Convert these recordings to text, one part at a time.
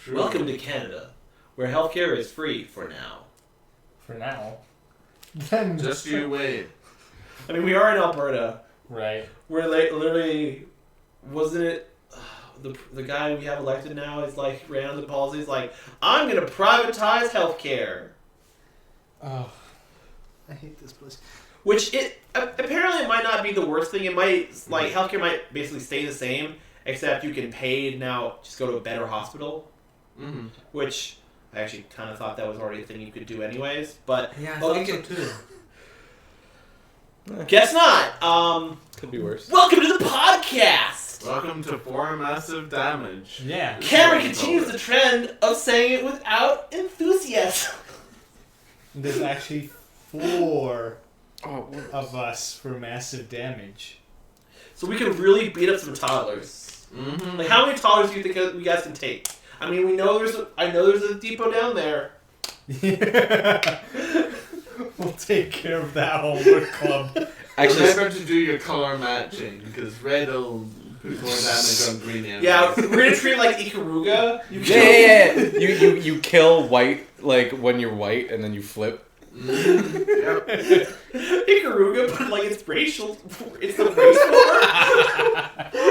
True. Welcome to Canada, where healthcare is free for now. For now. Then Just you wait. I mean, we are in Alberta. Right. We're literally, wasn't it? The guy we have elected now is like ran on the policy. He's like, I'm gonna privatize healthcare, Oh. I hate this place. which apparently it might not be the worst thing. It might like healthcare might basically stay the same, except you can pay now just go to a better hospital, Mm-hmm. which I actually kind of thought that was already a thing you could do anyways. But Yeah, I well, thought you so can- too. guess not. Could be worse. Welcome to the podcast. Welcome to For Massive Damage. Yeah. Cameron continues the trend of saying it without enthusiasm. There's actually 4 Oh, of us for massive damage. So we can really beat up some toddlers. Mm-hmm. Like, how many toddlers do you think we guys can take? I mean, I know there's a depot down there. We'll take care of that homework club. actually, Remember to do your color matching, because red will put more damage on green enemies. Yeah, we're gonna treat it like Ikaruga. You yeah. You kill white like when you're white, and then you flip. Mm-hmm. Yep. Ikaruga, but like it's racial. It's the race war.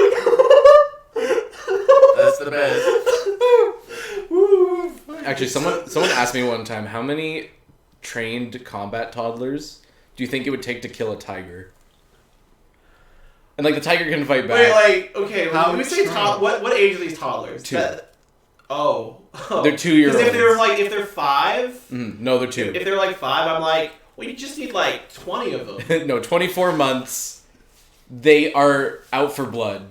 That's the best. Woo. Actually, someone asked me one time, how many trained combat toddlers do you think it would take to kill a tiger? And like the tiger can fight back. Wait, like, okay, How when we say strong? what age are these toddlers? 2. Oh. They're 2-year-olds. Because if they're 5, No, they're 2. if they're like 5, I'm like, well, you just need like 20 of them. No, 24 months. They are out for blood,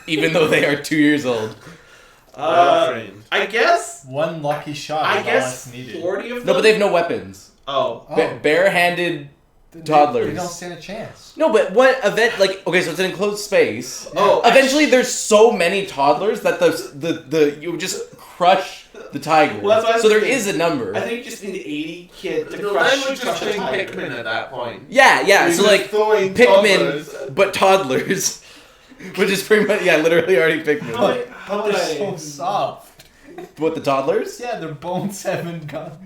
even though they are 2 years old. Well trained. I guess. One lucky shot is I all guess that's needed. 40 of them. No, but they have no weapons. Oh. Barehanded They toddlers. don't stand a chance. No, but what event? Like, okay, so it's an enclosed space. Oh. Eventually, there's so many toddlers that the you would just crush the tiger. Well, that's what I was so there thinking. is a number. I think you just need 80 kids to No, crush, then we're just crush a playing tiger. Pikmin at that point. Yeah. You're So just like throwing Pikmin, toddlers. but toddlers, which is pretty much literally already Pikmin. How They're would I? so soft. What, the toddlers? Yeah, their bones haven't gone.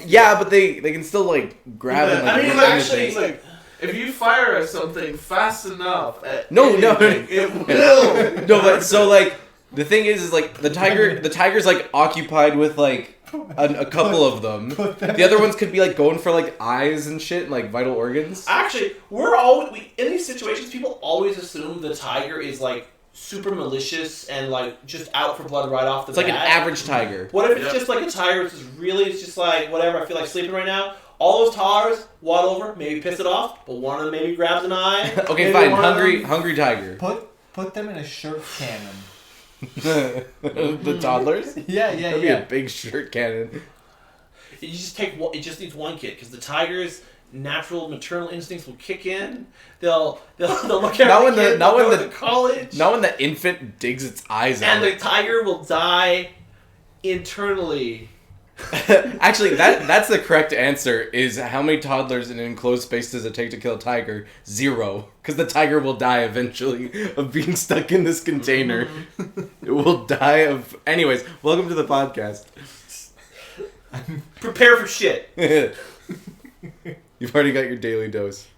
Yeah, but they can still like grab and like. I mean, rip actually, anything. like, if you fire at something fast enough, at No. anything, it will. No, but so like the thing is like the tiger's like occupied with like a couple of them. The other ones could be like going for like eyes and shit, and, like vital organs. Actually, in these situations, people always assume the tiger is like super malicious and like just out for blood right off the It's like an bat. average tiger. What if it's Yep. just like a tiger which is really, it's just like, whatever, I feel like sleeping right now. All those toddlers waddle over, maybe piss it off, but one of them maybe grabs an eye. Okay, Maybe fine. one of them- Hungry tiger. Put them in a shirt cannon. The toddlers? Yeah, That'd be a big shirt cannon. You just take one, it just needs one kid, because the tiger's natural maternal instincts will kick in. They'll look at Not the when the- kid, not they'll when go the- to college. Not when the infant digs its eyes And out. the tiger will die internally. Actually, that's the correct answer. Is how many toddlers in an enclosed space does it take to kill a tiger? 0, because the tiger will die eventually of being stuck in this container. It will die of. Anyways, welcome to the podcast. Prepare for shit. You've already got your daily dose.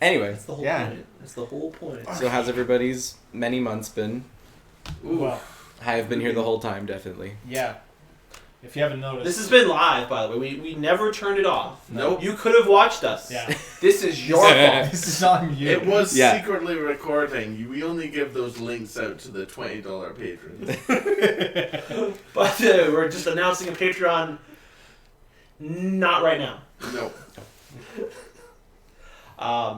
Anyway, That's the whole Yeah. point. That's the whole point. so how's everybody's many months been? Well, I have been here the whole time, definitely. yeah. If you haven't noticed, This has been live, by the way. We never turned it off. Nope. You could have watched us. Yeah. This is your fault. This is on you. It was Yeah. secretly recording. We only give those links out to the $20 patrons. But we're just announcing a Patreon. Not right now. No.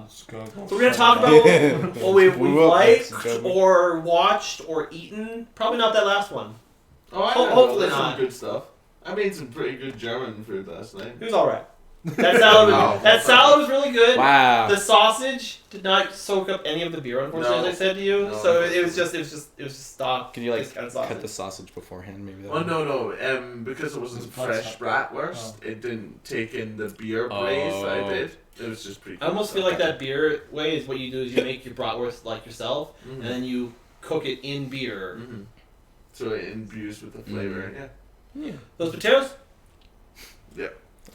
So we're gonna talk about what we've We will, liked ladies and gentlemen. or watched or eaten. Probably not that last one. Oh, I Ho- know. hopefully There's not. some good stuff. I made some pretty good German food last night. It was all right. That salad, No. that salad was really good. Wow. The sausage did not soak up any of the beer, unfortunately, No. as I said to you. No. So it was just stock. Can you like just kind of sausage. cut the sausage beforehand? Maybe. That Oh would- no, because it wasn't It's fresh blood bratwurst, it didn't take in the beer braise I Oh. did. It was just pretty. I almost feel like that beer way is what you do is you make your bratwurst like yourself, Mhm. and then you cook it in beer. Mhm. so it imbues with the flavor. Yeah. Those potatoes?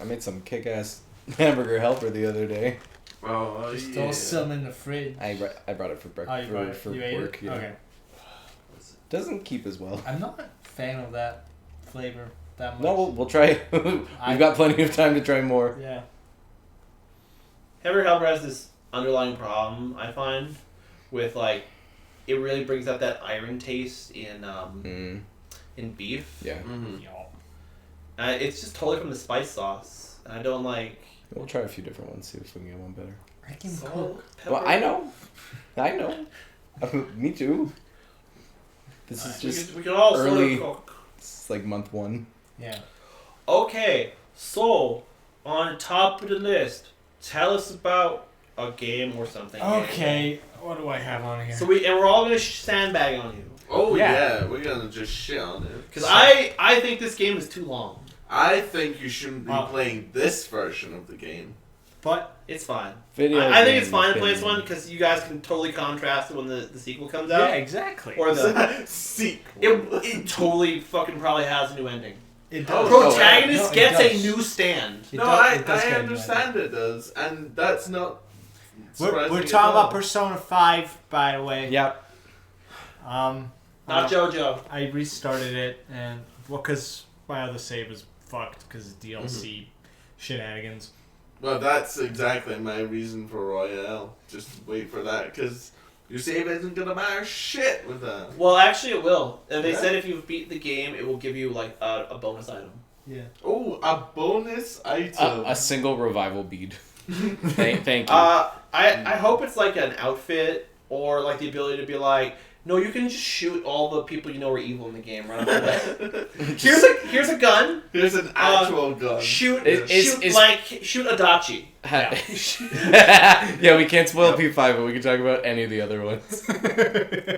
I made some kick-ass hamburger helper the other day. Oh, Just yeah. throw some in the fridge. I brought it for Oh, breakfast you brought it? for You ate work. it? Yeah. Okay. Doesn't keep as well. I'm not a fan of that flavor that much. No, we'll try. We've got plenty of time to try more. Yeah. Hamburger helper has this underlying problem, I find, with like, it really brings out that iron taste in beef. Yeah. Mm-hmm. It's just totally from the spice sauce. I don't like We'll try a few different ones, see if we can get one better. I can salt, cook. pepper. Well, I know. Me too. This is just We can all early- sort of cook. it's like month 1. Yeah. Okay, so on top of the list, tell us about a game or something. Okay, what do I have on here? So we're all gonna sandbag on you Oh Yeah. yeah, we're gonna just shit on it. because I think this game is too long. I think you shouldn't be Oh. playing this version of the game. But It's fine. Video. I think it's game fine to play this opinion. one because you guys can totally contrast it when the sequel comes yeah, out. exactly. Or the Sequel. it totally fucking probably has a new ending. It Oh, does. Protagonist No, it gets a does. new stand. It No, does- it does I get a new understand it does, and that's not. We're surprising at talking all. about Persona 5, by the way. Yep. Not JoJo. I restarted it, and well, because my other save was fucked because of DLC shenanigans. Well, that's exactly my reason for Royale. Just wait for that, because your save isn't gonna matter shit with that. Well, actually, it will. And they Yeah? said if you beat the game, it will give you like a bonus item. Yeah. Oh, a bonus item. A single revival bead. thank you. I hope it's like an outfit or like the ability to be like, no, you can just shoot all the people you know are evil in the game right off the bat. Here's a gun. Here's an actual gun. Shoot Is- shoot Adachi. Yeah, we can't spoil P5, but we can talk about any of the other ones.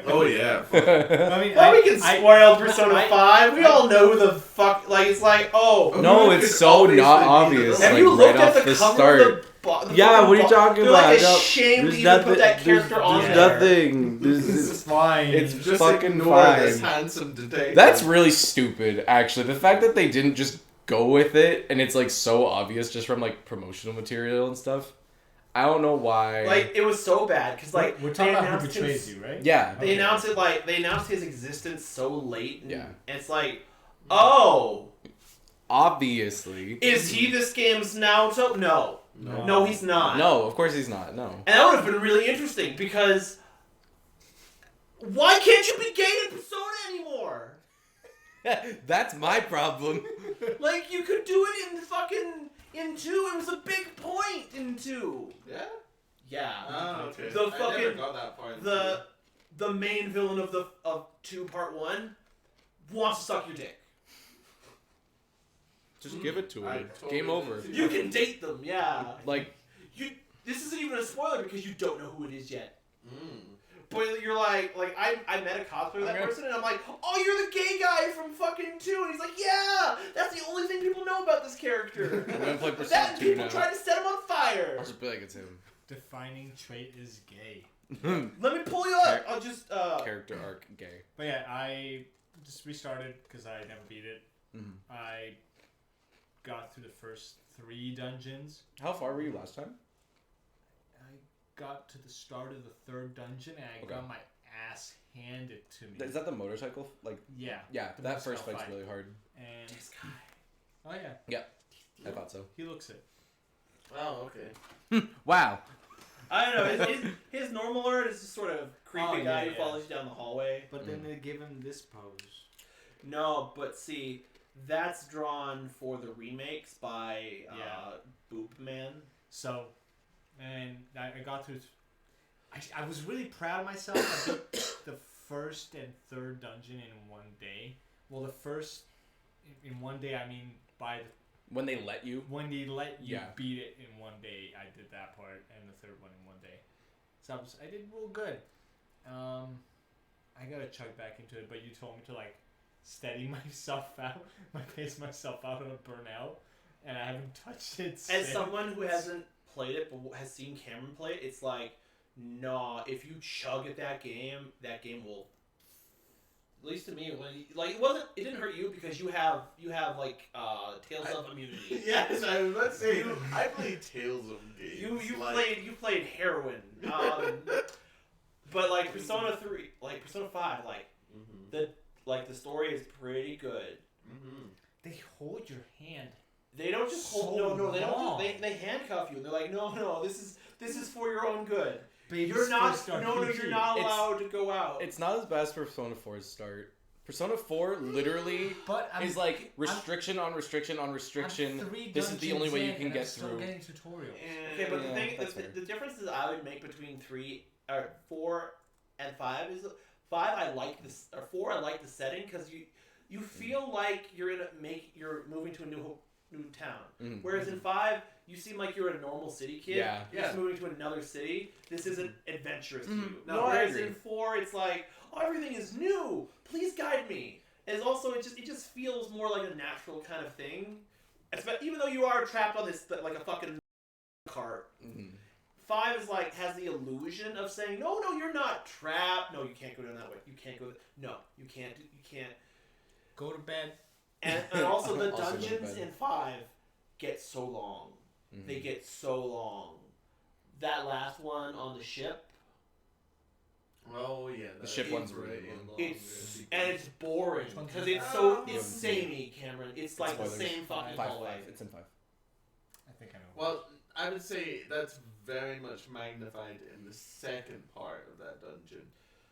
Oh yeah. I mean, Well, we can spoil Persona I- 5. We all know who the fuck. Like it's like, oh. No, It it's could so always not be the obvious. villain. Have like, you looked right at off the the cover start. of the Yeah, what are you talking They're about? like No, ashamed to even put that character on there's there. nothing. It's fine. It's Just fucking ignore fine. this handsome detective. That's really stupid, actually. The fact that they didn't just go with it and it's like so obvious just from like promotional material and stuff. I don't know why. Like it was so bad because like we're talking they about who announced betrays his- you, right? yeah. They announced it like they announced his existence so late. And, Yeah. and it's like, oh, Obviously. is he this game's Naruto? No, No. no, he's not. No, of course he's not. No. And that would have been really interesting because why can't you be gay in Persona anymore? That's my problem. Like you could do it in fucking in 2. It was a big point in 2. Yeah. Yeah. Oh, okay. The I never fucking got that far. the main villain of 2 Part 1 wants to suck your dick. Just give it to I him. totally Game over. did. You can date them, yeah. Like, This isn't even a spoiler because you don't know who it is yet. Mm. But you're like I met a cosplayer of that Okay. person and I'm like, oh, you're the gay guy from fucking 2, and he's like, yeah, that's the only thing people know about this character. I'm gonna play Persona That 2 people now. tried to set him on fire. I'll just be like, it's him. Defining trait is gay. Let me pull you up. I'll just Character arc gay. But yeah, I just restarted because I never beat it. Mhm. I got through the first 3 dungeons. How far were you last time? I got to the start of the 3rd dungeon and I Okay. got my ass handed to me. Is that the motorcycle? Like, Yeah. yeah, The that first motorcycle fight's fight. really hard. And this guy. oh yeah, I thought so. he looks it. Oh, okay. Wow. I don't know. His normal art is just sort of creepy Oh, guy yeah, who yeah. follows you down the hallway. But then they give him this pose. No, but see, that's drawn for the remakes by Yeah. Boop Man. So, and I got through. I was really proud of myself. I beat the 1st and 3rd dungeon in 1 day. Well, the first in 1 day, I mean by the, When they let you. when they let you Yeah. beat it in 1 day, I did that part, and the 3rd one in 1 day. So I did real good. I gotta chug back into it, but you told me to like steady myself out, pace myself out on a burnout, and I haven't touched it As since. someone who hasn't played it but has seen Cameron play it, it's like, nah, if you chug at that game will At least to me, when it didn't hurt you because you have like Tales of immunity. Yes, I was about to say, I played Tales of games. You played heroin. But like Persona 3, like Persona 5, the story is pretty good. Mm-hmm. They hold your hand. They don't just hold. So No, they don't. long. They handcuff you. They're like, no, this is for your own good. Baby's You're not. first No, RPG. you're not allowed to go out. It's not as bad as Persona 4's start. Persona 4 literally But I'm, is like restriction on restriction on restriction. I'm 3 This is the only way you dungeons can in get and I'm still through. getting tutorials. Okay, but Yeah, the thing, that's fair. the differences I would make between 4 and 5 is 5. I like this, or 4. I like the setting because you feel like you're moving to a new town. Mhm. Whereas in 5, you seem like you're a normal city kid. Yeah. You're just moving to another city. This isn't adventurous to you. No, I Whereas agree. in 4, it's like, oh, everything is new. Please guide me. And it's also it just feels more like a natural kind of thing. Even though you are trapped on this like a fucking cart. Mhm. 5 is like has the illusion of saying, no, you're not trapped. No, you can't go down that way. You can't go. No, you can't. You can't. Go to bed. And also the Also go to dungeons bed. in 5 get so long. Mhm. They get so long. That last one on the ship, Oh yeah, The ship one's really pretty long. long. it's boring Which one's because that? it's so Oh. it's samey, Cameron. It's like the Spoilers. same fucking 5, hallway. 5. It's in 5. I think I know. Well, I would say that's very much magnified in the second part of that dungeon,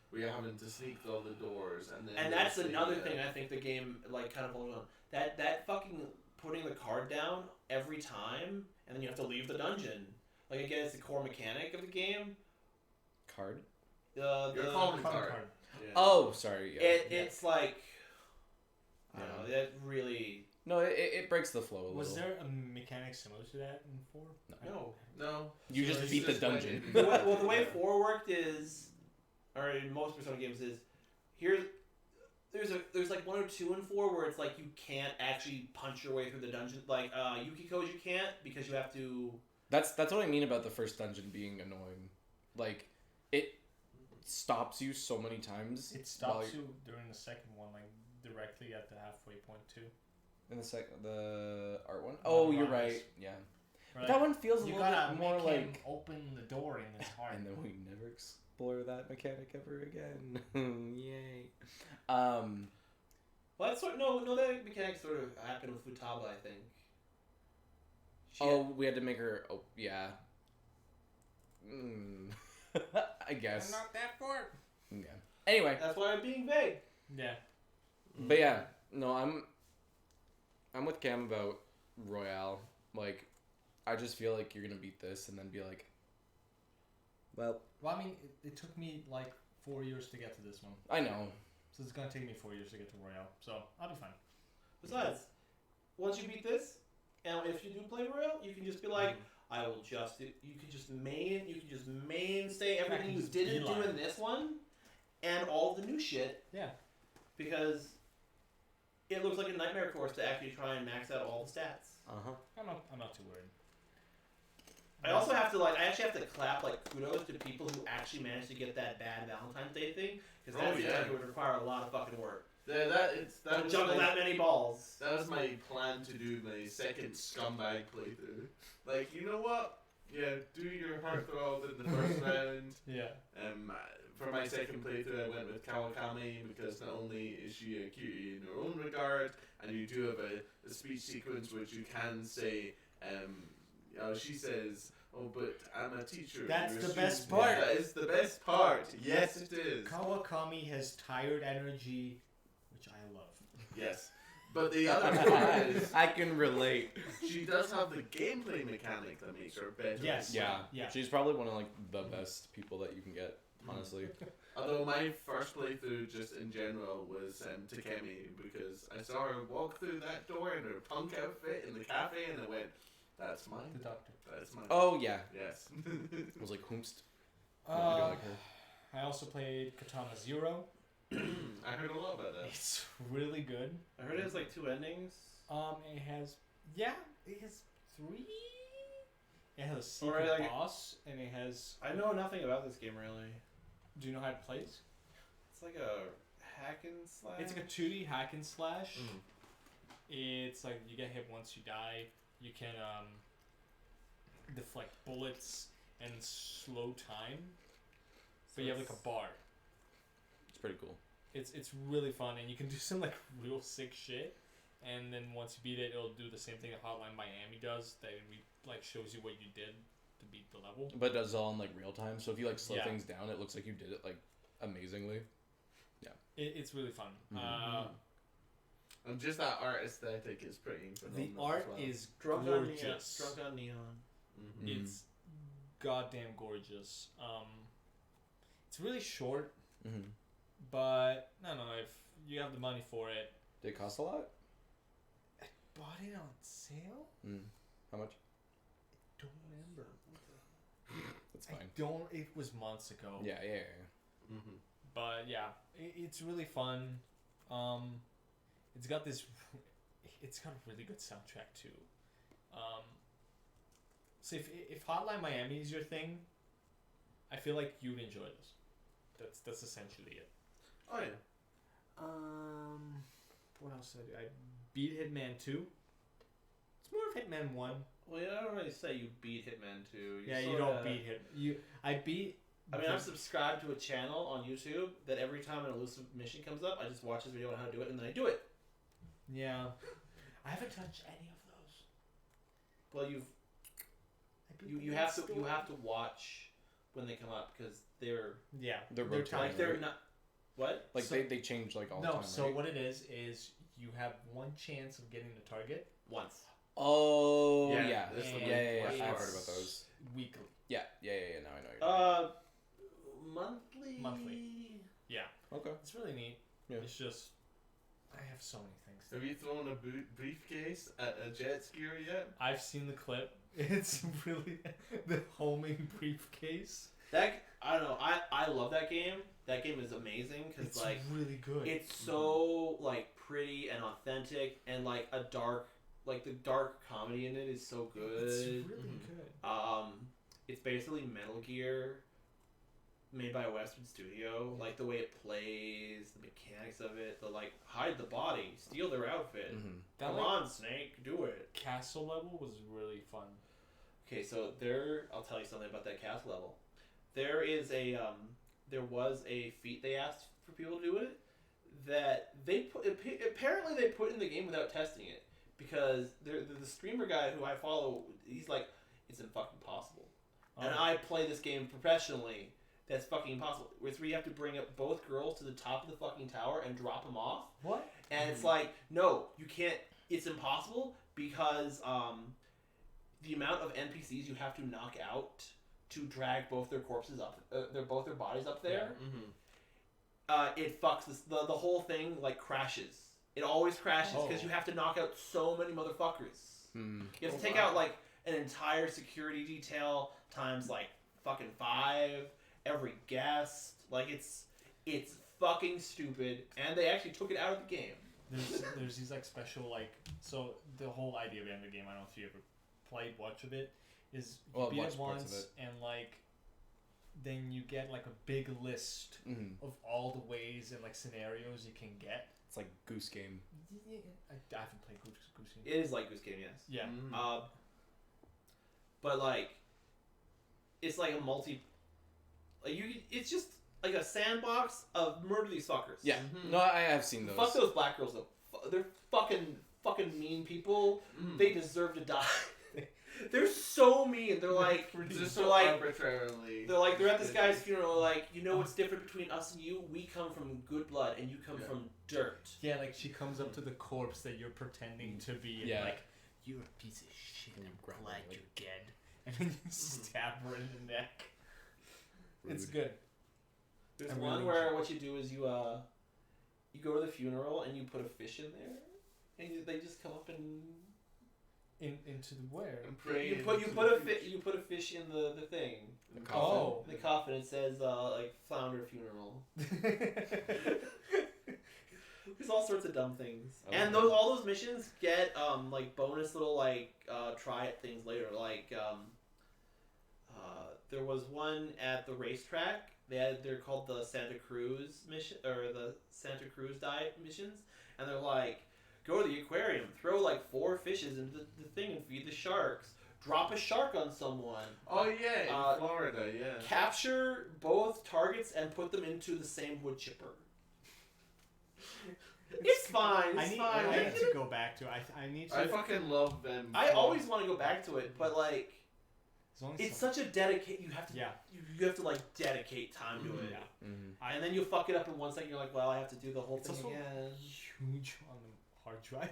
where you're having to sneak through all the doors, and then And that's there's another the, thing I think the game like kind of holds on. That fucking putting the card down every time, and then you have to leave the dungeon. Like again, it's the core mechanic of the game. Card? You're calling Common card. Yeah. Oh, sorry. Yeah. It's like, I don't know, that really No, it breaks the flow a little. Was there a mechanic similar to that in 4? no. No. You So just it's beat the like- dungeon. Well, the way 4 worked is, or in most Persona games is, there's like 1 or 2 in 4 where it's like you can't actually punch your way through the dungeon. Like Yukiko's you can't because you have to. That's what I mean about the first dungeon being annoying. Like, it stops you so many times. It stops while- you during the second one, like directly at the halfway point too. In the art one? Oh, you're Rise. right. Yeah. But Right? that one feels a You little gotta bit more make him like... open the door in his heart. And then we never explore that mechanic ever again. Yay. Well, that's that mechanic sort of happened with Futaba, I think. We had to make her... Oh, yeah. I guess. I'm not that far. Yeah. Anyway. That's why I'm being vague. Yeah. But yeah. No, I'm with Cam about Royale. Like, I just feel like you're gonna beat this and then be like... Well, Well, I mean, it took me like 4 years to get to this one, I know. so it's gonna take me 4 years to get to Royale. So I'll be fine. Besides, once you beat this, and if you do play Royal, you can just be like, I will just. You can just mainstay everything you just didn't do beeline. in this one, and all the new shit, Yeah. because it looks like a nightmare course to actually try and max out all the stats. Uh-huh. I'm not too worried. I also have to I actually have to clap kudos to people who actually managed to get that bad Valentine's Day thing, because that Oh, seems yeah. like it would require a lot of fucking work That to was juggle my- that many balls. That was my plan to do my second scumbag playthrough. Like, you know what? Yeah, do your heartthrob in the first round. Yeah. For my second playthrough, I went with Kawakami because not only is she a cutie in her own regard, and you do have a speech sequence which you can say, she says, "Oh, but I'm a teacher." That's you're a the best student." part. That is the best part. Yes, it is. Kawakami has tired energy, which I love. Yes. But the other part is, I can relate. she does have the gameplay mechanic that makes her better. Yes. Yeah. Yeah. She's probably one of like the best people that you can get, honestly. Although my first playthrough, just in general, was Takemi, because I saw her walk through that door in her punk outfit in the cafe, and I went, "That's The mine. doctor. That's mine." Oh yeah. Yes. I was like, whomst. I do like her. I also played Katana Zero. I heard a lot about that. It's really good. I heard it has 2 endings. It has 3. It has a Or, secret like- boss, and it has. I know nothing about this game really. Do you know how it plays? It's like a hack and slash. It's like a 2D hack and slash. Mm. It's like you get hit once you die. You can deflect bullets and slow time, but you have like a bar. It's pretty cool. It's really fun, and you can do some like real sick shit. And then once you beat it, it'll do the same thing that Hotline Miami does. That like shows you what you did to beat the level. But it does it all in like real time. So if you like slow Yeah. things down, it looks like you did it like amazingly. It's really fun. Mhm. And just that art aesthetic is pretty The phenomenal. art as well. is Drunk on neon. gorgeous. Drunk on neon. Mhm. It's goddamn gorgeous. It's really short, Mm-hmm. but I don't know if you have the money for it. Did it cost a lot? Bought it on sale? Mm. How much? Don't remember. That's I fine. don't. It was months ago. Yeah. Mhm. But yeah, it's really fun. It's got this. It's got a really good soundtrack too. So if Hotline Miami is your thing, I feel like you'd enjoy this. That's essentially it. Oh yeah. What else did I do? I beat Hitman 2. It's more of Hitman 1. Well, yeah, I don't really say you beat Hitman 2. You Yeah, you sorta- don't beat Hit. I beat. I mean, I'm subscribed to a channel on YouTube that every time an elusive mission comes up, I just watch this video on how to do it, and then I do it. Yeah. I haven't touched any of those. Well, I beat you the have to story. you have to watch when they come up because they're Yeah. They're rotating, like they're right? not what. Like So- they change like all the No, time. so right? what it is you have one chance of getting the target Once. Oh Yeah, yeah. this is the Yeah, one yeah, yeah. where I've it's heard about those. weekly. Yeah. Now I know. What you're Monthly. Monthly. Yeah, Okay. it's really neat. Yeah. It's just I have so many things. Have you thrown a briefcase at a jet skier yet? I've seen the clip. It's really the homing briefcase. That I don't know. I love that game. That game is amazing because It's like really good. it's so like pretty and authentic and like a dark like the dark comedy in it is so good. It's really Mhm. good. It's basically Metal Gear made by a Western studio. Like the way it plays, the mechanics of it, the like hide the body, steal their outfit. Mm-hmm. That Come like, on, Snake, do it. castle level was really fun. Okay, so I'll tell you something about that castle level. There was a feat they asked for people to do it that apparently they put in the game without testing it because the streamer guy who I follow, he's like, it's fucking impossible. And Oh. I play this game professionally. That's fucking impossible. Where you have to bring up both girls to the top of the fucking tower and drop them off. What? And it's like, no, you can't. It's impossible because the amount of NPCs you have to knock out to drag both their corpses up, their bodies up there. Mm-hmm. It fucks the whole thing like crashes. It always crashes because Oh. you have to knock out so many motherfuckers. Mm. You have to Oh, take wow. out like an entire security detail times like fucking 5. Every guest, like it's fucking stupid, and they actually took it out of the game. There's these like special like so the whole idea behind the game, I don't know if you ever played much of it, is you Well, I've beat it watched parts of once and like then you get like a big list Mm-hmm. of all the ways and like scenarios you can get. It's like Goose Game. I haven't played Goose Game. It is like Goose Game, yes. Yeah. Mm. But like, it's like a multi. Like it's just like a sandbox of murder these fuckers. Yeah. Mhm. No, I have seen those. Fuck those black girls though. They're fucking mean people. Mm. They deserve to die. They're so mean. They're like Just they're so like arbitrarily. they're at this guy's funeral. Like, you know what's different between us and you? We come from good blood, and you come Yeah. from dirt. Yeah, like she comes up to the corpse that you're pretending to be and Yeah. like, you're a piece of shit, And I'm grab her, glad like- you're dead. And then you stab her in the neck. It's Rude. good. There's I one really where what you do is you go to the funeral and you put a fish in there, and they just come up and Into the where? And pray you put into a the future. you put a fish in the thing. The coffin. Oh. The coffin. It says like flounder funeral. There's all sorts of dumb things, I and love all those missions get like bonus little like try it things later. Like there was one at the racetrack they're called the Santa Cruz mission or the Santa Cruz diet missions, and they're like, go to the aquarium, throw like 4 fishes into the thing and feed the sharks. Drop a shark on someone. Oh yeah, in Florida, yeah. Capture both targets and put them into the same wood chipper. It's fine. It's fine. I need to go back to it. I need to. I fucking love them. I always want to go back to it, but like, as long as it's such a dedicate. You have to. Yeah. You have to like dedicate time to it. Yeah. Mhm. And then you fuck it up in 1 second. You're like, well, I have to do the whole It's thing also again. huge on the hard drive.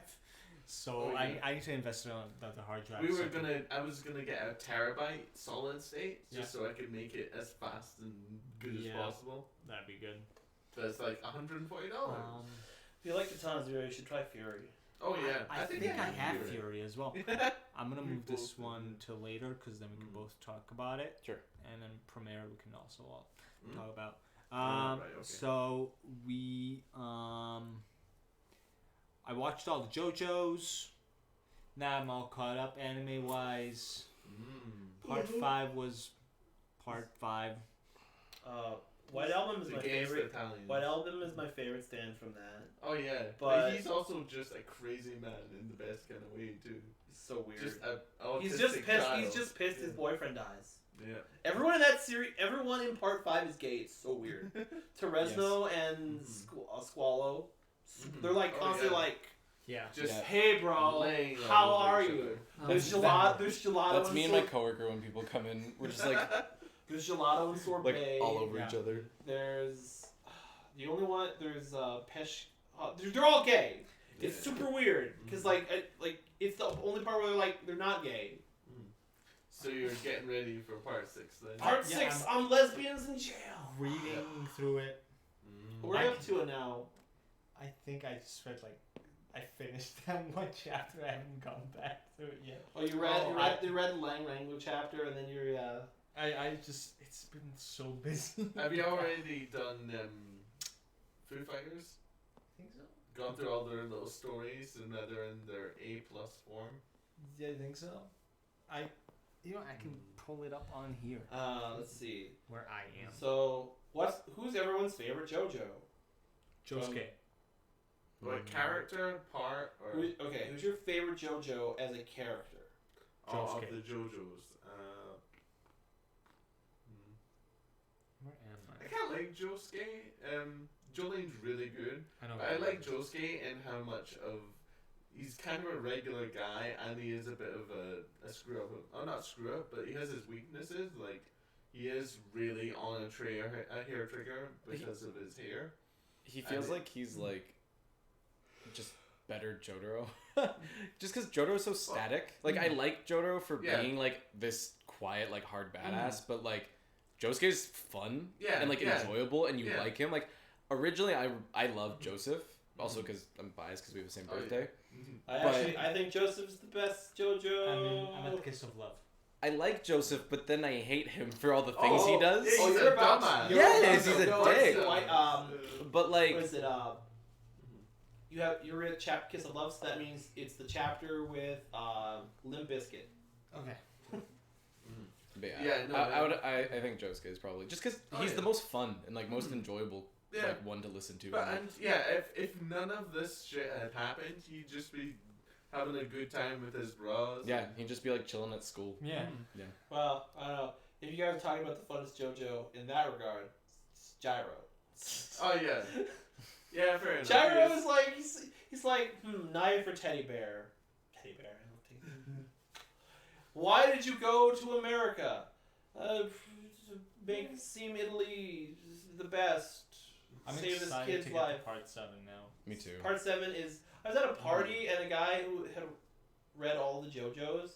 So Oh, yeah. I need to invest on the hard drive. I was gonna get a terabyte solid state just so I could make it as fast and good as Yeah. possible. That'd be good. But it's like $140. If you like Katana Zero, you should try Fury. Oh yeah, I think I have Fury as well. I'm gonna We move this both do. one to later because then we can Mm. both talk about it. Sure. And then Premiere we can also Mm. talk about. right, okay. So we I watched all the JoJo's. Now I'm all caught up anime wise. Part 5 was part 5. White Album is The my gangsta favorite. Italians. White Album is my favorite stand from that. Oh yeah, But- he's also just a crazy man in the best kind of way too. It's so weird. Just a He's just autistic pissed. child. He's just pissed his Yeah. boyfriend dies. Yeah. Everyone in that series, everyone in part 5 is gay. It's so weird. Terezno and Squallow, Mhm. they're like Oh, constantly yeah. like, Yeah. Just Yeah. "Hey, bro, laying all how over are each you?" other. There's gelato. There's gelato. That's me and my Sor- coworker when people come in. We're just like There's gelato and sorbet. all over Yeah. each other. There's the only one. There's Pesh. They're all gay. It's Yeah. super weird because Mhm. like it's the only part where they're not gay. So you're getting ready for part 6 then? Part Yeah, 6 on lesbians in jail. Reading through it. We're I up to it now. I think I just read I finished that one chapter. I haven't gone back to it yet. Oh, you read Oh, you read the Lang Rango chapter, and then you're I just it's been so busy. Have you already done Foo Fighters? I think so. Gone through all their little stories and that they're in their A+ form? Yeah, I think so. I can pull it up on here let's see. where I am. So who's everyone's favorite JoJo? Josuke. What character, part, or Who's your favorite JoJo as a character? all of Josuke. the JoJo's? Where am I kind of like Josuke. Jolene's really good. I know. But I like Josuke and how much of he's kind of a regular guy and he is a bit of a screw up. Oh, not screw up, but he has his weaknesses. Like he is really on a hair trigger because of his hair. He feels And like he's like just better Jotaro. Just because Jotaro is so static. Like I like Jotaro for Yeah. being like this quiet, like hard badass, but like Josuke's fun Yeah, and like yeah. enjoyable, and you Yeah. like him. Like originally, I loved Joseph, also because I'm biased because we have the same Oh, yeah. birthday. I think Joseph's the best JoJo. I'm at Kiss of Love. I like Joseph, but then I hate him for all the things he does. Oh, you're you're a about- dumbass. you're Yes, about he's to a go dick. into, like, But like, what is it? You're in Kiss of Love, so that means it's the chapter with Limp Bizkit. Okay. but Yeah, no, I think Josuke is probably just because Oh, he's yeah. the most fun and like most enjoyable Yeah. like one to listen to. But and, and yeah, if none of this shit had happened, he'd just be having a good time with his bros. yeah, he'd just be like chilling at school. Yeah. Well, I don't know. If you guys are talking about the funnest JoJo in that regard, it's Gyro. Oh yeah. Yeah, fair enough. Gyro Yes. is like he's like knife or teddy bear. Teddy bear. I don't think. Why did you go to America? To make seem Italy the best. I'm Save this excited kid's to get life. to part 7 now. Me too. Part 7 is. I was at a party and a guy who had read all the JoJos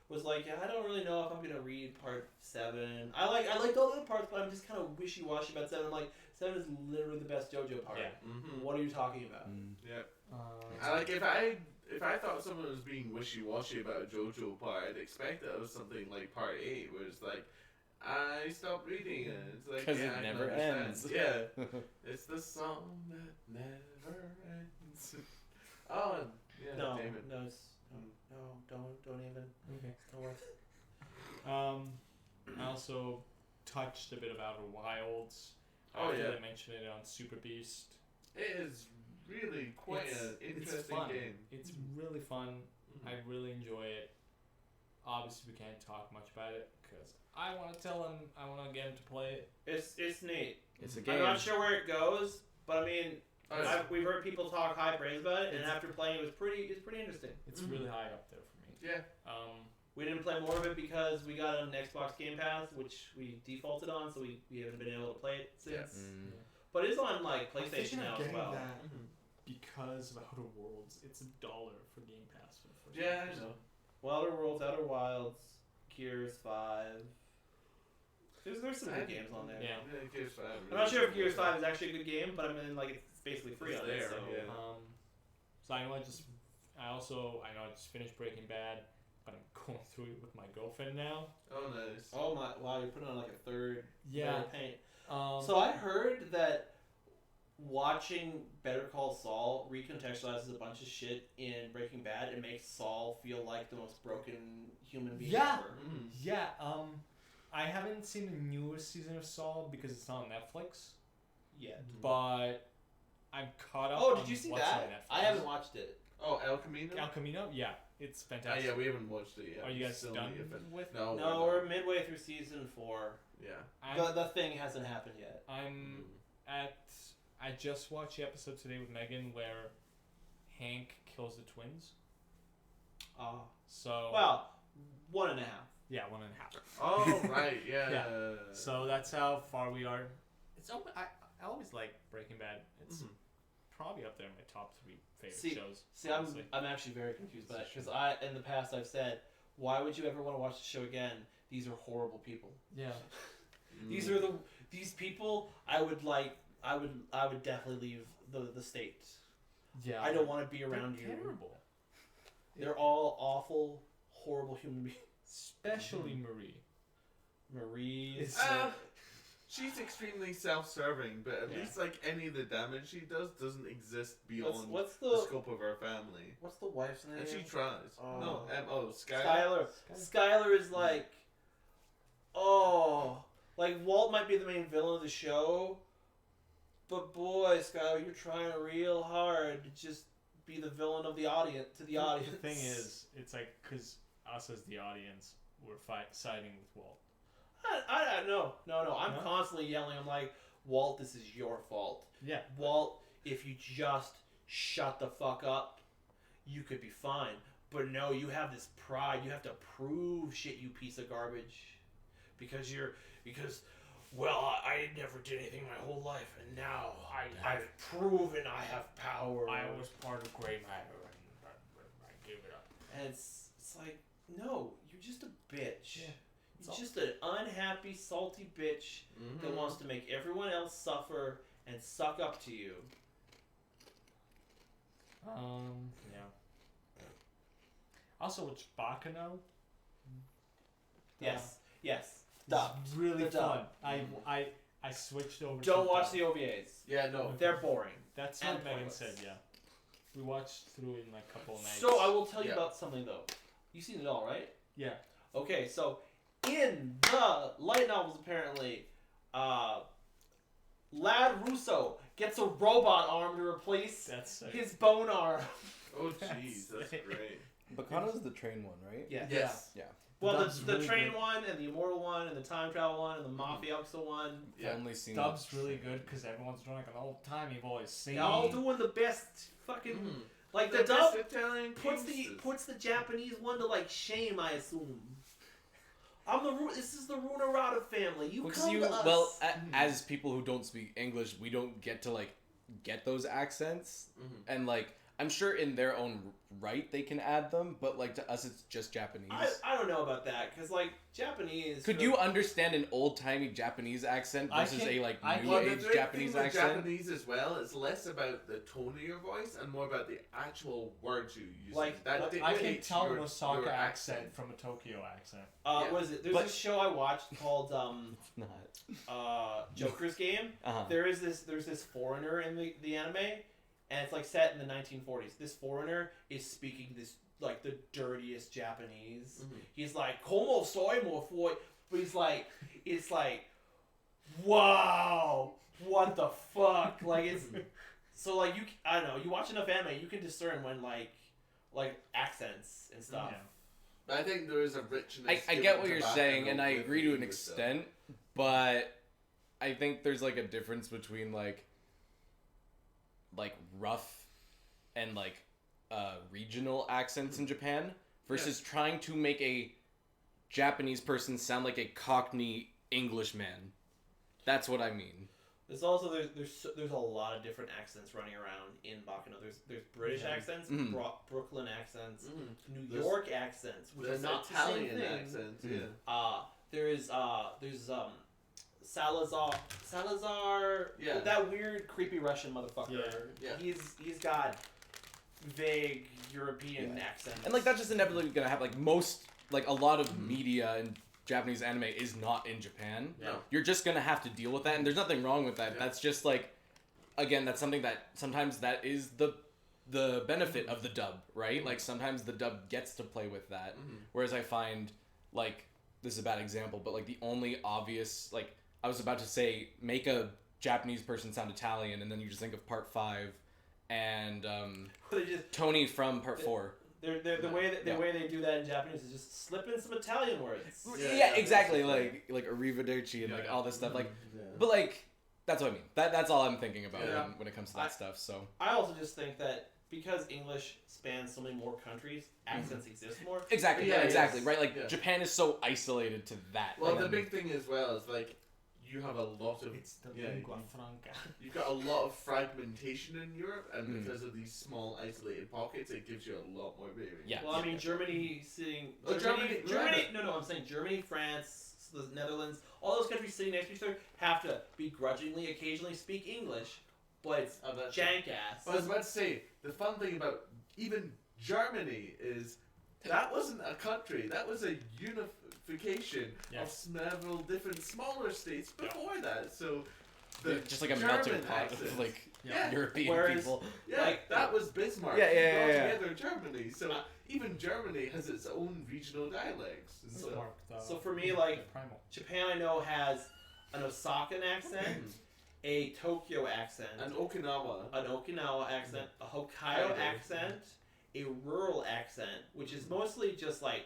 was like, yeah, I don't really know if I'm gonna read part 7. I liked all the other parts, but I'm just kind of wishy washy about 7. Like 7 is literally the best JoJo part. Yeah. Mhm. What are you talking about? Yeah. Uh, I like if I thought someone was being wishy washy about a JoJo part, I'd expect that it was something like part 8, where it's like, I stopped reading it. It's like 'Cause yeah, it I can never understand. ends. Yeah, it's the song that never ends. Oh, and- yeah, No, damn it. no, don't even. okay. It's not worth it. I also touched a bit of Outer Wilds. Oh, After yeah. they mentioned it on Super Beast. It is really quite an interesting fun. game. It's really fun. I really enjoy it. Obviously, we can't talk much about it because I want to tell him. I want to get him to play it. It's neat. It's a I'm game. not sure where it goes, but I mean, Oh, we've heard people talk high praise about it, and It's- after playing it, it's pretty interesting. It's Mhm. really high up there for me. yeah. We didn't play more of it because we got it on Xbox Game Pass, which we defaulted on, so we haven't been able to play it since. Mm. But it's on like I'm PlayStation thinking of now as getting well. that because of Outer Worlds. It's $1 for Game Pass for the first Yeah, one. I know. Well, Outer Worlds, Outer Wilds, Gears 5. There's some good games on there. Yeah. Gears 5. I'm not sure if Gears 5 is actually a good game, but I mean, like, it's basically free It's on there. there, So. yeah. So I know I just finished Breaking Bad, but I'm going through it with my girlfriend now. Oh, nice. Oh my! Wow, you're putting on like a third layer of paint. So So I heard that watching Better Call Saul recontextualizes a bunch of shit in Breaking Bad and makes Saul feel like the most broken human being Yeah. ever. yeah, I haven't seen the newest season of Saul because it's not on Netflix, Yeah. but I'm caught up. Oh, on did you see what's that? on Netflix. I haven't watched it. Oh, El Camino? El Camino. Yeah, it's Ah, fantastic. yeah, we haven't watched it yet. Are you guys Still done need to fin- with? No, No, we're we're midway through season 4. not. Yeah. The thing hasn't happened yet. I'm at. I just watched the episode today with Megan where Hank kills the twins. So Well, 1.5. yeah, 1.5. Oh, right, yeah. Yeah. So that's how far we are. I always like Breaking Bad. It's Mhm. probably up there in my top 3 favorite See- shows. See, honestly. I'm actually very confused by that because in the past I've said, why would you ever want to watch the show again? These are horrible people. Yeah. These Mm. are these people I would definitely leave the state. Yeah. I don't want to be They're around you. terrible. They're all awful, horrible human beings. Especially Marie. Marie is She's extremely self-serving, but at Yeah. least like any of the damage she does doesn't exist beyond what's the the scope of her family. what's the wife's name? And she tries. Oh. No, Skylar. Skylar. Skylar is like, like Walt might be the main villain of the show, but boy, Skylar, you're trying real hard to just be the villain of the audience to the audience. The thing is, it's like because us as the audience, we're siding with Walt. I no. I'm No? constantly yelling. I'm like, Walt, this is your fault. Yeah. Walt, if you just shut the fuck up, you could be fine. But no, you have this pride. You have to prove shit, you piece of garbage. Because I never did anything my whole life, and now I've proven I have power. I was part of Grey Matter, and I gave it up. And it's like, no, you're just a bitch. Yeah. You're just an unhappy, salty bitch Mm-hmm. that wants to make everyone else suffer and suck up to you. Yeah. Also, it's Bacano. Yes. Dubbed. It's really The fun. dub. I switched over. Don't to watch dub. the OVAs. Yeah, no. They're boring. That's and what Megan pointless. said. Yeah. We watched through in like a couple of nights. So I will tell you Yeah. about something though. You've seen it all, right? Yeah. Okay, so in the light novels, apparently, Lad Russo gets a robot arm to replace That's sick. his bone arm. Oh, jeez, that's sick. great. Bacano's the train one, right? Yeah. Yes. Yeah. Well, Dub's the really train good. one and the immortal one and the time travel one and the Mafia one. Yeah. I've only seen Dub's the really train. good because everyone's doing like an old timey voice. Singing. They're all doing the best fucking Mhm. like the The dub best Italian puts gangsters. the Japanese one to like shame, I assume. This is the Runarada family. You Because come you, to us. well, as people who don't speak English, we don't get to like get those accents, Mhm. and like I'm sure in their own right they can add them, but like to us it's just Japanese. I don't know about that because like Japanese. Could you understand an old timey Japanese accent I versus can- a like I new Well, the age great Japanese thing with accent? Japanese as well, it's less about the tone of your voice and more about the actual words you use. Like, I can dictates tell your an Osaka your accent from a Tokyo accent. Yeah. What is it? There's But- this show I watched called It's not. Joker's Game. Uh-huh. There's this foreigner in the anime, and it's like set in the 1940s. This foreigner is speaking this like the dirtiest Japanese. Mhm. He's like "Como soy mo foi," but he's like it's like wow, what the fuck? Like it's so like I don't know. You watch enough anime, you can discern when like accents and stuff. Yeah. I think there is a richness. I get what you're saying, and I agree to an extent, but I think there's like a difference between like rough and like regional accents in Japan versus trying to make a Japanese person sound like a Cockney Englishman. That's what I mean. There's also there's a lot of different accents running around in Baccano. There's British accents, Brooklyn accents, New York accents, which are not Italian the same thing. accents. Yeah. There's Salazar. Yeah. That weird creepy Russian motherfucker. Yeah. He's got vague European accents. And like that's just inevitably gonna happen. Like a lot of media and Japanese anime is not in Japan. No. You're just gonna have to deal with that, and there's nothing wrong with that. Yeah. That's just like, again, that's something that sometimes that is the benefit of the dub, right? Like sometimes the dub gets to play with that, whereas I find like this is a bad example, but like the only obvious like I was about to say make a Japanese person sound Italian, and then you just think of Part 5 and They just Tony from Part 4. the way they do that in Japanese is just slip in some Italian words. Yeah, exactly. Like arrivederci and like all this stuff. Like, but like that's what I mean. That's all I'm thinking about when it comes to that stuff. So I also just think that because English spans so many more countries, accents exist more. exactly, Yeah, exactly, yes. right? Like Yeah. Japan is so isolated to that. Well, like, the big thing as well is like you have a lot of It's the yeah, lingua franca. you've got a lot of fragmentation in Europe, and because of these small isolated pockets, it gives you a lot more variation. Yeah. Well, I mean, Germany sitting. Oh, Germany. No, I'm saying Germany, France, the Netherlands, all those countries sitting next to each other have to begrudgingly occasionally speak English, but it's Oh, that's jank ass. I was about to say, the fun thing about even Germany is that wasn't a country, that was a unification Yeah. of several different smaller states before that. So just like a German melting pot accents, of like Yeah. European Whereas- people. yeah, like- that was Bismarck. Yeah, He yeah, brought yeah, yeah. together Germany. So even Germany has its own regional dialects. And so, So for me, like, the primal. Japan, I know, has an Osakan accent, a Tokyo accent, and Okinawa. an Okinawa accent, a Hokkaido Hokkaido. accent, a rural accent, which is mostly just like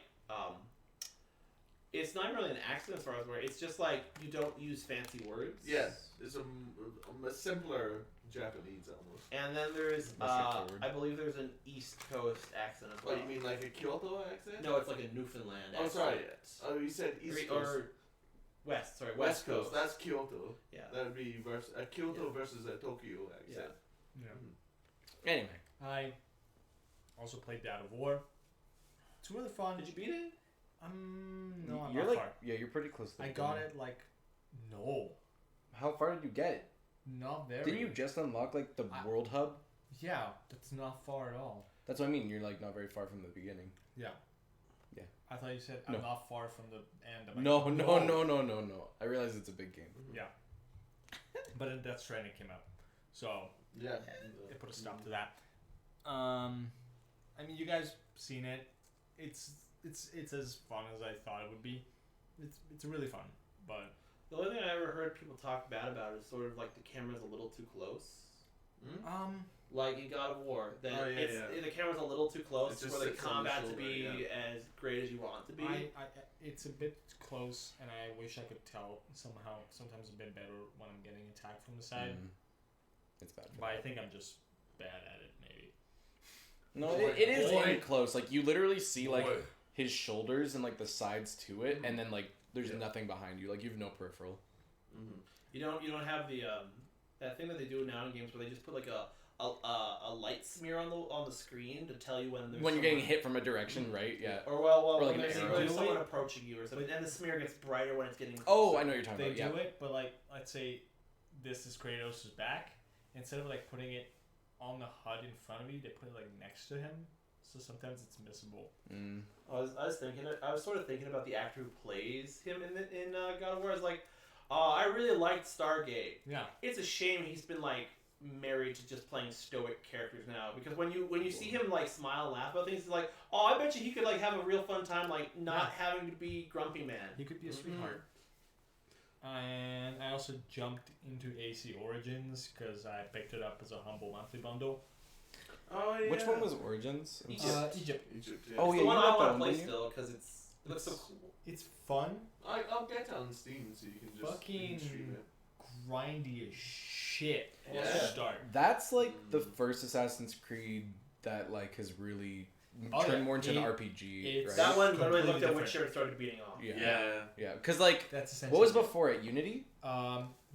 it's not really an accent as far as where it's just like you don't use fancy words. Yeah, it's a simpler Japanese almost. And then there's More straightforward. I believe there's an East Coast accent as well. What, you mean like a Kyoto accent? No, it's like a Newfoundland Oh, accent. sorry. Oh, you said East Coast. Or West, sorry, West Coast. That's Kyoto. Yeah. That would be a Kyoto versus a Tokyo Yeah. accent. Yeah. Anyway, I also played God of War. It's really fun. Did you beat it? No, I'm you're not like far. you're pretty close to the I got beginning. it like, no, How far did you get? not very. Didn't you just unlock like the world hub? Yeah, that's not far at all. That's what I mean. You're like not very far from the beginning. Yeah. Yeah. I thought you said No. I'm not far from the end. I'm like, No. I realize it's a big game. Yeah. But then Death Stranding came out, so Yeah. it put a stop to that. I mean, you guys seen it? It's as fun as I thought it would be. It's really fun, but The only thing I ever heard people talk bad about is sort of like the camera's a little too close. Like in God of War, that Oh, yeah, it's yeah. the camera's a little too close It just for the sits on the combat to shoulder, be as great as you want it to be. I it's a bit close, and I wish I could tell sometimes a bit better when I'm getting attacked from the side. It's bad. But I think I'm just bad at it, maybe. No, Boy, it is boy. really close. Like you literally see like Boy. his shoulders and like the sides to it, Mhm. and then like there's Yeah. nothing behind you. Like you have no peripheral. Mhm. You don't have the that thing that they do now in games where they just put like a light smear on the screen to tell you when there's When you're getting someone- hit from a direction, right? Yeah. or or like when an there's, arrow. when there's Do someone it. approaching you or something, and the smear gets brighter when it's getting. Oh, closer. I know what you're talking They about. do Yeah. it, but like let's say this is Kratos' back. Instead of like putting it on the HUD in front of you, they put it like next to him. So sometimes it's missable. Mm. I was sort of thinking about the actor who plays him in God of War. I was like, I really liked Stargate. Yeah. It's a shame he's been like married to just playing stoic characters now, because when you see him like smile and laugh about things, it's like, oh, I bet you he could like have a real fun time like not having to be grumpy man. He could be a sweetheart. And I also jumped into AC Origins because I picked it up as a humble monthly bundle. Oh yeah. Which one was Origins? Egypt. Egypt. Egypt? Yeah. Oh, It's yeah, the one you I got want that to one, play didn't you? still because it looks so cool. It's fun, I'll get it on Steam so you can just Fucking- stream it. grindy as shit at Yeah. the start. That's like the first Assassin's Creed that like has really Oh, turned yeah. more into an It- RPG, it's- right? That one literally completely looked at different. Witcher and started beating off. Yeah. Yeah. Yeah, because like, That's essentially what was before it? Unity?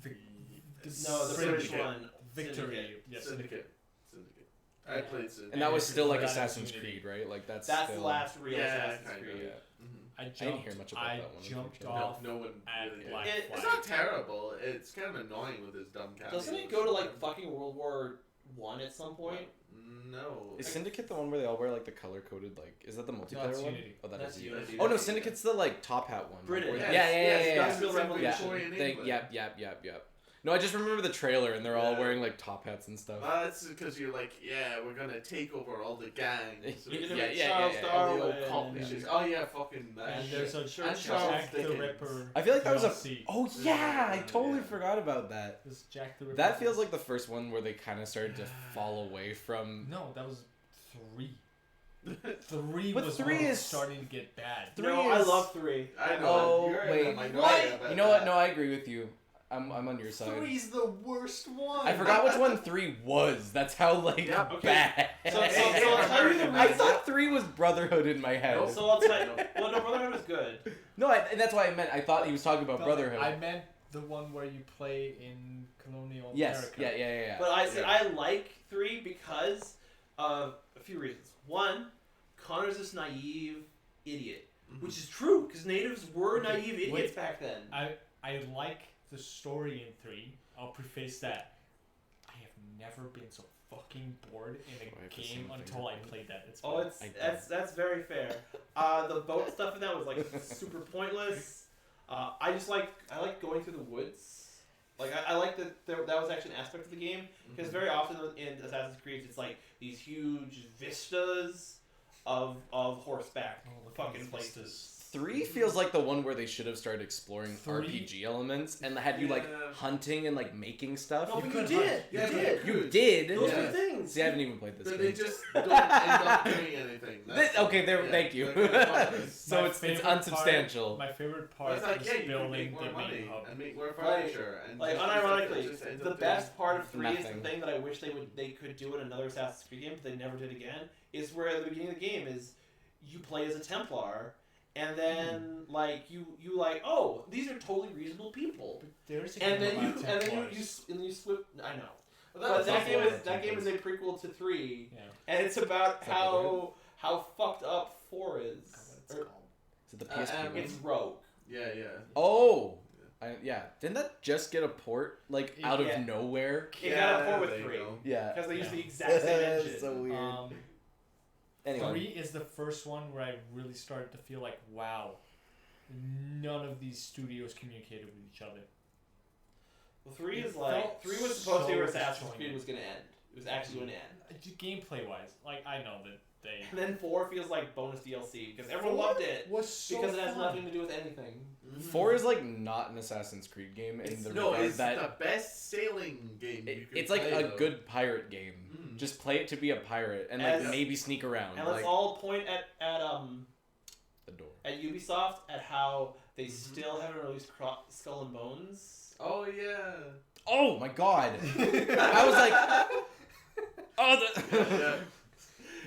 Vic- No, the British Syndicate. one. Victory. Syndicate. Yes. Syndicate. I played Syndicate. And that was if you still like forgot, it's Assassin's Unity. Creed, right? Like that's That's still, the last real Yeah, Assassin's kind of. Creed. Yeah. Mhm. I jumped. didn't hear much about I that one, jumped unfortunately. off No one at really Black did. It- Flag. It's not terrible. It's kind of annoying with his dumb cameos. Doesn't it go to like fucking World War One at some point? No. Is Syndicate the one where they all wear like the color coded like? Is that the multiplayer that's one? Unity. Oh, that That's is Unity. Oh no, Syndicate's the like top hat one. British. Where- Yes, yeah, yeah, yes, yeah, that's yeah. Real the Revolution. Victorian They, England. yep. No, I just remember the trailer and they're all Yeah. wearing like top hats and stuff. That's because you're like, yeah, we're gonna take over all the gangs. Yeah, You're gonna yeah, make yeah, Charles yeah, yeah. All the old Darwin. cop issues. Oh yeah, fucking that And shit. there's a Sure, And Jack the Dickens. Ripper. I feel like that was a. DLC. Oh yeah, I Yeah, totally yeah. forgot about that. This Jack the Ripper. That feels like the first one where they kind of started to fall away from. No, that was 3. 3 But was 3 when it was is- starting to get bad. Three No, I is- love 3. I know. Oh, you're in wait, the minority what? about You know what? that. No, I agree with you. I'm on your side. 3's the worst one. I forgot which one 3 was. That's how like Yeah, okay. bad. So I'll tell you the I reason. thought 3 was Brotherhood in my head. Nope. So I'll tell you. Well, no, Brotherhood was good. No, and that's why I meant. I thought he was talking about Brotherhood. I meant the one where you play in colonial yes. America. Yeah. But I said Yeah. I like 3 because of a few reasons. One, Connor's this naive idiot, Mhm. which is true because natives were Okay, naive idiots wait. back then. I like the story in 3. I'll preface that. I have never been so fucking bored in I a have the game same thing. until I played that. It's Oh, fun. it's I did. that's very fair. The boat stuff in that was like super pointless. I like going through the woods. Like I like that that was actually an aspect of the game because very often in Assassin's Creed it's like these huge vistas of horseback Oh, look at fucking these places. vistas. 3 feels like the one where they should have started exploring 3? RPG elements and had you like Yeah. hunting and like making stuff. No, You but you could did. hunt. You Yeah, did. You did. Those Yeah. were things. See, I haven't even played this But game. they just don't end up doing anything. That's Okay, there. yeah, Thank you. they're kinda pointless. So My it's favorite unsubstantial. My favorite But part it's like, is yeah, you can building make more the money main hub. and make more furniture. And Like just unironically, just ends the up best doing part of 3 is nothing. the thing that I wish they could do in another Assassin's Creed game, but they never did again. Is where at the beginning of the game is you play as a Templar, and then like you like oh these are totally reasonable people, But there's a and game then you about and then Templars. you slip. I know, Well, but that also game like is that game is a prequel to 3, Yeah. and it's about Is that Brotherhood? how fucked up 4 is. It's Or- called. Is it the PSP one? It's Rogue. Yeah. Oh, yeah. Didn't that just get a port like out of Yeah. nowhere? It got a Yeah, 4 with there you 3 go. Yeah. because they use Yeah. the exact same engine. So weird. Anyway. 3 is the first one where I really started to feel like, wow, none of these studios communicated with each other. Well, 3 It is like felt 3 was supposed to be where so Assassin's disjointed. Creed was gonna end. It was actually going to end. Gameplay wise, like I know that they And then 4 feels like bonus DLC because everyone loved it was so because it has fun. nothing to do with anything. 4 is like not an Assassin's Creed game in the No, regard it's that the best sailing game. you can it's like play, a though. good pirate game. Mm. Just play it to be a pirate and like As- maybe sneak around And let's like all point at the door. Ubisoft at how they Mhm. still haven't released Skull and Bones. Oh yeah. Oh my god. I was like oh Yeah.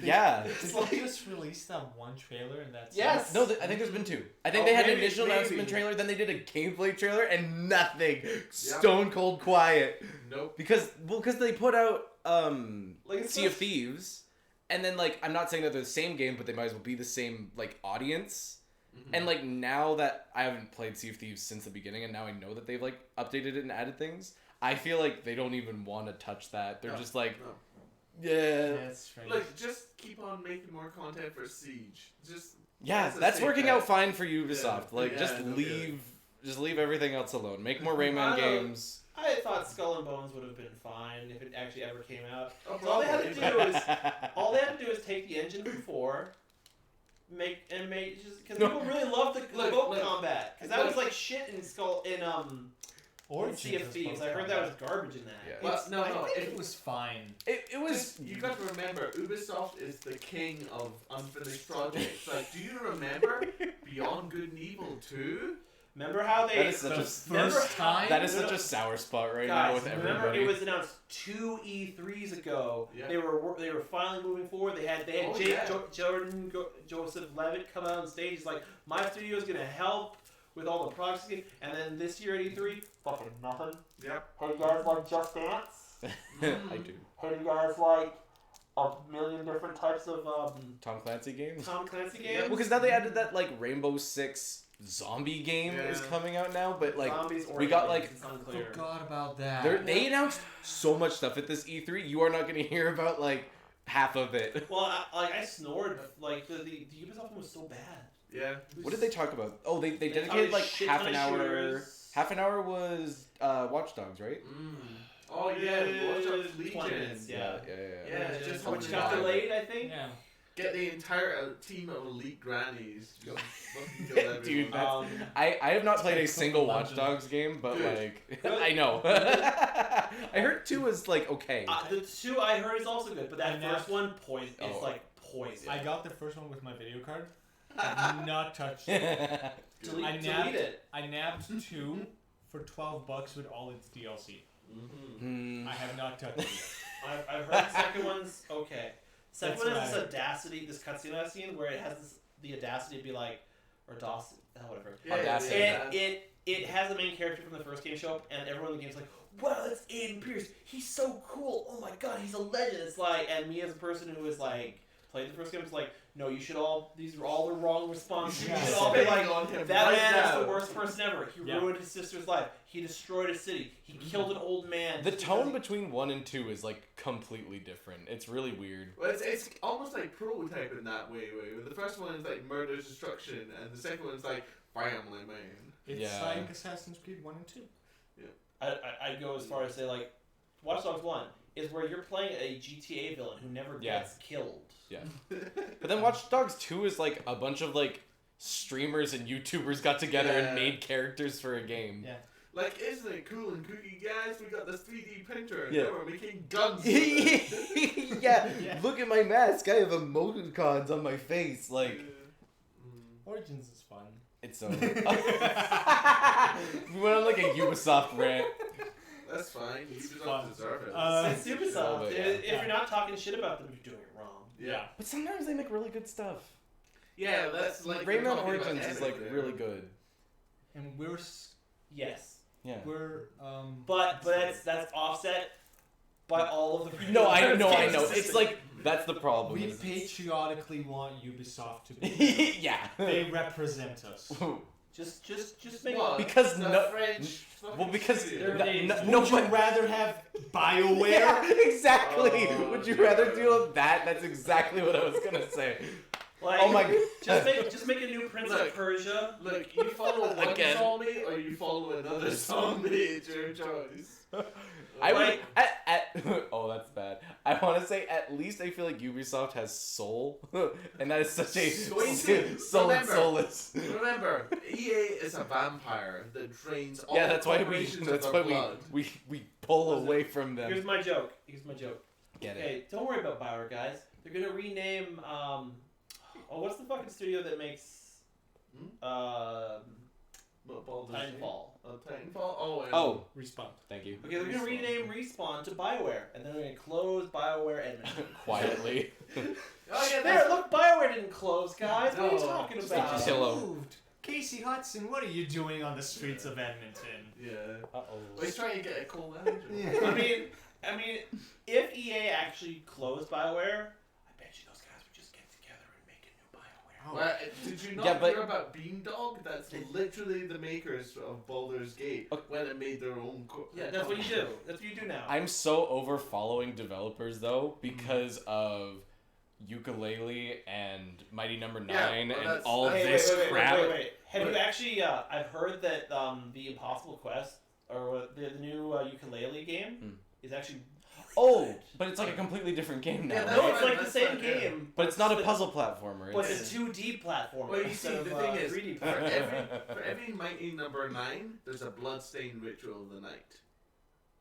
yeah. Did It's they like- just release that one trailer and that's Yes. No, I think there's been 2. I think Oh, they had an maybe- initial announcement maybe. trailer, then they did a gameplay trailer, and nothing. Stone cold quiet. Nope. Because they put out Like it's Sea of so- Thieves, and then like I'm not saying that they're the same game, but they might as well be the same like audience. And like now that I haven't played Sea of Thieves since the beginning, and now I know that they've like updated it and added things, I feel like they don't even want to touch that. They're No, just like, no. yeah, That's strange. Like, just keep on making more content for Siege. Just yeah, a that's safe working bet. out fine for Ubisoft. Yeah. Like Yeah, just no leave everything else alone. Make more Rayman I don't- games. I thought Skull and Bones would have been fine if it actually ever came out. Oh, So all they had to probably. do is all they had to do is take the engine from 4, make just because people really love the boat look, combat because that was like shit in Origins Sea of was Thieves. I both heard that was garbage in that. Yeah. Well, no, I think it it was fine. It was. You got to remember, Ubisoft is the king of unfinished projects. Like, do you remember Beyond Good and Evil 2? Remember how they That is such a First time. that is such a sour spot right now guys? with Remember everybody. it was announced 2 E3s ago. Yeah. They were finally moving forward. They had Oh, yeah. Joseph Levitt come out on stage. He's like, my studio is gonna help with all the projects, and then this year at E3, fucking nothing. Yep. Hey, you guys like Just Dance? I do. Hey, you guys like a million different types of Tom Clancy games. Tom Clancy Yeah, games? Well, because now they added that like Rainbow Six zombie game is Yeah. coming out now, but like Zombies or we got, aliens, like, it's unclear. Forgot about that. they announced so much stuff at this E3. You are not going to hear about like half of it. Well, I snored. Like the Ubisoft one was so bad. Yeah. What did they talk about? Oh, they talked dedicated like shit half ton an of hour. shooters. Half an hour was Watch Dogs, right? Oh yeah, Watch Dogs 20 Legion. minutes, yeah. Yeah, it's just Which something got like- delayed, I think. Yeah. Get the entire team of elite grannies. Just fucking kill everyone. Dude, that's- Um, I have not played a It's like single Football Watch Legends. Dogs game, but Good. like Good. I know. I heard 2 was like okay. the 2 I heard is also good, but that And that- first one poison. It's Oh. like poison. I got the first one with my video card. I've not touched it. I Delete nabbed- it. I nabbed 2 for $12 with all its DLC. Hmm. I have not touched it yet. I've heard the second one's okay. Second That's one has right. this audacity, this cutscene I've seen where it has the audacity to be like, or Dawson, whatever. Yeah, Audacity. yeah, It has the main character from the first game show up, and everyone in the game's like, wow, that's Aiden Pierce. He's so cool. Oh my god, he's a legend. It's like, and me as a person who is like, played the first game, is like, no, you should all, these are all the wrong responses. Yeah. You should all be like, on him that right man is now. the worst person ever. He Yeah. ruined his sister's life. He destroyed a city. He killed an old man. The just tone because between 1 and 2 is like completely different. It's really weird. Well, it's almost like prototype in that way. Where the first one is like murder, destruction, and the second one is like family man. It's Yeah. like Assassin's Creed 1 and 2. I'd go as far as say like, Watch Dogs 1 is where you're playing a GTA villain who never Yeah. gets killed. But then Watch Dogs 2 is like a bunch of like streamers and YouTubers got together Yeah. and made characters for a game. Yeah. Like, isn't it cool and kooky, guys? We got this 3D printer. And Yeah. now we're making guns. with it. yeah. Yeah. Look at my mask. I have emoticons on my face. Like Origins is fun. it's so. We went on like a Ubisoft rant. That's fine. You fun. don't deserve it. It's Ubisoft. little bit, yeah. If you're not talking shit about them, you're doing it wrong. yeah. But sometimes they make really good stuff. Yeah, that's like Rayman we're talking about Origins is like Epic really there. good. And Yes, Yeah. but that's offset by all of the. No, I know. games. It's like that's the problem. we is it's- patriotically want Ubisoft to be. yeah. They represent us. just make Well, Because the no- French fucking well, because studio. no, Would you rather have BioWare? Yeah, exactly. Oh, Would you yeah. rather deal with that? That's exactly what I was gonna say. like, Oh my god. just make a new Prince Look. of Persia. Look, you follow one Again. zombie or you follow another zombie. It's your choice. I would. Like- Oh, that's bad. I want to say at least I feel like Ubisoft has soul, and that is such a Sweet. soul and Remember. soulless. Remember, EA is a vampire that drains all Yeah, that's why we. corporations That's of why their blood. we pull Listen, away from them. Here's my joke. Get it? Okay, don't worry about BioWare, guys. They're gonna rename. What's the fucking studio that makes What Baldur's Gate? Titanfall? Titanfall? Oh, and Oh, Respawn. thank you. Okay, they're gonna Respawn. rename Respawn to BioWare, and then they're gonna close BioWare Edmonton. Quietly. Oh yeah, There, look, BioWare didn't close, guys. What are you No, talking just about? just hello. Moved. Casey Hudson, what are you doing on the streets of Edmonton? Yeah. Uh-oh. Well, he's trying to get a cold angel. I mean, if EA actually closed BioWare, I bet you those guys would just get together and make a new BioWare. Well, did you not Yeah, but- hear about Beamdog? That's literally the makers of Baldur's Gate when it made their own. Yeah, that's what you do. That's what you do now. I'm so over following developers though because of Ukulele and Mighty Number 9 Yeah, well, and that's- all Hey, this crap. Wait. Have you actually? I've heard that the Impossible Quest or the new ukulele game is actually Oh, but it's like a completely different game now. Yeah, right? No, it's like the That's same fine, yeah. game. But it's not a the- puzzle platformer. But It's, it's a 2D platform. Well, you see, instead the of, thing is, 3D for platform. every Mighty Number 9, there's a bloodstained ritual of the night.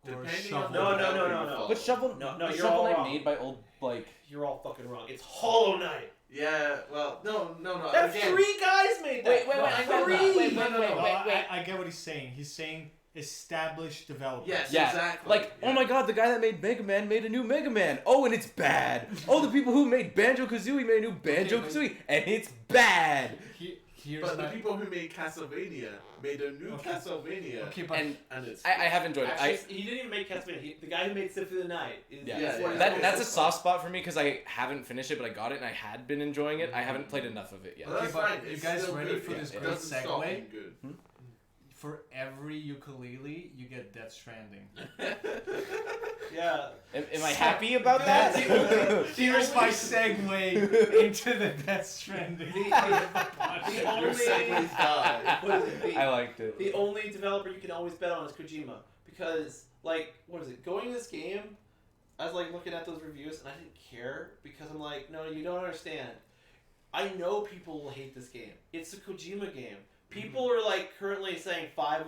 Or Depending on Shovel the No, no, no, developer no, you no. follow. but Shovel, No, no, was you're Shovel all Knight wrong. made by old like. You're all fucking wrong. It's Hollow Knight. Yeah, well, no. That Again, 3 guys made that. Wait, No, I know three. that. Wait, No, wait. I get what he's saying. He's saying established developers. Yes, Yeah, exactly. like, yeah. oh my god, the guy that made Mega Man made a new Mega Man. Oh, and it's bad. Oh, the people who made Banjo-Kazooie made a new Banjo-Kazooie, and it's bad. Here's But the my, people who made Castlevania made a new Okay. Castlevania, okay, but and it's I have enjoyed it. Actually, he didn't even make Castlevania. The guy who made Symphony of the Night. Is, Yeah. is Yeah, what yeah. it's That's a called. soft spot for me because I haven't finished it, but I got it and I had been enjoying it. I haven't played enough of it yet. Well, that's Okay, but fine. you It's guys still ready good, for yeah. this It great doesn't stop segue? being good. for every ukulele, you get Death Stranding. Yeah. Am I happy about that? Here's my segue into the Death Stranding. The Your only segues die. what is it? I liked it. The only developer you can always bet on is Kojima because, like, what is it? Going to this game, I was like looking at those reviews and I didn't care because I'm like, no, you don't understand. I know people will hate this game. It's a Kojima game. People are like currently saying 5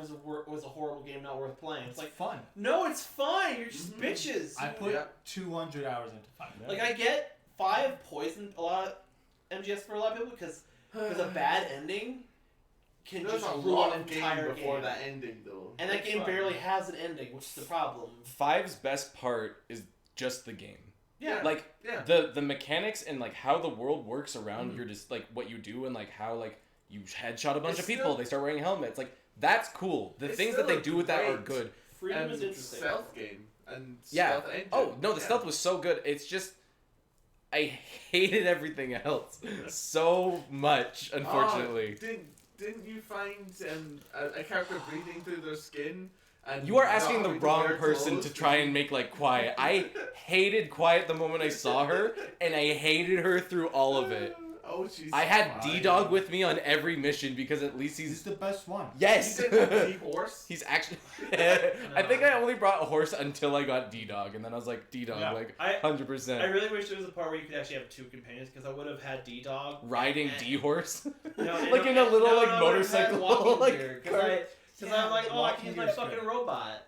was a horrible game, not worth playing. It's It's like, fun. no, it's fine. You're just Mhm. bitches. I put Yeah. 200 hours into 5. Like I get 5 poisoned a lot of MGS for a lot of people because a bad ending can There's just a ruin lot an of game entire before game. that ending, though. And that That's game fine. barely has an ending, which is the problem. 5's best part is just the game. Yeah. Like Yeah. the mechanics and like how the world works around Mhm. your just like what you do and like how like you headshot a bunch It's of people, still- they start wearing helmets. Like that's cool. The It's things that still they a do with that are great- good. Freedom And is interesting. stealth game and Yeah. stealth engine. Oh no, the Yeah. stealth was so good. It's just I hated everything else so much. Unfortunately, Didn't you find a character breathing through their skin? And you are not asking the having to wrong wear person clothes? to try and make like Quiet. I hated Quiet the moment I saw her, and I hated her through all of it. Oh, she's I had fine. D-Dog with me on every mission because at least He's he's the best one. yes. He didn't have horse. He's actually. I think I only brought a horse until I got D-Dog, and then I was like D-Dog, Yeah. like I 100%. really wish there was a part where you could actually have 2 companions because I would have had D-Dog. Riding and- D-horse. No, Like in a little, like, I would've had motorcycle, walking like, gear, cart. Because Yeah, I'm like, oh, I walking can use my gear's fucking good. robot.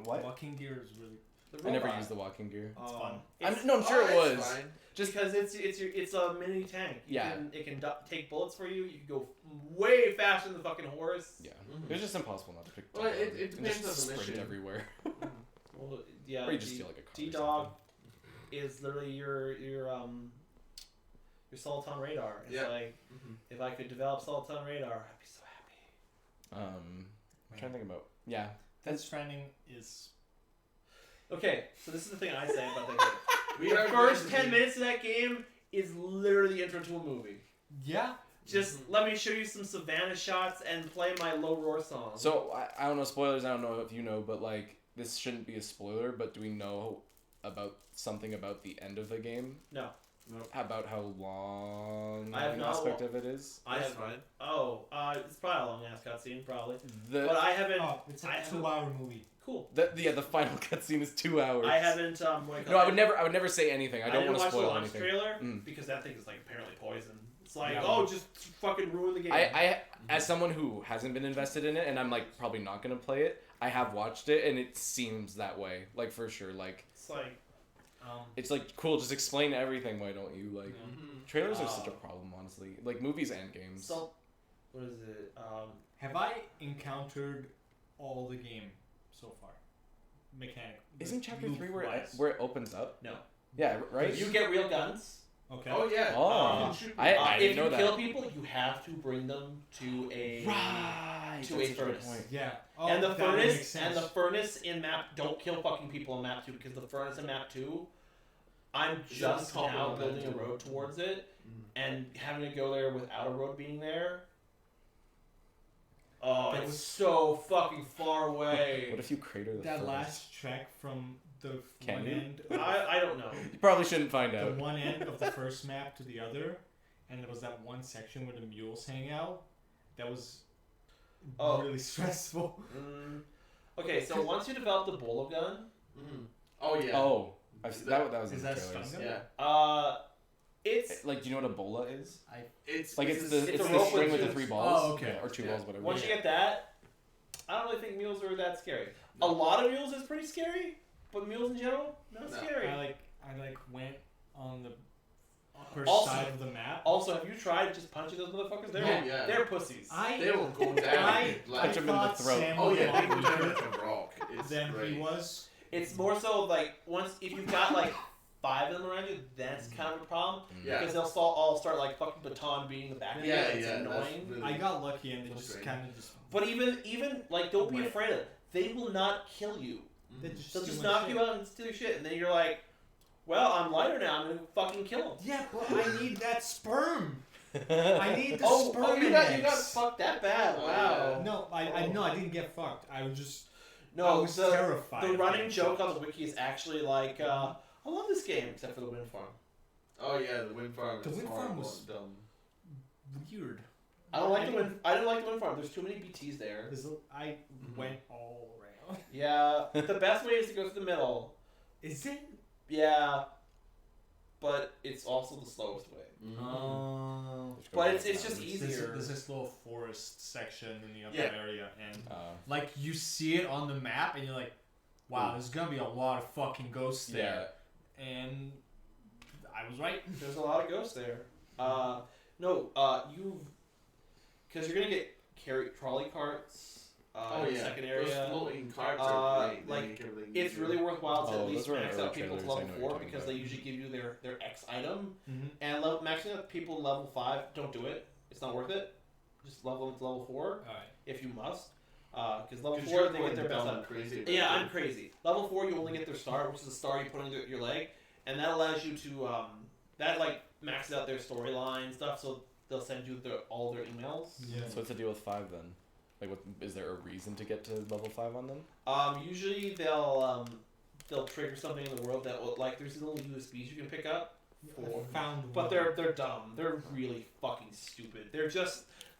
What? Walking gear is really The I never robot. used the walking gear. it's fun. It's- I'm sure it Oh, it's was. fine. Just because it's a mini tank. Yeah. It can take bullets for you. You can go way faster than the fucking horse. yeah, Mhm. it was just impossible not to pick. Well, D-Dog it and depends just on the sprint mission. everywhere. Well, yeah. Or you just feel like a car. or D-Dog something. is literally your Soliton radar. It's Yeah. like Mhm. if I could develop Soliton radar, I'd be so happy. I'm trying to think about. Yeah, Death Stranding is Okay, so this is the thing I say about that game. We The are first going to 10 be- minutes of that game is literally the intro to a movie. yeah. Just let me show you some Savannah shots and play my low roar song. So I don't know spoilers. I don't know if you know, but like this shouldn't be a spoiler. But do we know about something about the end of the game? No. About how long I have an not aspect wa- of it is? I That's have fine. it's probably a long ass cutscene, probably. The But I haven't. Oh, it's a I 2-hour movie. Cool. the final cutscene is 2 hours. I haven't. What do you No, call it? I would never say anything. I don't didn't want to watch the spoil launch anything. trailer Mm. because that thing is like apparently poison. It's like, Yeah. oh, just fucking ruin the game. I as someone who hasn't been invested in it, and I'm like probably not gonna play it. I have watched it, and it seems that way. Like for sure. Like It's like, it's like cool. Just explain everything. Why don't you like? Yeah. Mhm. Trailers are such a problem, honestly. Like movies and games. so, what is it? Have I encountered all the game so far? Mechanic. Isn't chapter 3 loop-wise. where it opens up? No. Yeah, right. You get real guns. Okay. Oh yeah. Oh. You can shoot I people. If didn't you know that. kill people, you have to bring them to a Right. to that's a such good furnace. point. Yeah. Oh, and the that would make furnace sense. and the furnace in map don't kill fucking people in map 2 because the furnace in map 2 I'm Is just that the top now of the building a map, too? road towards it Mm. and having to go there without a road being there. Oh, That it's was- so fucking far away. What if you crater the that furnace? last track from the Can one you? end. I don't know. You probably shouldn't find The out. one end of the first map to the other, and there was that one section where the mules hang out. That was Oh. really stressful. Okay, so once you develop the bolo gun, Mhm. Oh yeah. Oh, that was in Is the that trailers. stun gun? Yeah. It's Like, do you know what a bola is? It's Like, it's the it's a the rope string with with the two- 3 balls. Oh, okay. Or 2 Yeah. balls, whatever. once you get that, I don't really think mules are that scary. No. A lot of mules is pretty scary, but mules in general, not No. scary. I went on the upper Also- side of the map. Also, have you tried just punching those motherfuckers? Yeah. They're pussies. They will go down. I like, Punch him in the thought throat. Sam oh was yeah, a lot they go down weaker like a rock. It's than great. he was. It's more so like once if you've got like 5 of them around you, that's kind of a problem Yeah. because they'll all start like fucking baton beating the back of you. Yeah, It's yeah. annoying. That's really, I got lucky and they That's just great. kind of just. But even like don't be Wait. afraid of it. They will not kill you. They Mhm. just They'll steal just my knock shit. you out and steal your shit, and then you're like, "Well, I'm lighter now. I'm gonna fucking kill them." Yeah, but I need that sperm. I need the Oh, sperm. you got index. fucked that bad. Oh, Wow. No, I didn't get fucked. I was just. I No, was the terrified. the of running getting joke fucked. on the wiki is actually like, I love this game except for the wind farm. Oh yeah, the wind farm. The is wind farm horrible was- and dumb. Weird. I don't like the wind. I didn't like the wind farm. There's too many BTs there. I Mhm. went all around. Yeah, the best way is to go through the middle. Is it? Yeah, but it's also the slowest way. Mhm. Oh. But it's just Um, easier. There's this little forest section in the upper Yeah. area, and Uh, like you see it on the map, and you're like, "Wow, there's gonna be a lot of fucking ghosts there." And I was right. There's a lot of ghosts there. Because you're gonna get trolley carts. Oh in the yeah, second those area. floating carts Uh, are great. They like, make everything It's easier. really worthwhile to Oh, at least those were in max early out people to trailers, I level know what 4 you're talking because about. they usually give you their X item. Mm-hmm. And maxing out people level 5, don't do it. It's not worth it. Just level them to level 4 All right. if you must. Because level 'Cause 4 you're they get going their best dumb item. crazy. about Yeah, it. I'm crazy. Level 4 you only get their star, which is a star you put on your leg, and that allows you to that like maxes out their storyline stuff. So they'll send you all their emails. Yeah. So what's the deal with 5 then? Like, what is there a reason to get to level 5 on them? Usually they'll trigger something in the world that will, like there's little USBs you can pick up. I found But one. they're dumb. They're really fucking stupid.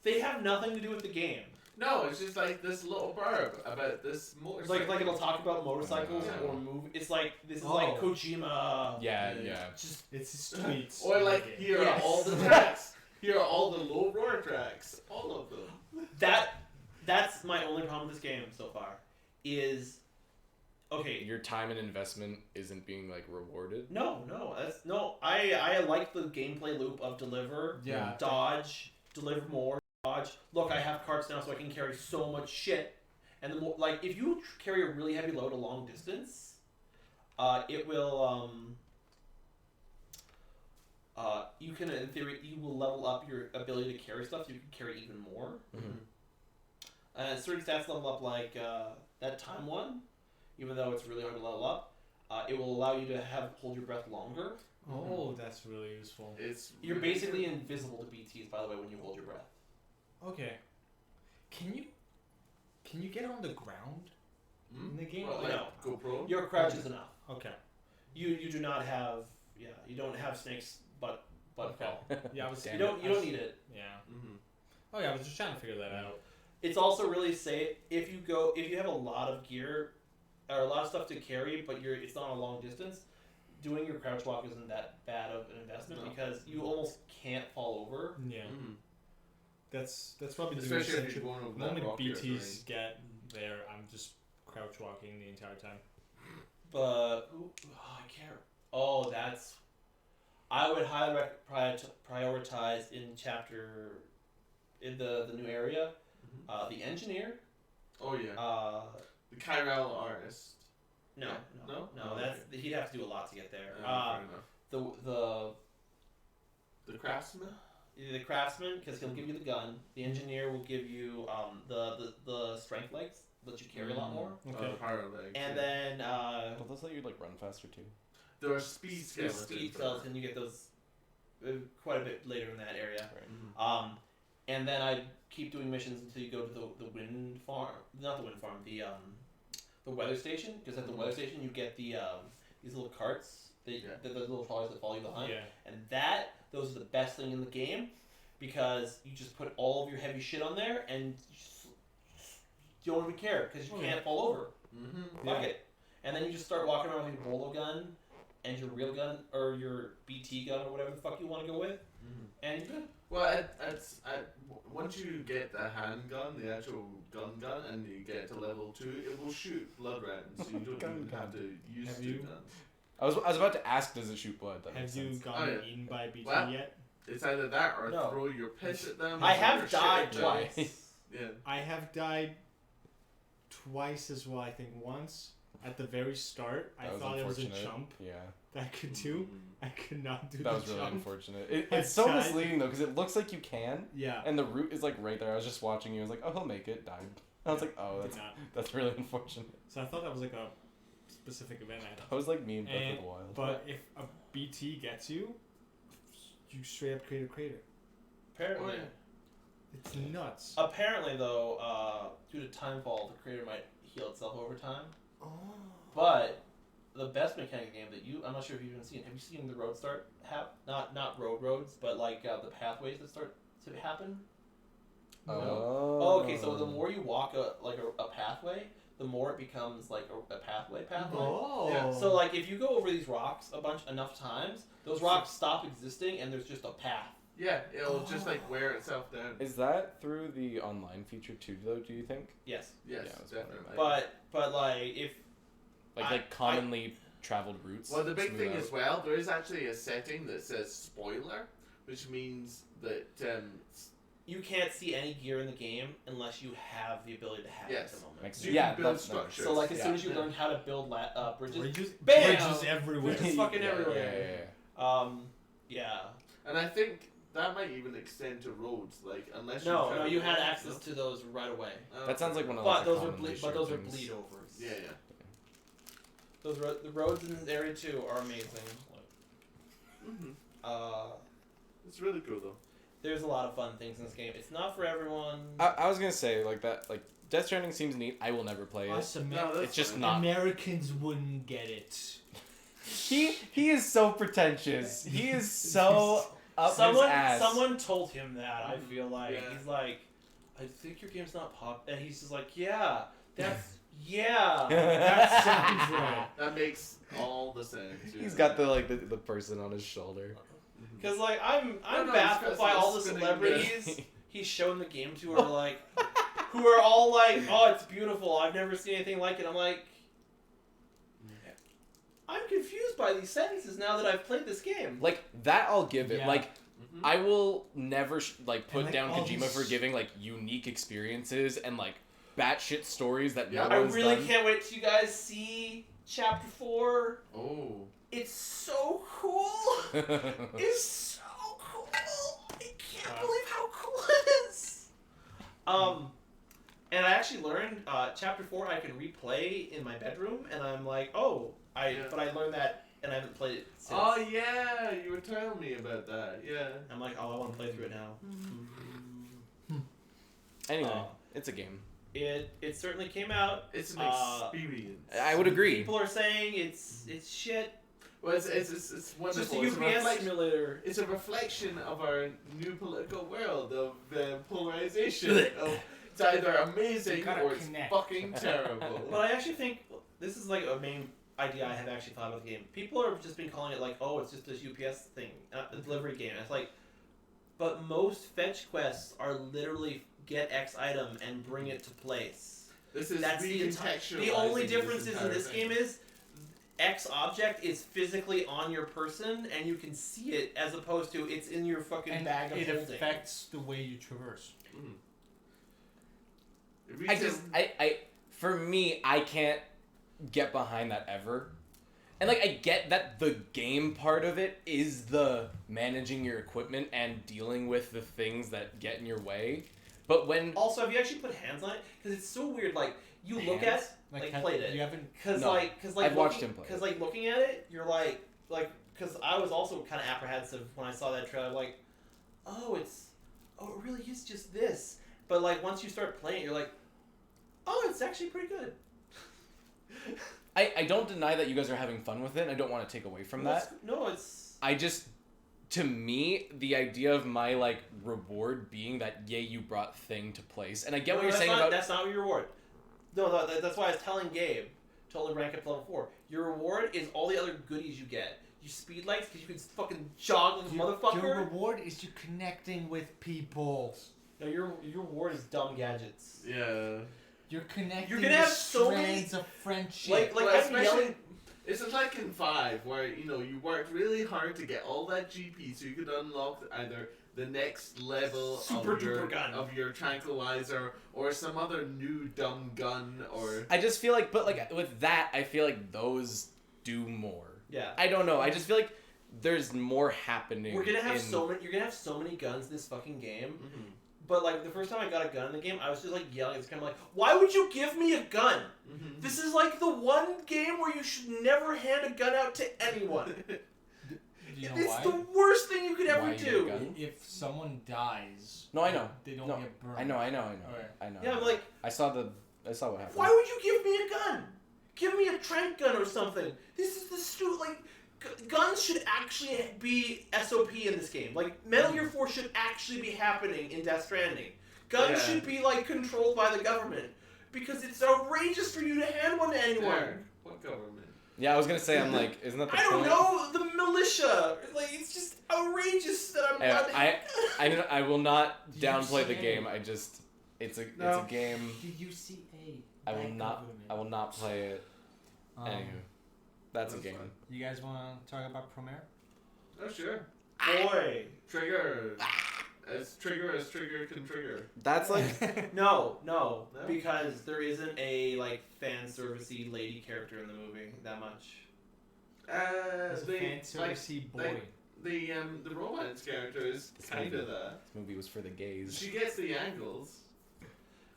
They have nothing to do with the game. No, it's just like this little blurb about this It's motorcycle. like it'll talk about motorcycles Yeah. or move. It's like this is Oh. like Kojima. Yeah. Just it's his tweets. Or like here Yes. are all the tracks. Here are all the low roar tracks. All of them. That's my only problem with this game so far. Is okay. Your time and investment isn't being, like, rewarded. No. I like the gameplay loop of deliver, Yeah. dodge, deliver more, dodge. Look, I have carts now, so I can carry so much shit. And the more, like, if you carry a really heavy load a long distance, it will you can in theory you will level up your ability to carry stuff, so you can carry even more. Mhm. Certain stats level up like that time one, even though it's really hard to level up. It will allow you to hold your breath longer. Oh, that's really useful. It's You're really basically good. invisible to BTs, by the way, when you hold your breath. Okay. Can you get on the ground in the game? Well, like No. GoPro. Your crouch is enough. Okay. You do not have you don't have snakes butt Okay. crawl. Yeah, I was. You don't need it. Yeah. Mm-hmm. Oh yeah, I was just trying to figure that out. It's also really safe if you have a lot of gear or a lot of stuff to carry, but it's not a long distance. Doing your crouch walk isn't that bad of an investment No. because you almost can't fall over. Yeah. Mm-hmm. That's probably the Especially if essential. you're going over The that moment rocky BTs get there, I'm just crouch walking the entire time. But I can't. Oh, I would highly prioritize in the new area, the engineer. Oh yeah. The The Chiral artist. no, Yeah. no, No? no. Oh, That's okay. he'd have to do a lot to get there. Fair enough. The The craftsman. craftsman, because he'll give you the gun. The engineer will give you the strength legs, let you carry a lot more. Okay. Power legs. And yeah. then Don't those let you, like, run faster, too? there are speed there's skeletons. speed for cells, that. and you get those quite a bit later in that area. Right. And then I keep doing missions until you go to the wind farm, not the wind farm, the weather station. Because at the weather station you get these little carts, the little trolleys that follow you behind, Yeah. and those are the best thing in the game, because you just put all of your heavy shit on there and you don't even care because you Oh, can't yeah. fall over. Mm-hmm. Fuck Yeah. it. and then you just start walking around with your bolo gun and your real gun or your BT gun or whatever the fuck you want to go with, and you're good. Well, once you get the handgun, the actual gun, and you get to level 2, it will shoot blood rounds, so you don't even have to use Have two you? guns. I was about to ask, does it shoot blood? That Have makes you sense. gotten yeah. eaten by BT Well, yet? It's either that or No. throw your piss at them. I or have shit died at them. twice. Yeah. I have died twice as well. I think once at the very start, I That was thought it was a unfortunate. jump Yeah, that I could do. I could not do that the was really jump. unfortunate. I It's so tried. misleading though, because it looks like you can, Yeah. and the route is like right there. I was just watching you. I was like, oh, he'll make it. Died. I was like, oh, Did not. that's really unfortunate. So I thought that was like a specific event I had. I was like me in Breath And- of the Wild. But if a BT gets you, you straight up create a crater. Apparently. Oh, yeah. It's nuts. Apparently, though, due to timefall, the crater might heal itself over time. Oh. But the best mechanic game that I'm not sure if you've even seen. Have you seen the road start? Not roads, but like the pathways that start to happen. Oh, okay. So the more you walk a pathway, the more it becomes like a pathway. Oh. Yeah. So like if you go over these rocks enough times, those rocks stop existing and there's just a path. Yeah, it'll just like wear itself down. Is that through the online feature too, though? Do you think? Yes. Yes, Yeah, I was wondering definitely. But like if Like commonly traveled routes. Well, the big smooth thing out? as well, there is actually a setting that says spoiler, which means that you can't see any gear in the game unless you have the ability to have it at Yes. the moment. Makes you Yeah, can build that's nice. structures. So like as Yeah. soon as you Yeah. learn how to build bridges, Bridges, Bam! bridges everywhere. Bridges fucking Yeah, everywhere. yeah. Yeah. and I think that might even extend to roads, like unless No, travel you had roads, access to those right away. no? That sounds like one of But the those are commonly but those are shared things. bleed overs. Yeah, yeah. The roads in area 2 are amazing. Mm-hmm. Uh, It's really cool though. there's a lot of fun things in this game. It's not for everyone. I was gonna say like that. Like Death Stranding seems neat. I will never play it. Us No, that's It's just fine. not. Americans wouldn't get it. He is so pretentious. He is so up someone his ass. someone told him that. I feel like Yeah. he's like, I think your game's not pop, and he's just like, yeah, that's yeah. That sounds right. That makes all the sense. Yeah. He's got the person on his shoulder. Because like I'm No, baffled it's by got all the spinning celebrities he's shown the game to are like, who are all like, oh, it's beautiful. I've never seen anything like it. I'm like, I'm confused by these sentences now that I've played this game. Like that, I'll give it. Yeah. Like Mhm. I will never put And, like, down all Kojima these- for giving like unique experiences and like batshit stories that Yeah. no I one's really done. can't wait till you guys see Chapter 4. Oh. It's so cool. It's so cool. I can't believe how cool it is. And I actually learned Chapter 4 I can replay in my bedroom, and I'm like, oh, Yeah. but I learned that, and I haven't played it since. Oh yeah, you were telling me about that. Yeah. I'm like, oh, I want to play through it now. Anyway, Uh, it's a game. It certainly came out. It's an experience. I would agree. People are saying it's shit. Well, it's It's just wonderful. a It's UPS reflection- simulator. It's a reflection of our new political world of polarization. It's either amazing Gotta or it's connect. fucking terrible. But I actually think this is like a main idea I have actually thought about the game. People have just been calling it like, oh, it's just this UPS thing, a delivery game. And it's like, but most fetch quests are literally get X item and bring it to place. This is That's the recontextualizing The only this difference is in entire this thing. game is X object is physically on your person and you can see it as opposed to it's in your fucking And bag of it holding. affects the way you traverse. It I just for me, I can't get behind that ever. And like I get that the game part of it is the managing your equipment and dealing with the things that get in your way. But when Also, have you actually put hands on it? Because it's so weird. Like you look Hands? at like, have- played it. You haven't. Cause No. like I've watched him play Because it. like looking at it, you're like because I was also kind of apprehensive when I saw that trailer. Like, oh, it really is just this. But like once you start playing, it, you're like, oh, it's actually pretty good. I don't deny that you guys are having fun with it, and I don't want to take away from that. No, it's I just, to me, the idea of my like reward being that yay you brought thing to place, and I get what you're that's saying not, about that's not your reward. No, that's why I was telling Gabe to only rank up to level 4. Your reward is all the other goodies you get. You speed lights because you can fucking jog like a motherfucker. Your reward is you connecting with people. No, your reward is dumb gadgets. Yeah. You're connecting. You're gonna have with so many- strands of friendship. Like Well, I'm especially- yelling. It's like in 5, where, you know, you worked really hard to get all that GP so you could unlock either the next level Super duper gun. of your tranquilizer or some other new dumb gun or... I just feel like, but like with that, I feel like those do more. Yeah. I don't know. I just feel like there's more happening. We're gonna have in- so many. You're gonna have so many guns in this fucking game. Mhm. But like the first time I got a gun in the game, I was just like yelling. It's kind of like, why would you give me a gun? Mhm. This is like the one game where you should never hand a gun out to anyone. you know It's why? the worst thing you could ever Why you get a do. gun? If someone dies, No, I know. they don't No, get burned. I know. Okay. I know. Yeah, I'm like, I saw what happened. why would you give me a gun? Give me a trank gun or something. This is the stupid. Like, guns should actually be SOP in this game. Like, Metal Gear 4 should actually be happening in Death Stranding. Guns Yeah. should be like controlled by the government because it's outrageous for you to hand one to anyone. There. What government? Yeah, I was gonna say. I'm like, isn't that the I don't point? know, the militia. Like, it's just outrageous that I'm not. I will not Did you downplay the see game. any- I just, it's a No. game. Did you see a? I will bad not. government? I will not play it. Anywho, that's a That's game. fine. You guys want to talk about Promare? Oh, sure. Boy. Trigger. As trigger can trigger. That's like. No, No? because there isn't a like fan servicey lady character in the movie that much. As a The fantasy boy. like- the romance character is kind of that. This movie was for the gays. She gets the angles.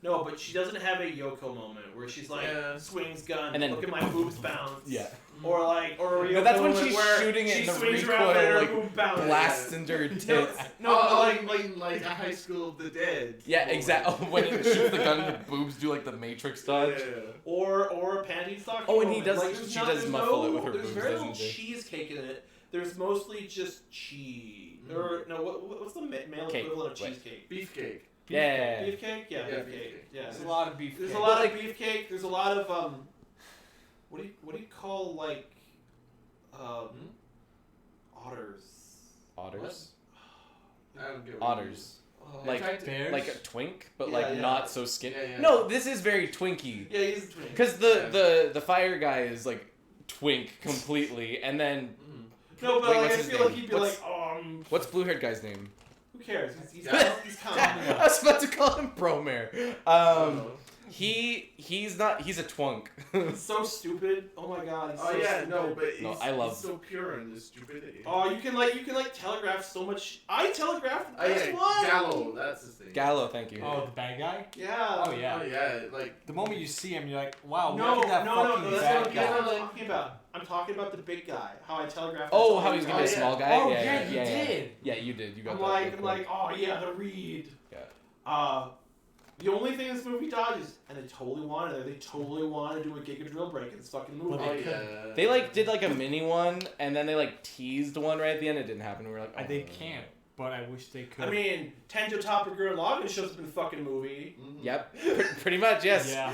No, but she doesn't have a Yoko moment where she's like Yeah. swings gun, And then- look at my boobs bounce. Yeah. Or like, or a No, Yoko that's when moment she's where shooting it she and the swings around recoil, and her like, boob bounce. Blasts into her tits. No, but like a High School of the Dead. Yeah, moment. exactly. When it shoots the gun, the boobs do like the Matrix dodge. Yeah. or a panty stocking. Oh, and he moment. does- Like, she there's does there's muffle no, it with her There's boobs, very doesn't little she? cheesecake in it. There's mostly just cheese. Mm. Or no, what's the male Cake. equivalent of Wait. cheesecake? Beefcake. Yeah. Beefcake? Yeah, Yeah, beefcake. beefcake. Yeah. There's a lot of beef. There's a cake. lot of beefcake. There's a lot of what do you call like otters? Otters. I don't get what Otters. you mean. Like- I tried to- bears? Like a twink, but Yeah, like yeah. not so skinny. Yeah, yeah. No, this is very twinky. Yeah, he's a twin. Because the fire guy is like twink completely, and then Mm. No, but Wait, like, what's I his feel name? like he'd be What's- like, what's blue haired guy's name? who cares? He's Yeah. he's I calm. was about to call him Promare. Oh. He's a twunk. He's so stupid. Oh my god. He's Oh so yeah, stupid. no, but he's, No, I love- he's so pure in his stupidity. Oh, you can telegraph so much. I telegraphed the Oh, best yeah, one. Gallo, that's his name. Gallo, thank you. Oh, the bad guy? Yeah. Oh, yeah. Oh yeah, like The moment you see him, you're like, wow, No, look at that no, fucking that's bad what guy. I'm talking about. I'm talking about the big guy. How I telegraphed. Oh, this how all he's the gonna be a time. small guy? Oh, yeah, yeah, you yeah. did. Yeah, you did. You got I'm that. like, real I'm quick. like, oh yeah, the reed. Yeah. The only thing this movie dodges, and they totally wanted it. They totally want to do a Giga Drill break in this fucking movie. oh they yeah. They like did like a mini one, and then they like teased one right at the end. It didn't happen. We were like, oh. They can't, but I wish they could. I mean, Tenjo Topper Gurren Lagann shows up in the fucking movie. Mhm. Yep, pretty much. Yes. Yeah.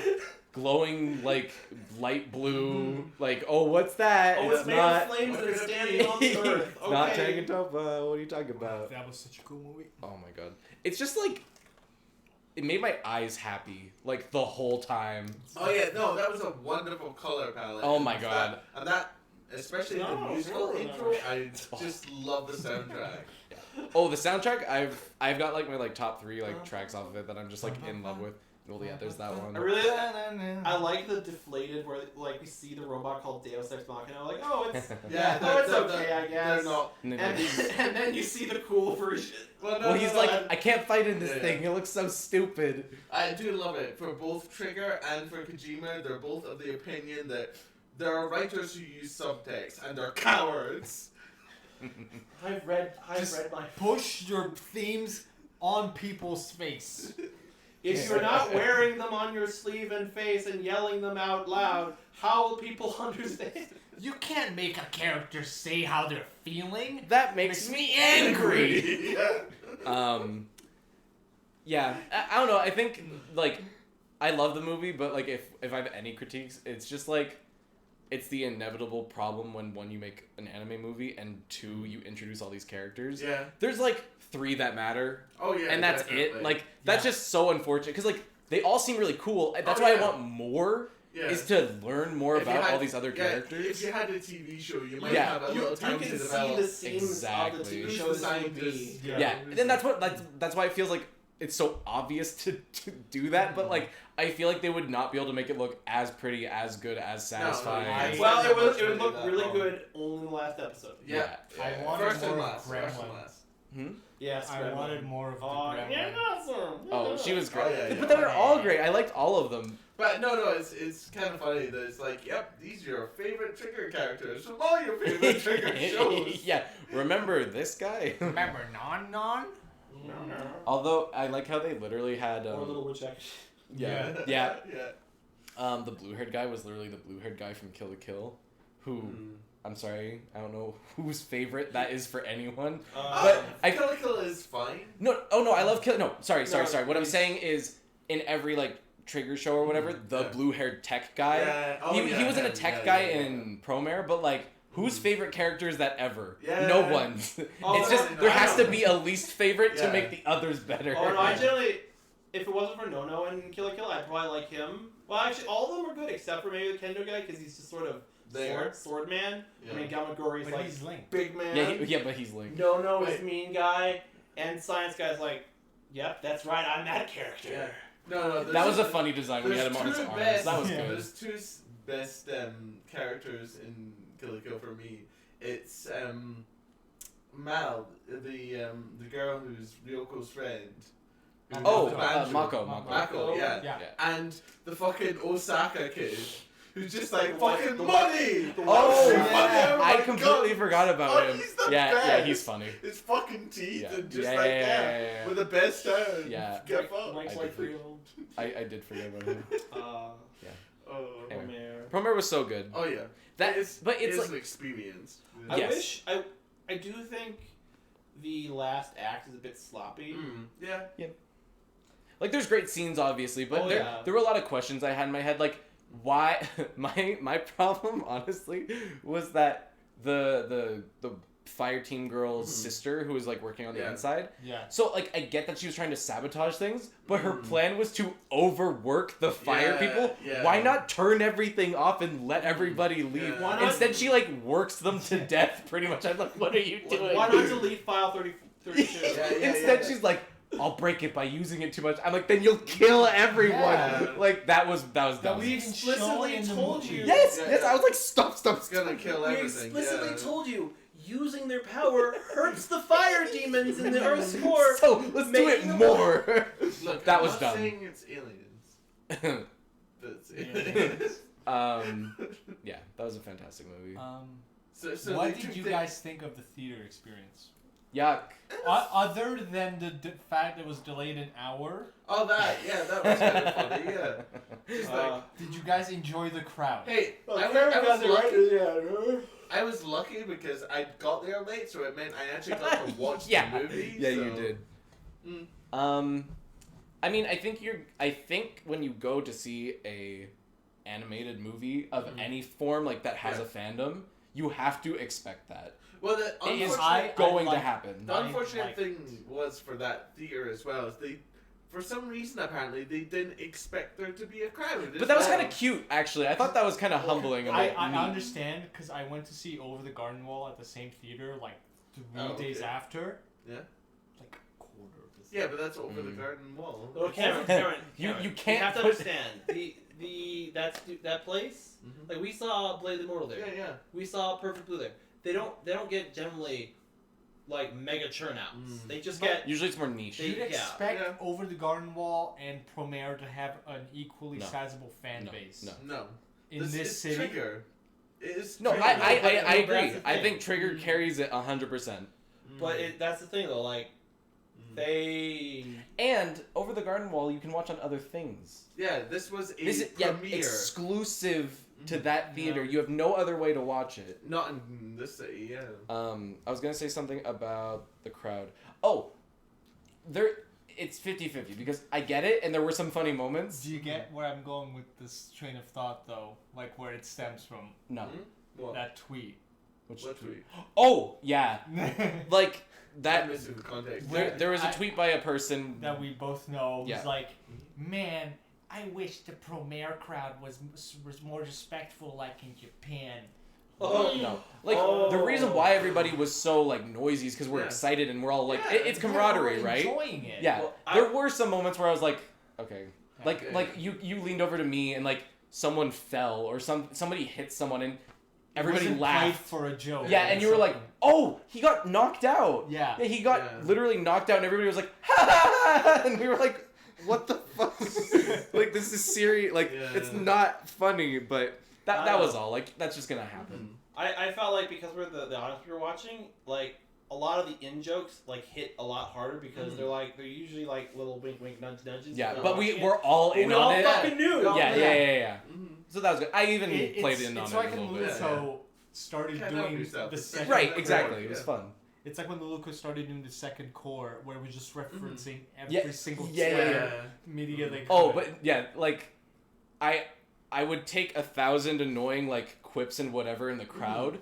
Glowing like light blue. Like, oh, what's that? Oh, it's it's made not. of flames and it's What could it standing be? on the earth. Okay. Not Tangentopa. What are you talking about? That was such a cool movie. Oh my god. It's just like it made my eyes happy like the whole time. Oh yeah, no, that was a wonderful color palette. Oh my And god. that, especially the No, musical no, intro, no. I just love the soundtrack. Oh, the soundtrack, I've got like my like top 3 like tracks off of it that I'm just like in love with. Well, yeah, there's that one. I like the deflated where like we see the robot called Deus Ex Machina. Like, oh, it's Yeah, oh, it's they're- okay, I They're guess. not. And then you see the cool version. Well, he's like, I can't fight in this Yeah. thing. It looks so stupid. I do love it for both Trigger and for Kojima. They're both of the opinion that there are writers who use subtext and they're cowards. I've read Just my. Push your themes on people's face. If you're not wearing them on your sleeve and face and yelling them out loud, how will people understand? You can't make a character say how they're feeling. That makes me angry. Yeah. Yeah, I don't know. I think like I love the movie, but like if I have any critiques, it's just like it's the inevitable problem when one, you make an anime movie, and two, you introduce all these characters. Yeah. There's like 3 that matter, Oh yeah. and that's definitely. it. Like that's Yeah. just so unfortunate because like they all seem really cool. That's Oh, why I yeah. want more. Yeah. Is to learn more If you about had- all these other yeah, characters. If you had a TV show, you might Yeah. have a You little time can to see develop. the seams of the Exactly. TV Who's shows the this would scientist? be. Yeah, and then that's why it feels like it's so obvious to do that, but like I feel like they would not be able to make it look as pretty, as good, as satisfying. I- Well, It's it not would really look that really long. good only in the last episode. Yeah. I wanted First and more last. First and Gremlin. last. Yes, I Gremlin. wanted more of the Oh, Gremlin. yeah, awesome. Oh, she was great. Oh, yeah, yeah. But they were all great. I liked all of them. But no, it's kind of funny that it's like, yep, these are your favorite Trigger characters from all your favorite Trigger shows. Yeah, remember this guy? Remember Non? Although I like how they literally had Or Little Witch Action. yeah. yeah. The blue-haired guy was literally the blue-haired guy from Kill la Kill, who I'm sorry, I don't know whose favorite that is for anyone. But I- Kill la Kill is fine. No, I love Kill. No, sorry. No, What I'm please. saying is, in every like Trigger show or whatever, the Yeah. blue-haired tech guy. Yeah. Oh, he yeah, wasn't a him. tech Yeah, guy yeah, yeah. in Promare, but like, whose favorite character is that ever? Yeah. No one's. Oh, It's just no, there I has know. to be a least favorite to Yeah. make the others better. Oh no, I generally, if it wasn't for No and Kill la Kill, I'd probably like him. Well, actually, all of them are good except for maybe the Kendo guy because he's just sort of There. sword man. Yeah. I mean, Gamagori's But like he's Link. big man. Yeah, but he's Link. No is Wait. mean guy, and Science guy's like, yep, that's right, I'm that character. Yeah. No. That was a funny design when he had him on his two arms. best- That was Yeah. good. There's two best characters in Kill la Kill for me. It's Mal, the girl who's Ryoko's friend. who Oh, has the banjo. Mako. Mako, yeah. Yeah. And the fucking Osaka kid, who's just like, The white- fucking the money! white- the Oh, white- so funny, yeah. oh I my completely God. forgot about Oh, him. he's the Yeah, best. he's funny. His fucking teeth Yeah. and just Yeah, like, yeah. with the best hair. Yeah. Get fucked. Mike's I like did. real. I did forget about him. Uh, Oh, Anyway. Romare. Promare was so good. oh yeah. That is, but it's like like an experience. I Yes. wish I do think the last act is a bit sloppy. Yeah. Like there's great scenes obviously, but Oh, there yeah. there were a lot of questions I had in my head like why my problem honestly was that the fire team girl's sister who was like working on the Yeah. inside. Yeah. So like I get that she was trying to sabotage things, but her plan was to overwork the fire Yeah, people. yeah. Why not turn everything off and let everybody leave? Yeah. Why not- Instead she like works them to death pretty much. I'm like, what are you doing? Why not delete file 32? Yeah. Instead, she's like, "I'll break it by using it too much." I'm like, "Then you'll kill everyone." Yeah. Like that was That dumb. we explicitly told you. Yes, Yeah, yes. yeah. I was like, "Stop." It's gonna kill We everything. explicitly yeah. told you using their power hurts the fire demons in the Earth's core. So let's do it making them- more. Look, That I'm was not dumb. saying it's aliens. But it's aliens. Yeah, that was a fantastic movie. So What they did took you the- guys think of the theater experience? Yuck. Other than the fact it was delayed an hour, Oh, that was kind of funny. Yeah. Just like, did you guys enjoy the crowd? hey, Well, I Karen was got it lucky. right, yeah. I was lucky because I got there late, so it meant I actually got to watch Yeah. the movie. Yeah, so. you did. Mm. I mean, I think when you go to see a animated movie of any form like that has Yeah. a fandom, you have to expect that. Well, the It is unfortunate, going to like- happen. the I unfortunate like- thing was for that theater as well is they, for some reason apparently, they didn't expect there to be a crowd. But that was kind of cute, actually. I thought that was kind of humbling. And I like, neat. understand because I went to see Over the Garden Wall at the same theater like 3 Oh, days okay. after. Yeah. Like a quarter of the Yeah, but that's over the Mm. garden wall. Oh, Cameron, You Cameron, can't have to put- understand that place. Mhm. Like we saw Blade of the Immortal there. Yeah. We saw Perfect Blue there. They don't get generally like mega churnouts. Mm. They just But- get Usually it's more niche. They- You'd yeah. expect Yeah. Over the Garden Wall and Promare to have an equally No. sizable fan No. base. No. No. In this is city, Trigger. It is No, Trigger. I but that's agree. the I thing. think Trigger carries it 100%. But that's the thing though. Like Mm. they And Over the Garden Wall, you can watch on other things. Yeah, this was a This is premiere. exclusive to Mhm. that theater. Yeah. You have no other way to watch it. Not in this city, yeah. I was gonna say something about the crowd. Oh, there. it's 50-50 because I get it and there were some funny moments. Do you get where I'm going with this train of thought though? Like where it stems from? No. What? That tweet. Which What tweet? Oh, yeah. Like I'm that missing the context. there was a tweet by a person that we both know was Yeah. like, man, I wish the Promare crowd was more respectful like in Japan. Oh. No, like Oh. the reason why everybody was so like noisy is because we're Yeah. excited and we're all like, Yeah, it's camaraderie, We're right? Enjoying it. Yeah, Well, there were some moments where I was like, okay, Okay. like you leaned over to me and like someone fell or somebody hit someone and everybody It wasn't laughed. played for a joke. Yeah, and you were like, oh, he got knocked out. Yeah. He got Yeah. literally knocked out, and everybody was like, ha ha ha, and we were like, what the fuck? Like this is serious. Like Yeah. it's not funny, but that I was know. all. Like that's just gonna happen. I felt like because we're the audience we were watching, like a lot of the in jokes like hit a lot harder because they're usually like little wink wink nudge nudges. Yeah, when but I'm watching we're all it. in we on all it. fucking knew. Yeah. Mhm. So that was good. I even played in on it's it like a when little bit. Luluco started Can't help doing yourself. the second Right, core. exactly. It was Yeah. fun. It's like when Luluco started doing the second core, where it was just referencing every Yeah, single yeah, Twitter Yeah. media they could. Oh, but yeah, like I would take 1,000 annoying like quips and whatever in the crowd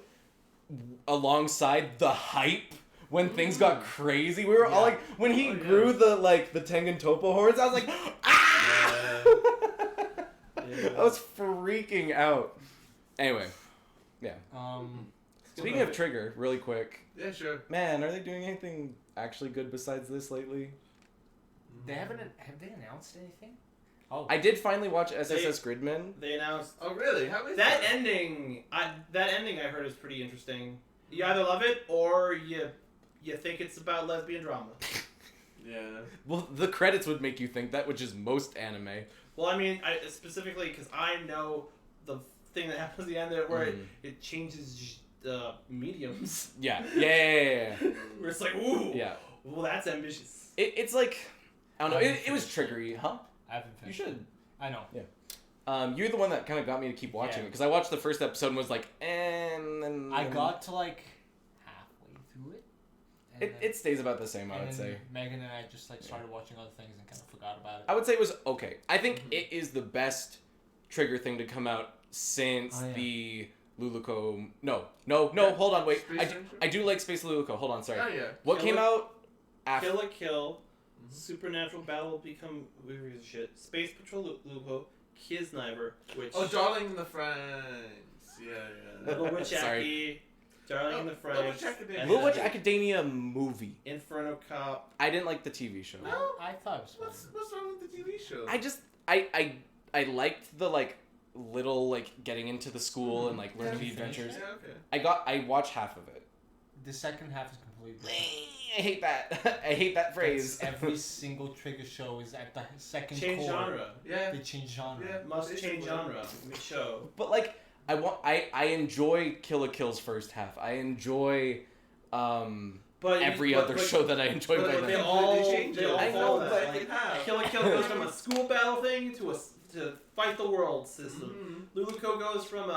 alongside the hype when things got crazy. We were all Yeah. like when he Oh, yeah. grew the like the Tengen Toppo horns, I was like ah! I was freaking out. Anyway, speaking of Trigger, really quick. Yeah, sure. Man, are they doing anything actually good besides this lately? they have they announced anything? Oh, I did finally watch SSS Gridman. They announced Oh, really? How is that ending. That ending I heard is pretty interesting. You either love it or you think it's about lesbian drama. Yeah. Well, the credits would make you think that, which is most anime. Well, I mean, specifically because I know the thing that happens at the end there where it changes mediums. Yeah. Where it's like, ooh, Yeah. well, that's ambitious. It's like, I don't know, it was triggery, huh? I haven't You finished. should. I know. You're the one that kind of got me to keep watching Yeah. it, because I watched the first episode and was like, and then... I got to like halfway through it. and then- It stays about the same, I and would then say. Megan and I just like started watching other things and kind of forgot about it. I would say it was okay. I think it is the best Trigger thing to come out since Oh, yeah. the Luluco... No, hold on, wait. Space Ranger? I do like Space Luluco. Hold on, sorry. Oh, yeah. What Kill came It- out after... Kill a Kill, Supernatural Battle Become weird as shit, Space Patrol Lupo, Kisniver, which Oh, Darling in the Franxx. Yeah. Little Witch Sorry. Aki, Darling in the Little Franxx, Witch Academia. and Little Witch then Academia movie. Inferno Cop. I didn't like the TV show. No? I thought it was fun. What's wrong with the TV show? I just I liked the like little like getting into the school and like learning the Did you finish adventures. Yeah, okay. I watched half of it. The second half is completely different. I hate that. I hate that phrase. That's every single Trigger show is at the second Change core. genre. Yeah. They change genre. Yeah. Must Basically. change genre. Show. But like I enjoy Kill la Kill's first half. I enjoy But every other show that I enjoy but by they They then. all change they it. all I follow know, that. but Like, they have. Kill la Kill goes from a school battle thing to to fight the world system. Mhm. Luluco goes from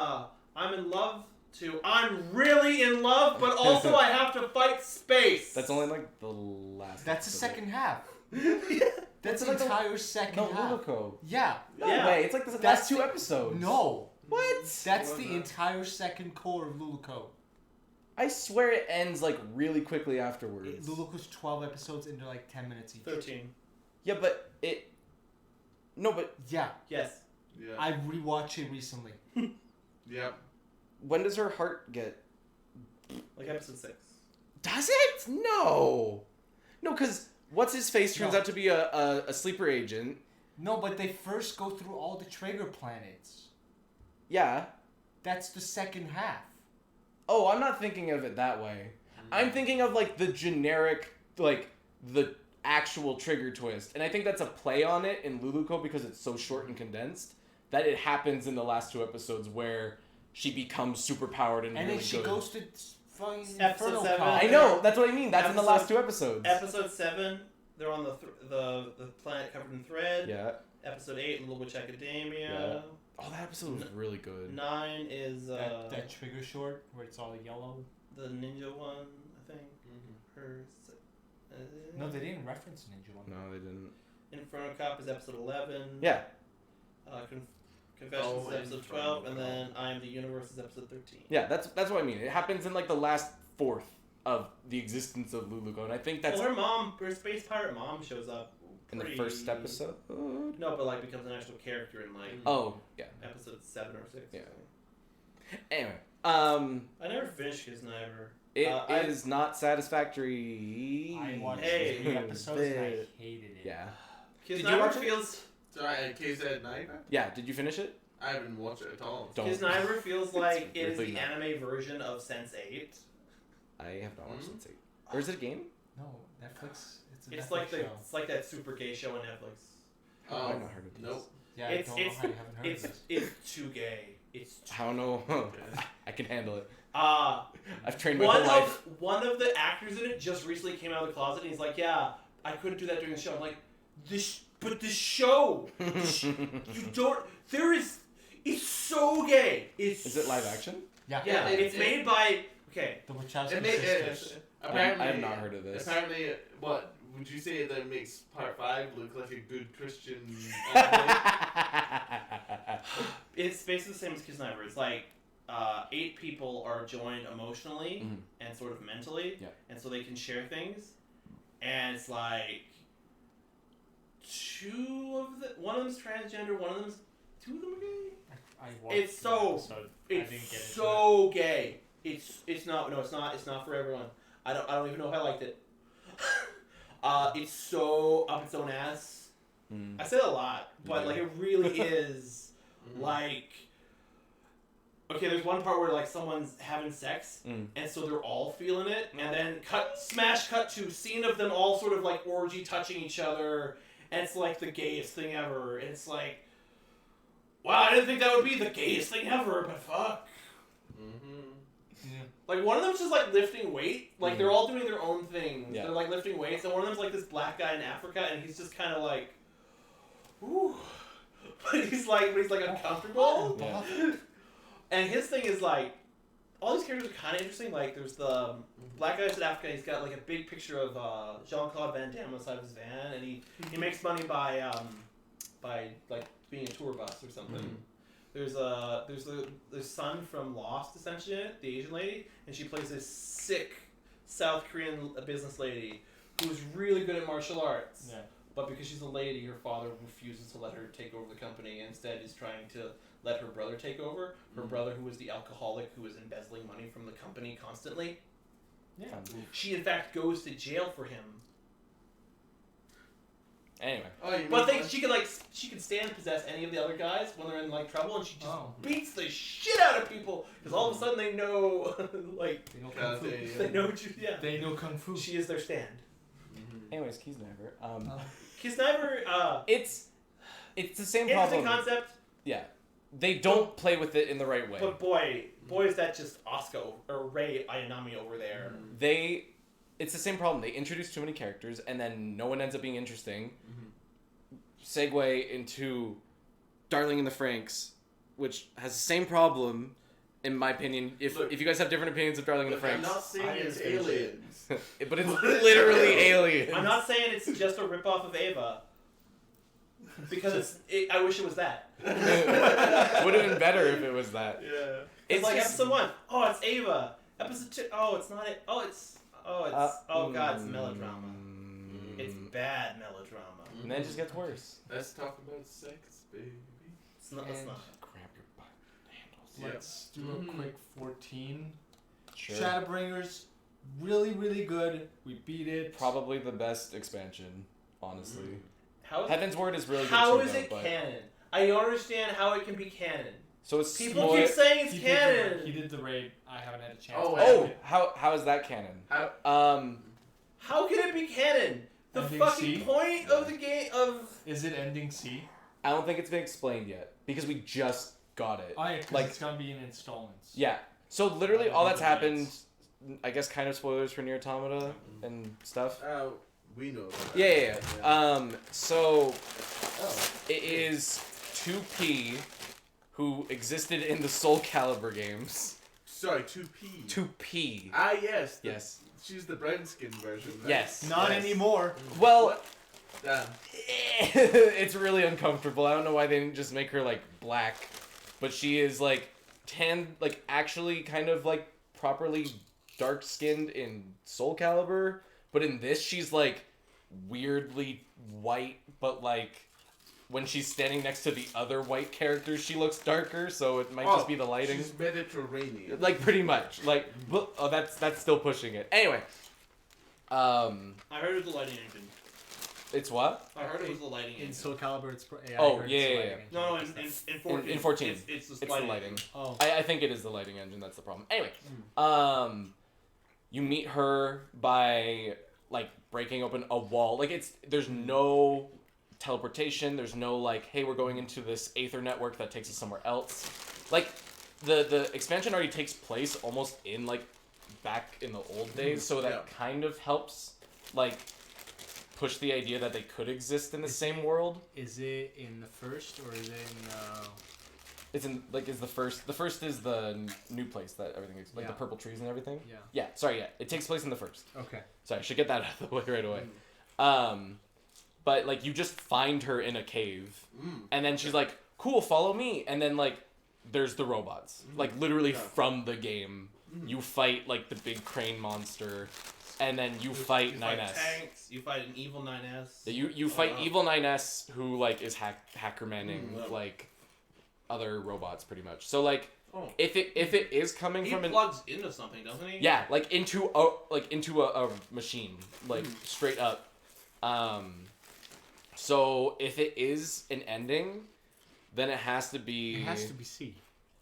I'm in love to I'm really in love, but also I have to fight space. That's only like the last. That's the episode. second half. Yeah. That's the like the- entire second No, half. Luluco. Yeah. No Yeah. way. It's like the That's last two the- episodes. No. What? That's What the was that? entire second core of Luluco. I swear it ends like really quickly afterwards. Luluco's 12 episodes into like 10 minutes each. 13. Yeah, but it. No, but Yeah. Yes. Yeah. I rewatched it recently. Yeah. when does her heart get? Like episode 6. Does it? No. No, because what's his face turns No. out to be a sleeper agent. No, but they first go through all the Trigger planets. Yeah. That's the second half. Oh, I'm not thinking of it that way. I'm thinking of like the generic, like the actual Trigger twist, and I think that's a play on it in Luluco because it's so short and condensed that it happens in the last two episodes where she becomes super powered and And really then she good. goes to fucking Episode Inferno 7. Con. I know. That's what I mean. That's in the Episode- last two episodes. Episode 7, they're on the planet covered in thread. Yeah. Episode 8, Little Witch Academia. Yeah. Oh, that episode was really good. 9 is That Trigger short where it's all yellow. the ninja one, I think. Mhm. Her. No, they didn't reference Ninja One. No, they didn't. Inferno Cop is episode 11. Yeah. Confessions Oh, is episode Inferno 12, and Cop. then I Am the Universe is episode 13. Yeah, that's what I mean. It happens in like the last fourth of the existence of Luluco, and I think that's Well, her space pirate mom shows up in the pretty- first episode. No, but like becomes an actual character in like Oh, yeah. episode 7 or 6. Yeah. or something. Anyway, I never finished Kisniver. it is not satisfactory. I watched Hey. 3 episodes and I hated it. Yeah. Kisniver you watch it? feels Sorry, KZ Niver? Yeah, did you finish it? I haven't watched it at all. Don't. Kisniver feels like it is really the not. anime version of Sense8. I have not watched Mhm. Sense8. Or is it a game? No, Netflix. It's a It's Netflix like show. it's like that super gay show on Netflix. Oh, I've not heard of this. Nope. Yeah, it's- I don't know it's- how you haven't heard of this. It's too gay. It's too How no? Okay. I can handle it. I've trained my whole life. One of the actors in it just recently came out of the closet and he's like, yeah, I couldn't do that during the show. I'm like, but the show, you don't. It's so gay. Is it live action? Yeah. Yeah, it's made by. Okay, The Wachowski It may, sisters. apparently, I have not heard of this. Apparently, what would you say that makes part 5 look like a good Christian anime? it's basically the same as Kisniver. It's like 8 people are joined emotionally Mhm. and sort of mentally, Yeah. and so they can share things. And it's like one of them's transgender, two of them are gay. I watched It's so- the episode. I didn't get It's into so gay. It's not it's not for everyone. I don't even know if I liked it. It's so up its own ass. Mm. I say it a lot, but Yeah. like it really is like. Okay, there's one part where like someone's having sex, Mm. and so they're all feeling it, and then cut to scene of them all sort of like orgy touching each other, and it's like the gayest thing ever. And it's like, wow, I didn't think that would be the gayest thing ever, but fuck. Mm-hmm. it. Yeah. Like one of them's just like lifting weight, like they're all doing their own thing. Yeah. They're like lifting weights, and one of them's like this black guy in Africa, and he's just kind of like, ooh, but he's like uncomfortable. Yeah. And his thing is like, all these characters are kind of interesting. Like there's the black guy in Africa. He's got like a big picture of Jean-Claude Van Damme on the side of his van, and he makes money by like being a tour bus or something. Mhm. There's the son from Lost, essentially, the Asian lady, and she plays this sick South Korean business lady who's really good at martial arts. Yeah. But because she's a lady, her father refuses to let her take over the company. And instead, is trying to let her brother take over. Her brother, who was the alcoholic, who was embezzling money from the company constantly. Yeah. She, in fact, goes to jail for him. Anyway. Oh, you But mean she can stand possess any of the other guys when they're in like trouble, and she just Oh. beats the shit out of people because all of a sudden they know, like They know kung fu. Karate, they know, yeah. They know kung fu. She is their stand. Mhm. Anyways, Kisniver. Kisniver, It's the same interesting problem. concept, Yeah. They don't play with it in the right way. but boy, is that just Asuka or Rei Ayanami over there. It's the same problem. They introduce too many characters, and then no one ends up being interesting. Segue into Darling in the Franxx, which has the same problem, in my opinion. If Look, you guys have different opinions of Darling in the Look, I'm Franxx, not saying I it's didn't finish it. aliens. but it's literally aliens. I'm not saying it's just a ripoff of Ava. Because I wish it was that. Would have been better if it was that. Yeah. It's It's like just- episode 1. Oh, it's Ava. Episode 2. Oh, it's not it. Oh, it's oh god, it's melodrama. It's bad melodrama. And then it just gets worse. Let's talk about sex, baby. It's not. And- Grab your butt handles. Yeah. Let's do Mhm. a quick 14. Sure. Shadowbringers, really, really good. We beat it. Probably the best expansion, honestly. How Heaven's Word is really good how too, is though, it but- canon? I don't understand how it can be canon. So it's People split- keep saying it's He canon. did the raid. I haven't had a chance. Oh, to wait. do Oh, it. how is that canon? How? How can it be canon? The Ending fucking C? point of the game of Is it ending C? I don't think it's been explained yet because we just got it. Oh, yeah, 'cause Like- it's gonna be in installments. Yeah. So literally I all think that's it happened. is. I guess kind of spoilers for Nier Automata and stuff. We know that. Yeah. So Oh. it is 2P who existed in the Soul Calibur games. sorry, 2P. 2P. Ah, yes. Yes. She's the brown skin version. Right? Yes. Not Yes. anymore. Well, What? Damn. it's really uncomfortable. I don't know why they didn't just make her like black, but she is like tan, like actually kind of like properly dark skinned in Soul Calibur, but in this she's like weirdly white, but like when she's standing next to the other white characters, she looks darker. So it might just be the lighting. She's Mediterranean. Like pretty much. Like oh, that's still pushing it. Anyway, I heard it was the lighting engine. it's what? I heard it was the lighting In engine. Soul Calibur, it's Oh, I heard yeah, it's yeah, lighting yeah. engine. No, in 14. In 14. It's the It's lighting. the lighting. Oh. I think it is the lighting engine that's the problem. Anyway, you meet her by like breaking open a wall. Like there's no teleportation. There's no like, hey, we're going into this Aether network that takes us somewhere else. Like the expansion already takes place almost in like back in the old days, so that kind of helps like push the idea that they could exist in the same world. Is it in the first or is it in? It's in like is the first. The first is the new place that everything is like the Yeah. purple trees and everything. Yeah. Yeah. Sorry. Yeah. It takes place in the first. Okay. Sorry. I should get that out of the way right away. But like you just find her in a cave, and then she's like, "Cool, follow me." And then like there's the robots, like literally from the game. You fight like the big crane monster, and then you fight 9S. Tanks. You fight an evil 9S. You fight evil 9S who like is hacker manning like other robots pretty much. So like if it is coming He from plugs into something, doesn't he? yeah, like into a machine, like straight up. So if it is an ending, then it has to be. It has to be C.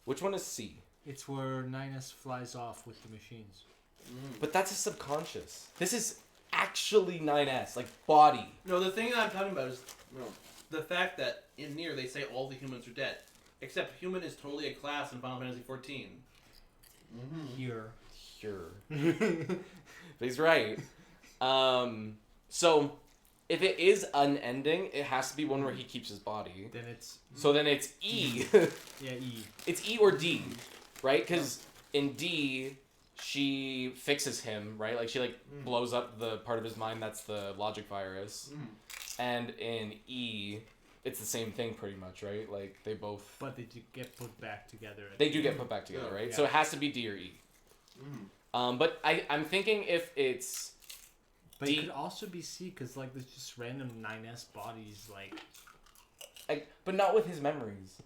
Which one is C? It's where 9S flies off with the machines. But that's a subconscious. This is actually 9S, like body. No, the thing that I'm talking about is the fact that in Nier they say all the humans are dead, except human is totally a class in Final Fantasy 14. Here. Sure. He's right. So if it is unending, it has to be one where he keeps his body. Then it's So then it's E. yeah E. It's E or D, right? Because in D, she fixes him, right? Like she like blows up the part of his mind that's the logic virus. And in E, it's the same thing pretty much, right? Like they both. But they do get put back together. They do get put back together, right? Yeah. So it has to be D or E. But I'm thinking if it's. But D- it could also be C because like there's just random 9S bodies like. But not with his memories.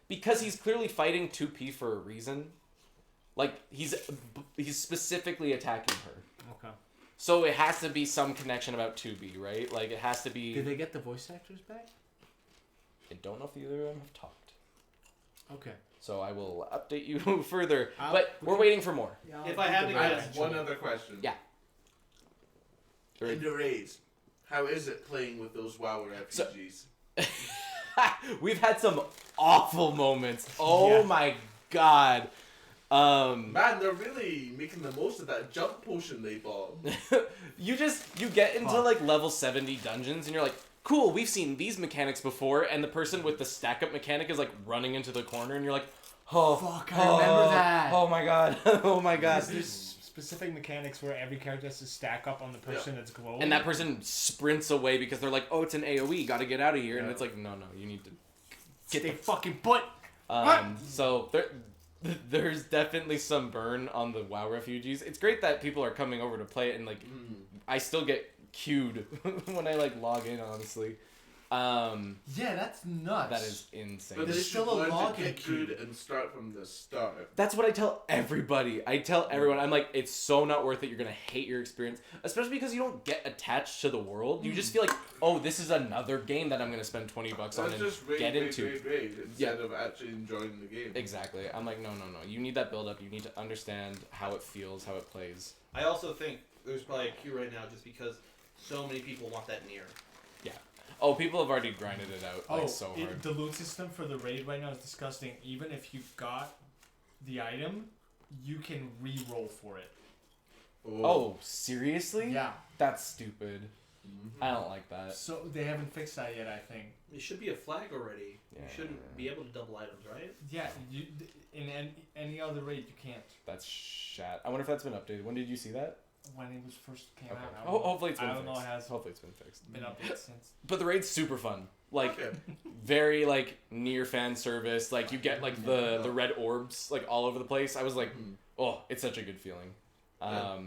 Because he's clearly fighting 2P for a reason. Like, he's specifically attacking her. Okay. So it has to be some connection about 2B, right? Like, it has to be... Did they get the voice actors back? I don't know if either of them have talked. Okay. So I will update you further. I'll- But we're waiting for more. Yeah, If I'll I had think to about I it have one eventually. other question. Yeah. In the raids, how is it playing with those WoW refugees? We've had some awful moments. Oh Yeah. my god. Man, they're really making the most of that jump potion they bought. you get into Fuck. like level 70 dungeons and you're like, cool, we've seen these mechanics before, and the person with the stack up mechanic is like running into the corner and you're like, oh Fuck, I remember that. Oh my god. Oh my god. Because there's specific mechanics where every character has to stack up on the person that's glowing. And that person sprints away because they're like, oh, it's an AoE, gotta get out of here. And Yeah. it's like, no, you need to Get get they fucking put. So there's definitely some burn on the WoW refugees. It's great that people are coming over to play it, and like I still get queued when I like log in. Honestly, Yeah, that's nuts. that is insane. But they There's should still a learn to login get queue. good and start from the start. That's what I tell everybody. I tell everyone, I'm like, it's so not worth it. You're gonna hate your experience, especially because you don't get attached to the world. You just feel like, oh, this is another game that I'm gonna spend $20 on That's and just raid, get raid, into. raid, instead of actually enjoying the game. Exactly. I'm like, no. You need that build up. You need to understand how it feels, how it plays. I also think there's probably a queue right now just because so many people want that Nier. Oh, people have already grinded it out like so hard. The loot system for the raid right now is disgusting. Even if you got the item, you can re-roll for it. Oh, seriously? Yeah. That's stupid. I don't like that. So they haven't fixed that yet, I think. It should be a flag already. Yeah. You shouldn't be able to double items, right? Yeah, in any other raid you can't. That's shat. I wonder if that's been updated. When did you see that? When it was first came Okay. out. I don't Oh, know. hopefully it's been I don't fixed. know. It has Hopefully it's been fixed. been updated since. But the raid's super fun. Like Okay. very like near fan service. Like you get like the red orbs like all over the place. I was like, Mhm. oh, it's such a good feeling. Oh, yeah.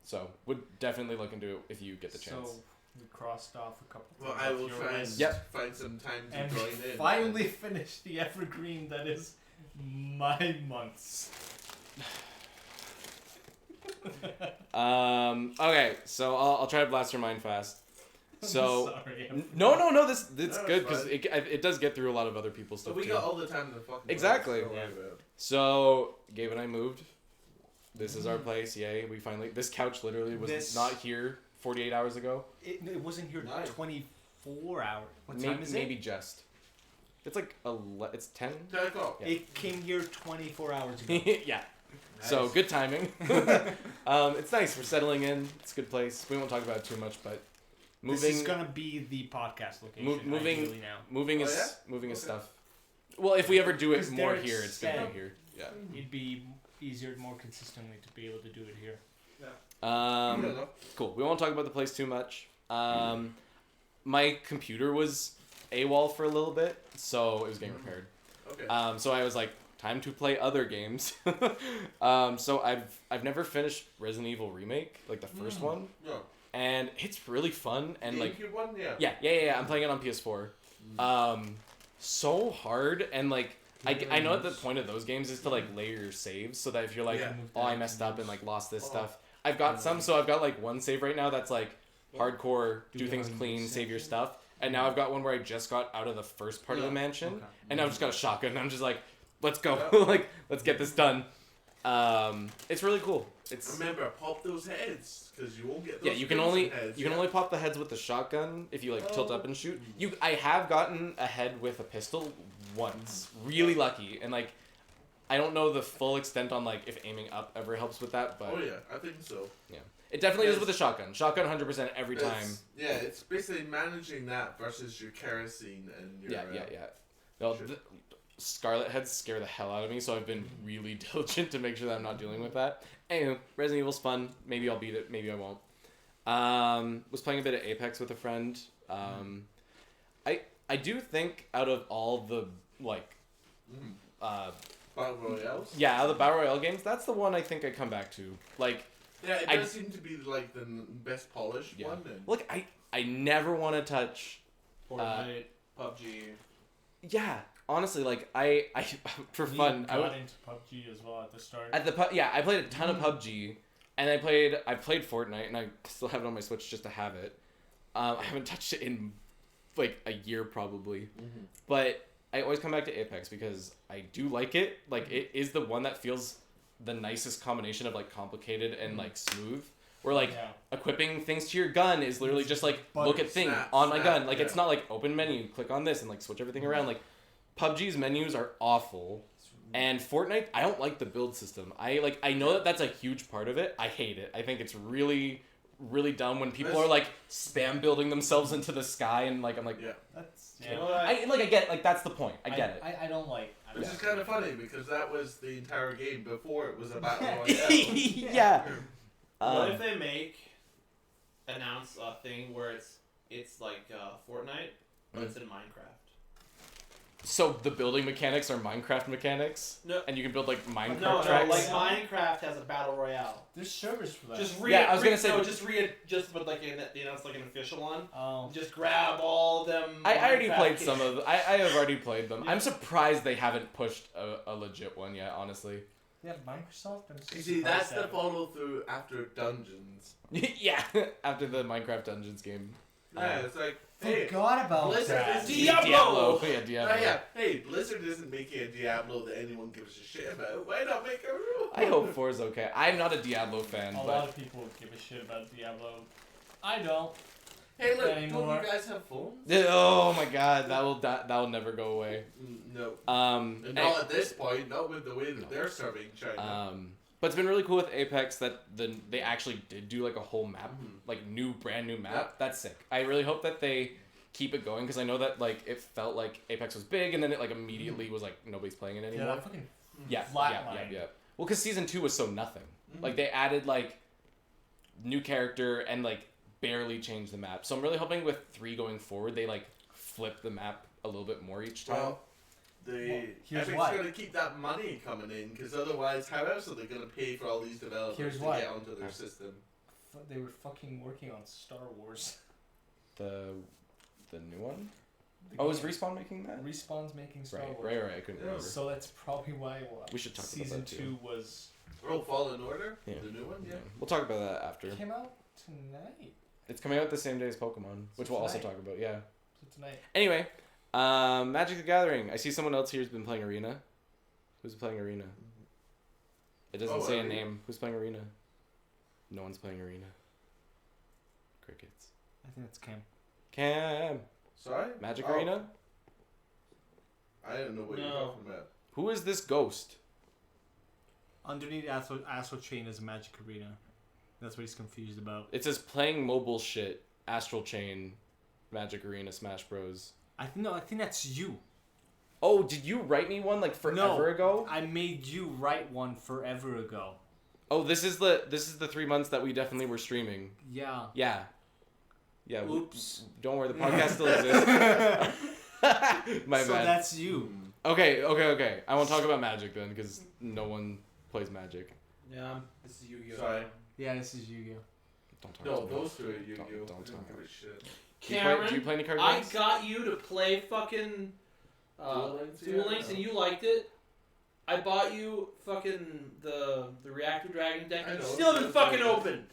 So would definitely look into it if you get the chance. So we crossed off a couple. Well, things I off will your try and list. Yep. find some time to And join in. finally finish the evergreen that is my months. Okay, so I'll try to blast your mind fast. So Sorry, no, this No, it's it's good because fine. it does get through a lot of other people's So stuff we too. got all the time to fucking Exactly. Don't worry Yeah. about it. So Gabe and I moved. This is our place. Yay! We finally. This couch literally was This- not here 48 hours ago. It wasn't here Nice. 24 hours. What Maybe, time is maybe it? just. It's like it's 10. 10 o'clock. Yeah. It came here 24 hours ago. Yeah. So Nice. good timing. It's nice. We're settling in. It's a good place. We won't talk about it too much, but This moving is gonna be the podcast location. moving- ideally now. moving Oh, is yeah? moving is Okay. stuff. Well, if we ever do it 'Cause more Derek here, it's gonna said- be here. Yeah. It'd be easier, more consistently to be able to do it here. Cool. We won't talk about the place too much. My computer was AWOL for a little bit, so it was getting repaired. Okay. So I was like, time to play other games. So I've never finished Resident Evil Remake, like the first one, No. and it's really fun and like GameCube one, yeah. yeah. I'm playing it on PS4. So hard and like I know that the point of those games is to like layer your saves so that if you're like, Yeah. oh, I messed up and like lost this Oh. stuff. I've got some, so I've got like one save right now that's like hardcore, Do do you things have a clean, new save your section? stuff. And now I've got one where I just got out of the first part of the Yeah. mansion, Okay. and now I've just got a shotgun. And I'm just like, let's go, Yeah. like let's get this done. It's really cool. It's Remember, pop those heads, because you won't get those yeah, you can crimson only heads, you can yeah. only pop the heads with the shotgun if you like tilt Oh. up and shoot. I have gotten a head with a pistol once, really lucky, and like I don't know the full extent on like if aiming up ever helps with that, but Oh yeah, I think so. it definitely does Yes. with the shotgun. Shotgun 100% every time. It's- Yeah, it's basically managing that versus your kerosene and your. Yeah. No, Sure. Scarlet heads scare the hell out of me, so I've been really diligent to make sure that I'm not dealing with that. Anyway, Resident Evil's fun. Maybe I'll beat it. Maybe I won't. Was playing a bit of Apex with a friend. I do think out of all the like, Mm. Battle Royales. yeah, out of the Battle Royale games, that's the one I think I come back to. Like, Yeah, it I- does seem to be like the best polished Yeah. one. And look, I never want to touch. Fortnite, PUBG. Yeah, honestly, like I for fun, I would. got into PUBG as well at the start. At the I played a ton of PUBG, and I played Fortnite, and I still have it on my Switch just to have it. I haven't touched it in like a year probably, but I always come back to Apex because I do like it. Like it is the one that feels the nicest combination of like complicated and like smooth. Where like yeah. equipping things to your gun is literally just like look at thing Snap, on my snap, gun. Like it's yeah. not like open menu, click on this and like switch everything around. Like PUBG's menus are awful. And Fortnite, I don't like the build system. I know that that's a huge part of it. I hate it. I think it's really dumb when people are like spam building themselves into the sky and like I'm like yeah, That's You know what? I get it, like that's the point. I get it. I don't like. which is kind of funny because that was the entire game before it was a battle royale. yeah. What if they announce a thing where it's like Fortnite, but it's in Minecraft? So the building mechanics are Minecraft mechanics, No. and you can build like Minecraft No, tracks. like Minecraft has a battle royale. There's servers for that. Just Yeah, I was gonna say- just but like it's like an official one. Oh. Just grab all them. I already Minecraft played games. some of them. I have already played them. Yeah. I'm surprised they haven't pushed a legit one yet, honestly. Yeah, Microsoft. I'm You so see, that's surprised the that- follow through after Dungeons. Yeah, after the Minecraft Dungeons game. Yeah, it's like, hey, Forgot about Blizzard that. is- Diablo! Yeah, Diablo. yeah, hey, Blizzard isn't making a Diablo that anyone gives a shit about. Why not make a rule? I hope 4 is okay. I'm not a Diablo fan, A lot but of people give a shit about Diablo. I don't. Hey, look, Anymore. don't you guys have phones? oh my god, that will never go away. No. And Not at this point, not with the way that they're serving China. But it's been really cool with Apex that they actually did do like a whole map, like brand new map. Yep. That's sick. I really hope that they keep it going because I know that like it felt like Apex was big and then it like immediately was like nobody's playing it Yeah, anymore. that fucking Yeah, flatlined. yeah. Well, because season 2 was so nothing. Like they added like new character and like barely changed the map. So I'm really hoping with 3 going forward they like flip the map a little bit more each time. Well, here's Epic's why. going to keep that money coming in because otherwise, how else are they going to pay for all these developers Here's to why. get onto their system? They were fucking working on Star Wars. The new one? The Oh, is game. Respawn making that? Respawn's making Star Right, Wars. right. I couldn't remember. So that's probably why We should talk about season that too. 2 was Oh, Fallen Order? Yeah. The new one? Yeah. We'll talk about that after. came out tonight. It's coming out the same day as Pokemon, which we'll also tonight. talk about. Yeah. So tonight. Anyway, Magic the Gathering. I see someone else here who's been playing Arena. Who's playing Arena? It doesn't Oh, say a Arena. name. Who's playing Arena? No one's playing Arena. Crickets. I think that's Cam. Cam. Sorry? Magic Oh, Arena? I don't know what you're No. talking about. Who is this ghost? Underneath Astral Chain is a Magic Arena. That's what he's confused about. It says playing mobile shit, Astral Chain, Magic Arena, Smash Bros. I think that's you. Oh, did you write me one like forever ago? I made you write one forever ago. Oh, this is the 3 months that we definitely were streaming. Yeah. Yeah. Yeah. Oops. Don't worry, the podcast still exists. My So bad. that's you. Okay. I won't talk about Magic then, because no one plays Magic. Yeah, this is Yu-Gi-Oh. Sorry. Yeah, this is Yu-Gi-Oh. Don't talk No, about those two are Yu-Gi-Oh! Don't I talk don't about give a shit. Cameron, Do you play any card I games? got you to play fucking Duel Links, Duel yeah. Links, and you liked it. I bought you fucking the Reactor Dragon deck, I and know, it's still been it's fucking very good. open.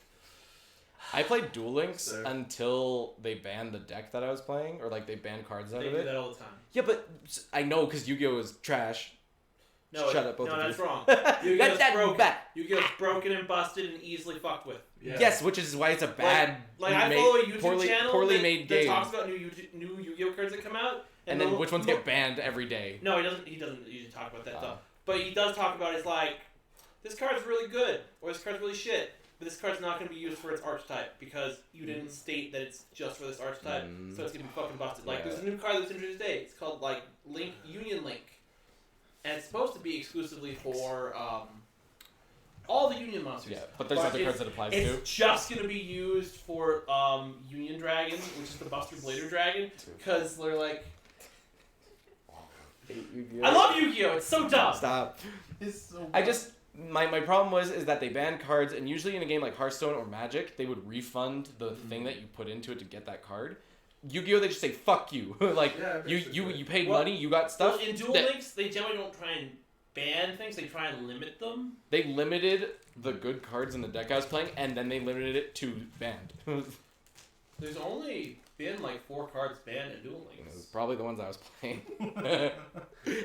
I played Duel Links Sir. until they banned the deck that I was playing, or like they banned cards out They of do it. that all the time. Yeah, but I know because Yu-Gi-Oh is trash. No, Shut up, both no, of that's you. wrong. That's Yu-Gi-Oh's that broken. bad. Yu-Gi-Oh's broken and busted and easily fucked with. Yeah. Yes, which is why it's a bad, Like I follow a YouTube poorly, channel poorly that, made that game. talks about new Yu-Gi-Oh cards that come out, And then the- which ones get banned every day? No, he doesn't. He doesn't usually talk about that Oh. stuff. But he does talk about it's like this card's really good or this card's really shit. But this card's not going to be used for its archetype because you didn't state that it's just for this archetype, so it's going to be fucking busted. Like, Yeah. there's a new card that's introduced today. It's called, like, Union Link. And it's supposed to be exclusively for all the Union monsters. Yeah, but there's other cards that applies to. It's just going to be used for Union Dragon, which is the Buster Blader Dragon, because they're like... I love Yu-Gi-Oh! It's so dumb! Stop. It's so I just my problem is that they ban cards, and usually in a game like Hearthstone or Magic, they would refund the thing that you put into it to get that card. Yu-Gi-Oh! They just say fuck you. Like Yeah, you basically. paid Well- money, you got stuff. Well, in Duel that- Links, they generally don't try and ban things, they try and limit them. They limited the good cards in the deck I was playing, and then they limited it to banned. There's only been like 4 cards banned in Duel It was Links. probably the ones I was playing.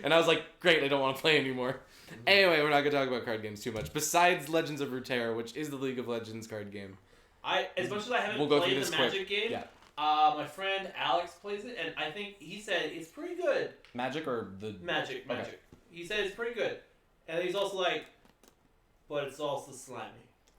And I was like, great, I don't want to play anymore. Anyway, we're not going to talk about card games too much. Besides Legends of Runeterra, which is the League of Legends card game. As much as I haven't We'll go through played this the quick. Magic game, Yeah. my friend Alex plays it, and I think he said it's pretty good. Magic or the... Magic. Okay. He said it's pretty good. And he's also like, but it's also slimy.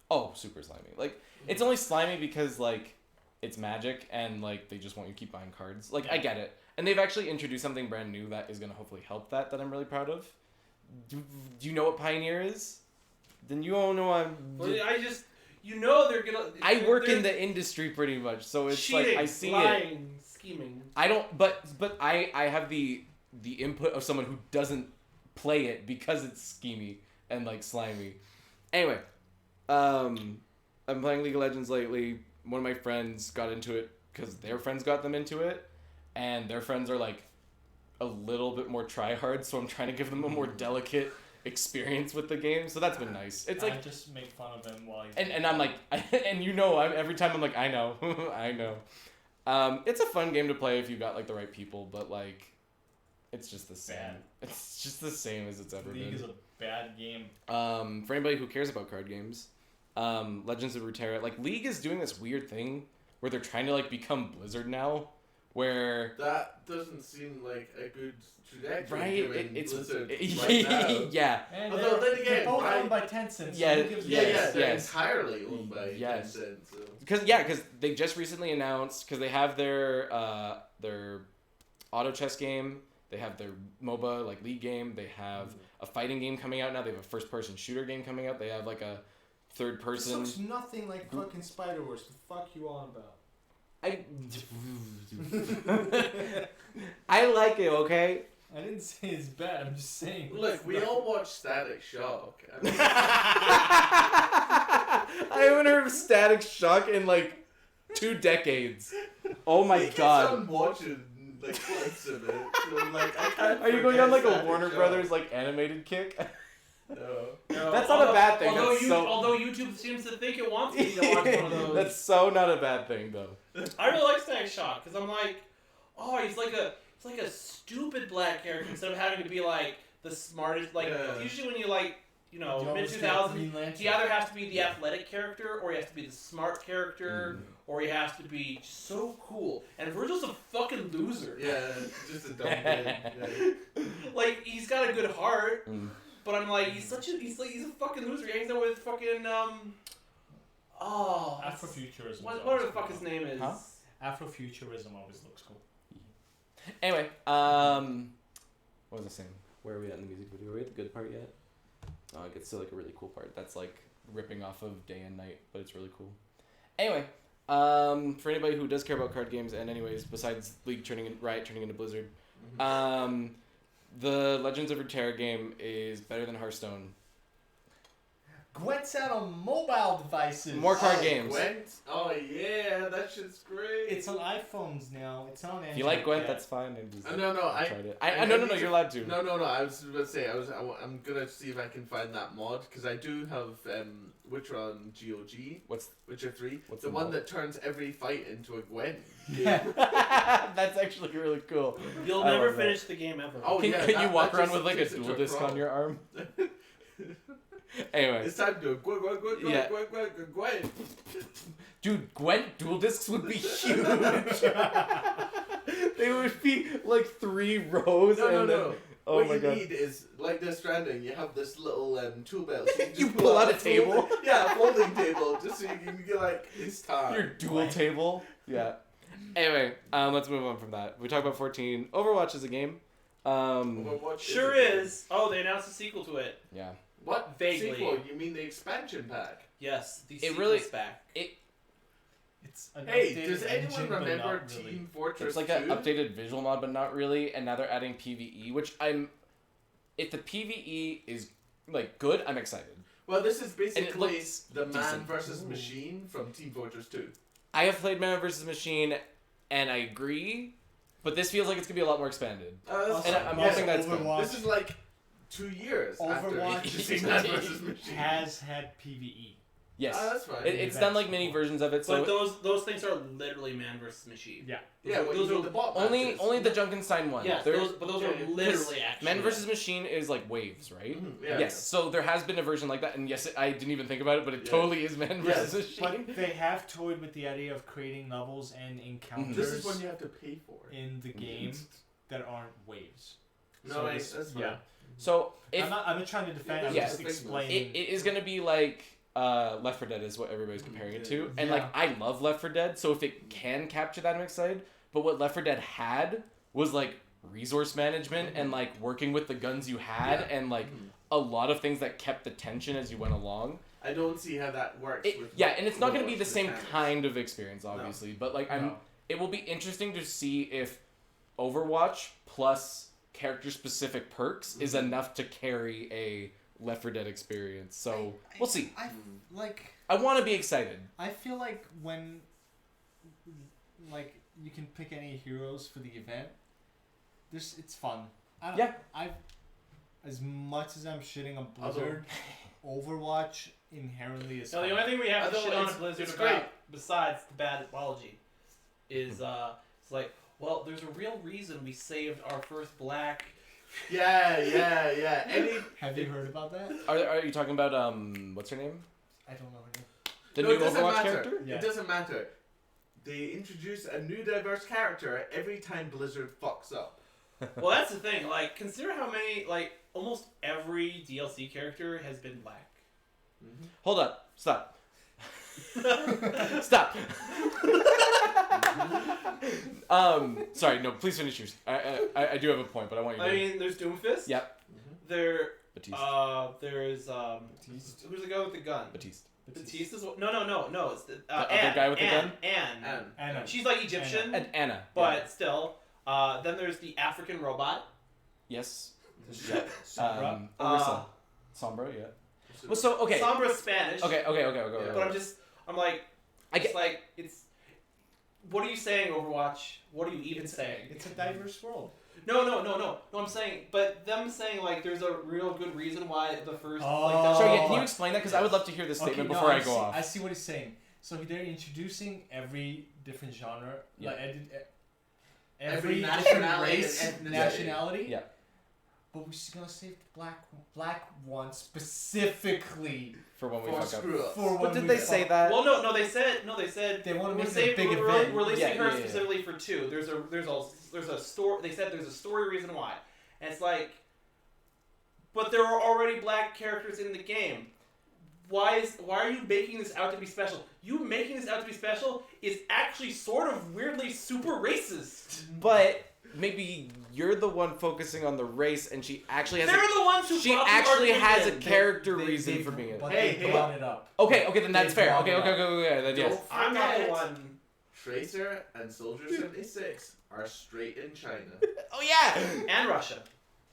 Oh, super slimy. Like, it's only slimy because, like, it's Magic, and, like, they just want you to keep buying cards. Like, I get it. And they've actually introduced something brand new that is going to hopefully help that I'm really proud of. Do you know what Pioneer is? Then you all know I'm... Well, I just, they're gonna. I work they're in the industry pretty much, so it's cheating, like, I see it. lying, scheming. I don't, but I have the input of someone who doesn't play it because it's schemy and like slimy. Anyway, I'm playing League of Legends lately. One of my friends got into it because their friends got them into it, and their friends are like a little bit more try hard. So I'm trying to give them a more delicate experience with the game. So that's been nice. It's like I just make fun of him while he's and I'm like, and every time I'm like, I know, I know. It's a fun game to play if you got like the right people, but like, it's just the same. Bad. It's just the same as it's ever League is been. a bad game. For anybody who cares about card games, Legends of Runeterra, like League is doing this weird thing where they're trying to like become Blizzard now, where That doesn't seem like a good trajectory. right, given it's Blizzard right now. yeah. And Although then they're again, both right- owned by Tencent. So Yeah, who gives a Yeah, Yes, yeah, shit? they're yes. entirely owned by Yes. Tencent. So. Because they just recently announced because they have their auto chess game, they have their MOBA like League game, they have a fighting game coming out now. They have a first person shooter game coming out. They have like a third This person. looks nothing like fucking Spider-Verse. The fuck you on about? I like it. Okay. I didn't say it's bad. I'm just saying. Look, we all watch Static Shock. I mean, I haven't heard of Static Shock in like 2 decades. Oh my he keeps god. on watching like clips of it. So I'm like, I can't Are you going on like a forget Warner Static Brothers like animated kick? Shock. No. That's not a bad thing, Although, that's so- although YouTube seems to think it wants me to watch one of those. That's so not a bad thing though. I really like Static Shock because I'm like, oh, he's like a stupid black character instead of having to be like the smartest. Like Yeah. usually when you like You mid always get 2000s, Green Lantern. he either has to be the athletic character or he has to be the smart character or he has to be so cool. And Virgil's a fucking loser. Yeah, just a dumb kid. Yeah. Like he's got a good heart, Mm. but I'm like he's a fucking loser. He hangs out with fucking Afrofuturism. whatever the fuck his name is. Huh? Afrofuturism always looks cool. Anyway, what was I saying? Where are we at in the music video? Are we at the good part yet? Oh, it gets to like a really cool part. That's like ripping off of Day and Night, but it's really cool. Anyway, for anybody who does care about card games, and anyways, besides League Riot turning into Blizzard, the Legends of Runeterra game is better than Hearthstone. Gwent's out on mobile devices. More card games. Gwent? Oh yeah, that shit's great. It's on iPhones now. It's on Android. If you like Gwent, yeah. that's fine. I just, No, I tried it. I No, need you're allowed to. No. I was about to say I'm gonna see if I can find that mod because I do have Witcher on GOG. Witcher 3? What's the the one mod? that turns every fight into a Gwent. Yeah. That's actually really cool. You'll I never love that. finish the game ever. Oh, Can, yeah, can that- you walk that around just with like a takes it to dual a disc on pro. your arm? Anyway, It's time to go. Yeah. Gwent. dude, Gwent dual discs would be huge. They would be like 3 rows. No. and then, oh what my you god. need is like this Stranding. You have this little tool belt. So You just pull out a folding- table? Yeah, a folding table, just so you can get like it's time. Your dual table. Yeah. Anyway, let's move on from that. We talked about 14. Overwatch is a game. Overwatch Sure a game. is. Oh, they announced a sequel to it. Yeah. What Vaguely. sequel? You mean the expansion pack? Yes, the It sequel's really- back. It's an Hey, updated does anyone engine, but remember not really. Team Fortress It's like 2? an updated visual mod, but not really. And now they're adding PvE, which if the PvE is like good, I'm excited. Well, this is basically looks the man decent. versus machine from Team Fortress 2. I have played Man vs. Machine, and I agree, but this feels like it's gonna be a lot more expanded. That's And fine. I'm Yeah, hoping that's good. Overwatch This is like 2 years after Overwatch introducing Man versus Machine. has had PVE. Yes. That's fine. It's done like mini versions of it, so But those things are literally man versus machine. Yeah. yeah, well, those you are need the bot only matches. the Junkenstein one. Yeah, There's- but those yeah, are 'cause literally actually. Man vs. Machine is like waves, right? Mhm, yeah. Yes. So there has been a version like that, and yes, I didn't even think about it, but it Yeah. totally is Man Yes, vs. Machine. But they have toyed with the idea of creating levels and encounters This is when you have to pay for it. in the game that aren't waves. No, So that's fine. yeah. So if I'm not trying to defend. I'm Yeah. just explaining. it is gonna be like Left 4 Dead is what everybody's comparing it to, and like Yeah. I love Left 4 Dead, so if it can capture that, I'm excited. But what Left 4 Dead had was like resource management and like working with the guns you had, Yeah. and like a lot of things that kept the tension as you went along. I don't see how that works. with Yeah, and it's not going to be Overwatch the same mechanics. kind of experience, obviously. But like, No. it will be interesting to see if Overwatch plus character-specific perks is enough to carry a Left 4 Dead experience. So we'll see. I like. I want to be excited. I feel like when, like, you can pick any heroes for the event. It's fun. Yeah. As much as I'm shitting on Blizzard, Overwatch inherently is. No, the fun. only thing we have to Although shit on it's- Blizzard it's about, great. besides the bad apology, is it's like, well, there's a real reason we saved our first black. Yeah. Have you heard about that? Are you talking about what's her name? I don't know her name. The No, new it doesn't Overwatch matter. character? Yeah. It doesn't matter. they introduce a new diverse character every time Blizzard fucks up. Well, that's the thing. Like, consider how many, like, almost every DLC character has been black. Hold on. Stop. Stop. Sorry, no, please finish yours. I do have a point, but I want you to. I mean, there's Doomfist. Yep. There. Batiste. There's who's the guy with the gun? Batiste. Batista's no. It's the other guy with the gun? Anne. Anna. She's like Egyptian, And Anna. but still. Then there's the African robot. Yes. Sombra. Orisa. Sombra, yeah. Well, so, okay. Sombra's Spanish. Okay. But I'm like, I get. like, it's. What are you saying, Overwatch? What are you even saying? It's a diverse world. No. I'm saying, but them saying like there's a real good reason why the first. Oh. Like, Sorry, yeah, can you explain that? Because I would love to hear this statement before I go off. I see what he's saying. So they're introducing every different genre, Yeah. like Every different nationality race, and ethnicity. nationality. Yeah. But we're just gonna save the black one specifically For when we For fuck up. screw ups. for But when did we they fuck say up. that? Well, no, they said They want to we're make it a big we're event. releasing Yeah, her yeah. specifically for 2. There's a story. They said there's a story reason why, and it's like, but there are already black characters in the game. Why are you making this out to be special? You making this out to be special is actually sort of weirdly super racist. But maybe you're the one focusing on the race, and she actually has. They're the ones who She brought the actually argument has a in. character reason for being it. But Hey, they hey. brought it up. Okay, then that's They fair. brought Okay, it then yes. Don't I'm not the forget, one. Tracer and Soldier 76 are straight in China. Oh yeah. And Russia.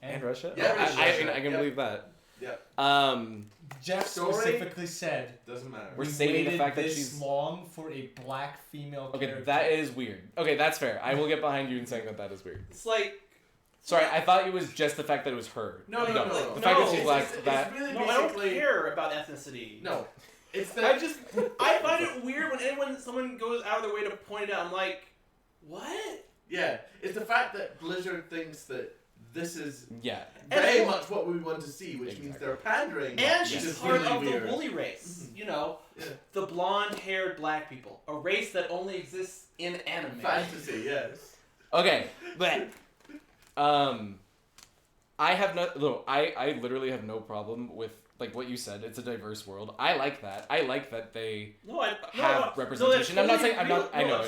And Russia. Yeah, Oh, Russia. I can Yeah. believe that. Yep. Jeff Story? specifically said Doesn't matter. We're we saving the waited fact that this she's- long for a black female Okay, character. that is weird. Okay, that's fair. I will get behind you in saying that is weird. It's like Sorry, I thought it was just the fact that it was her. No. The No, fact that she's it's- black. It's That really no, I don't basically care about ethnicity. No, it's I that. just I find it weird when someone goes out of their way to point it out. I'm like, what? Yeah, it's the fact that Blizzard thinks that this is yeah. very And- much what we want to see, which means Exactly. they're pandering. And which she's is part really of weird. the woolly race. Mhm. You know, Yeah. the blonde-haired black people, a race that only exists in anime. Fantasy, yes. Okay, but I have no. I literally have no problem with like what you said. It's a diverse world. I like that. I like that they No, I have representation. I'm not saying- I'm not- I know.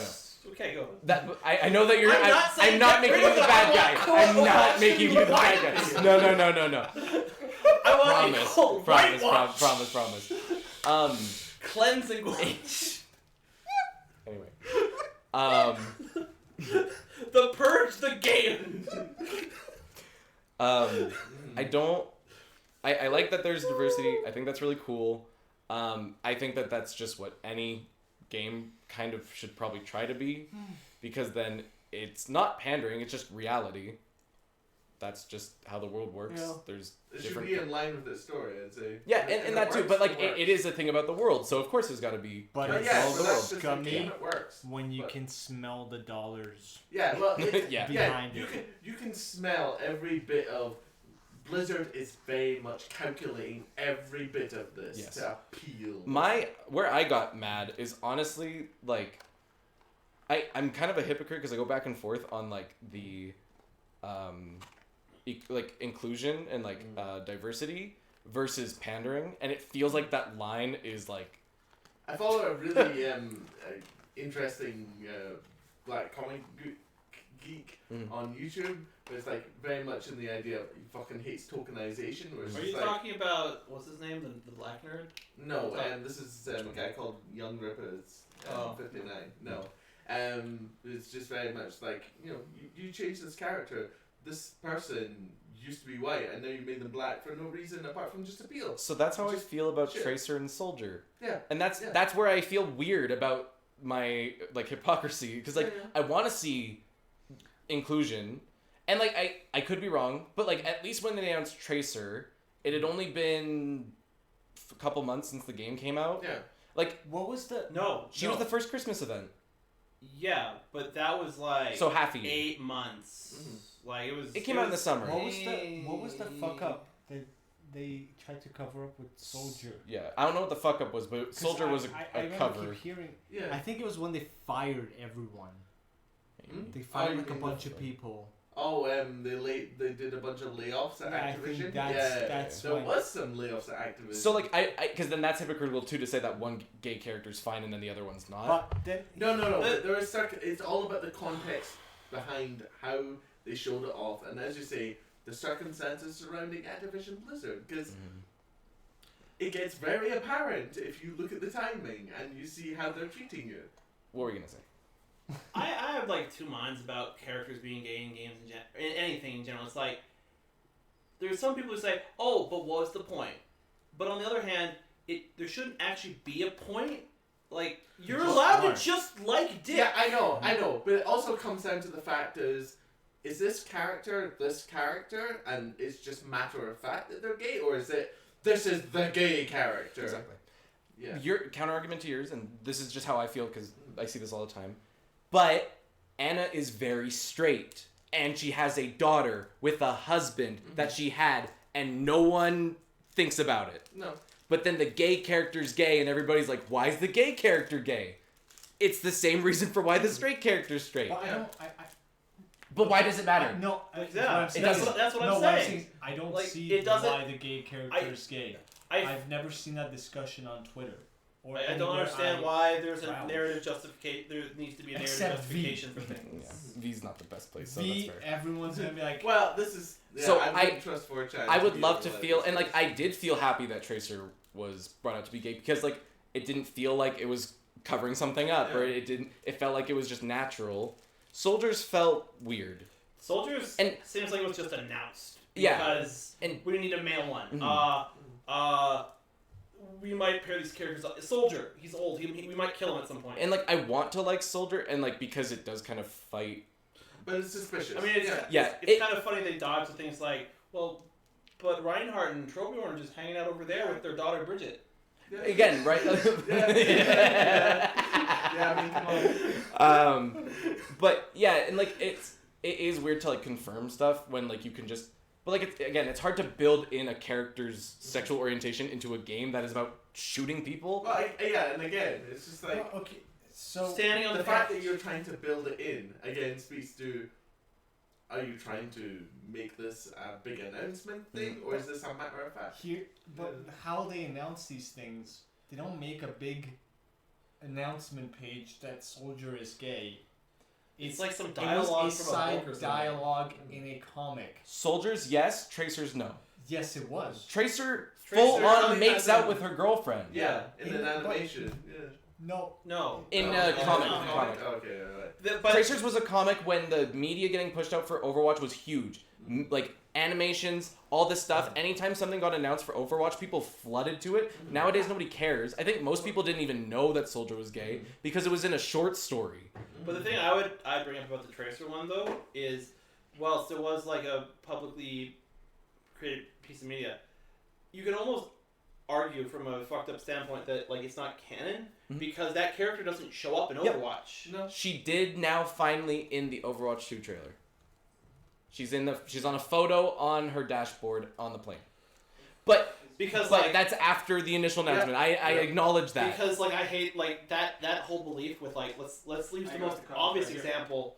Okay, go. that. I know that you're. I'm not saying I'm not get making rid you the of bad that. guy. I I'm want not to making you the bad whitewash. guy. No. I want equal whitewash. Promise. Cleansing. Anyway. The Purge, the game. I don't. I like that there's diversity. I think that's really cool. I think that that's just what any game kind of should probably try to be, because then it's not pandering. It's just reality. That's just how the world works. Yeah. There's It should different. be in line with the story, I'd say. Yeah, If and it that too. works, But like, it works. it is a thing about the world. So of course there's got to be. But But it's yeah, all so the that's world. just Gummy. the game it works. When you But- can smell the dollars Yeah, well, Yeah. behind you it. you can smell every bit of. Blizzard is very much calculating every bit of this Yes. to appeal. Where I got mad is honestly like, I'm kind of a hypocrite because I go back and forth on like the, like inclusion and like diversity versus pandering, and it feels like that line is like. I follow a really interesting black comic geek on YouTube, but it's like very much in the idea of he fucking hates tokenization. Where it's Are just you like, talking about what's his name, the black nerd? No, Oh. and this is a guy called Young Ripper. It's Oh. 59. No, it's just very much like you change this character. This person used to be white, and now you made them black for no reason apart from just appeal. So that's how I Just feel about shit. Tracer and Soldier, Yeah. and that's Yeah. that's where I feel weird about my like hypocrisy because like Yeah. I want to see inclusion, and like I could be wrong, but like at least when they announced Tracer, it had only been a couple months since the game came out. Yeah. Like What was the? No, she was the first Christmas event, Yeah, but that was like so half a year. 8 months. Like it was. It came out in the summer. What was the fuck up? they tried to cover up with Soldier. Yeah, I don't know what the fuck up was, but Soldier was I a remember cover. keep hearing. Yeah. I think it was when they fired everyone. Hmm? They fired Oh, like a you bunch mean of people. Oh, they did a bunch of layoffs at Yeah, I Activision. think that's there why. was some layoffs at Activision. So like because then that's hypocritical too to say that one gay character's fine and then the other one's not. But then no. There is it's all about the context behind how they showed it off, and as you say, the circumstances surrounding Activision Blizzard, because it gets very apparent if you look at the timing and you see how they're treating you. What were you gonna say? I have like two minds about characters being gay in games in anything in general. It's like there's some people who say, "Oh, but what's the point?" But on the other hand, there shouldn't actually be a point. Like you're Just allowed are. to just like dick. Yeah, I know, but it also comes down to the fact is this character, and it's just matter of fact that they're gay, or is it this is the gay character? Exactly. Yeah. Your counter argument to yours, and this is just how I feel because I see this all the time. But Anna is very straight, and she has a daughter with a husband that she had, and no one thinks about it. No. But then the gay character's gay, and everybody's like, "Why is the gay character gay?" It's the same reason for why the straight character's straight. but I don't. But why does it matter? No, Yeah, what I'm that's saying- what no, I'm what saying. I don't Like, see it doesn't- why the gay character is gay. I've never seen that discussion on Twitter. Or I don't anywhere understand why there's a Wow. narrative justification. There needs to be a narrative Except justification for Yeah, things. V's not the best place, so V, that's fair. everyone's gonna be like, Well, this is So I I- wouldn't trust 4chan. I would be love able to let feel, this and like pass. I did feel happy that Tracer was brought out to be gay because like it didn't feel like it was covering something up, or Yeah. it didn't. It felt like it was just natural. Soldiers felt weird. Soldiers And- seems like it was just announced. Yeah. Because And- we need a male one. Mhm. We might pair these characters up. Soldier, he's old. We might kill him at some point. And like I want to like Soldier, and like because it does kind of fight. But it's suspicious. I mean, it's Yeah, it's it- kind of funny they dodge the things like, well, but Reinhardt and Torbjorn are just hanging out over there with their daughter Bridget. Yeah. Again, right? Yeah, I mean, come on. But yeah, and like it is weird to like confirm stuff when like you can just. But like it's hard to build in a character's sexual orientation into a game that is about shooting people. Well, yeah, and again, it's just like oh, okay, so Standing on the the fact that you're trying to build it in again speaks to. Are you trying to make this a big announcement thing, or is this a matter of fact? here, but how they announce these things, they don't make a big announcement page that Soldier is gay. It's like some It dialogue was a from a side book or something. dialogue in a comic. Soldiers, yes. Tracers, no. Yes, it was. Tracer Tracer full on really makes hasn't- out with her girlfriend. Yeah, in In- an but- animation. Yeah. No, No. In Oh, a oh, comic. oh, comic. Okay, alright. But Tracers was a comic when the media getting pushed out for Overwatch was huge. Like animations, all this stuff. Anytime something got announced for Overwatch, people flooded to it. Nowadays, nobody cares. I think most people didn't even know that Soldier was gay because it was in a short story. But the thing I'd bring up about the Tracer one though is, whilst it was like a publicly created piece of media, you can almost argue from a fucked up standpoint that like it's not canon Mhm. because that character doesn't show up in Yep. Overwatch. No. She did now finally in the Overwatch 2 trailer. She's on a photo on her dashboard on the plane. But Because but like that's after the initial announcement. I acknowledge that. because like I hate like that whole belief with like let's leave I the got most the card obvious right here. example.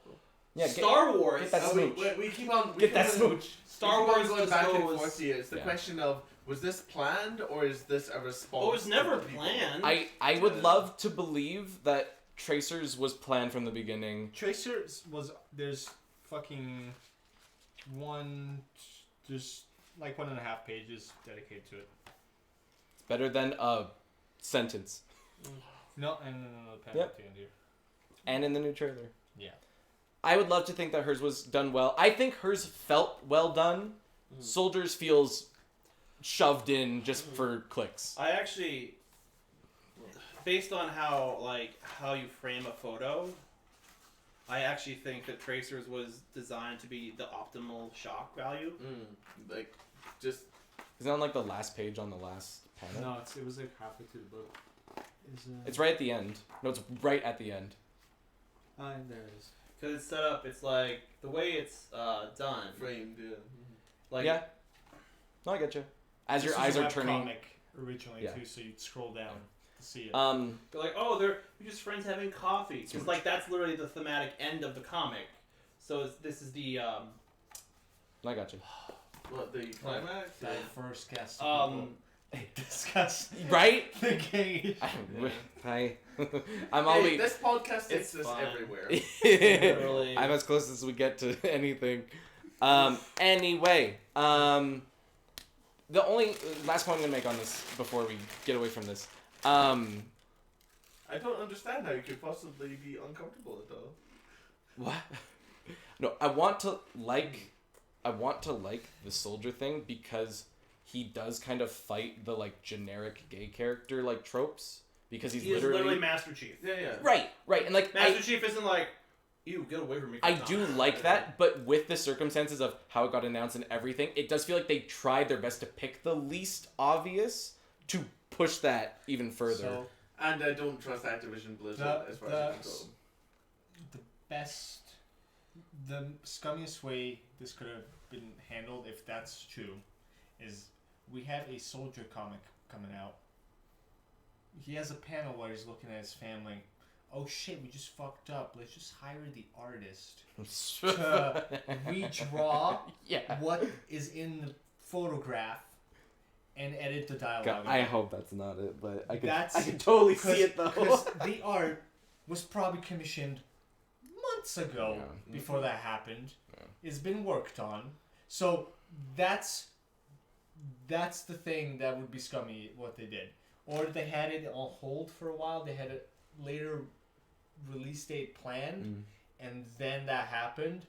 Yeah, Star Wars. get that Oh, smooch. we keep on. We Get keep that on- smooch. Star we keep on Wars going just back and goes- forth here. It's the Yeah. question of was this planned or is this a response? Oh, it was to never the people? planned. I would love to believe that Tracers was planned from the beginning. Tracers was there's fucking there's like 1.5 pages dedicated to it. It's better than a sentence. No, and the pen Yep. at the end here. And in the new trailer. Yeah. I would love to think that hers was done well. I think hers felt well done. Soldiers feels shoved in just for clicks. I actually, based on how you frame a photo, I actually think that Tracers was designed to be the optimal shock value. Like, just Is it on like the last page on the last panel? No, it was like halfway through the book. It's right at the end. No, it's right at the end. There it is. Because it's set up, it's like, the way it's done, framed. Yeah. like, Yeah. No, I get you. as your This eyes was a are turning. webcomic originally Yeah. too, so you'd scroll down to see it. They're like, oh, we're just friends having coffee. Because like that's literally the thematic end of the comic. So this is the I got you. What, the climax? That first guest. Discuss Right? the game. I'm Hey, always. this podcast It's takes us fine. everywhere. Literally. I'm as close as we get to anything. Anyway, the only last point I'm gonna make on this before we get away from this. I don't understand how you could possibly be uncomfortable at all. What? No, I want to like the soldier thing because he does kind of fight the like generic gay character like tropes because he's He is literally, literally Master Chief. Yeah. right, and like Master Chief isn't like, ew, get away from me. I Krypton." do like that, but with the circumstances of how it got announced and everything, it does feel like they tried their best to pick the least obvious to push that even further. So And I don't trust Activision Blizzard The- as far the- as I can go. the scummiest way this could have been handled, if that's true, is we have a soldier comic coming out. He has a panel where he's looking at his family. Oh shit, we just fucked up. Let's just hire the artist to redraw Yeah. what is in the photograph and edit the dialogue. God, I hope that's not it, but I That's- could totally see it though. Because the art was probably commissioned months ago Yeah. before that happened. Yeah. It's been worked on. So that's the thing that would be scummy what they did. Or they had it on hold for a while. They had a later release date planned, and then that happened.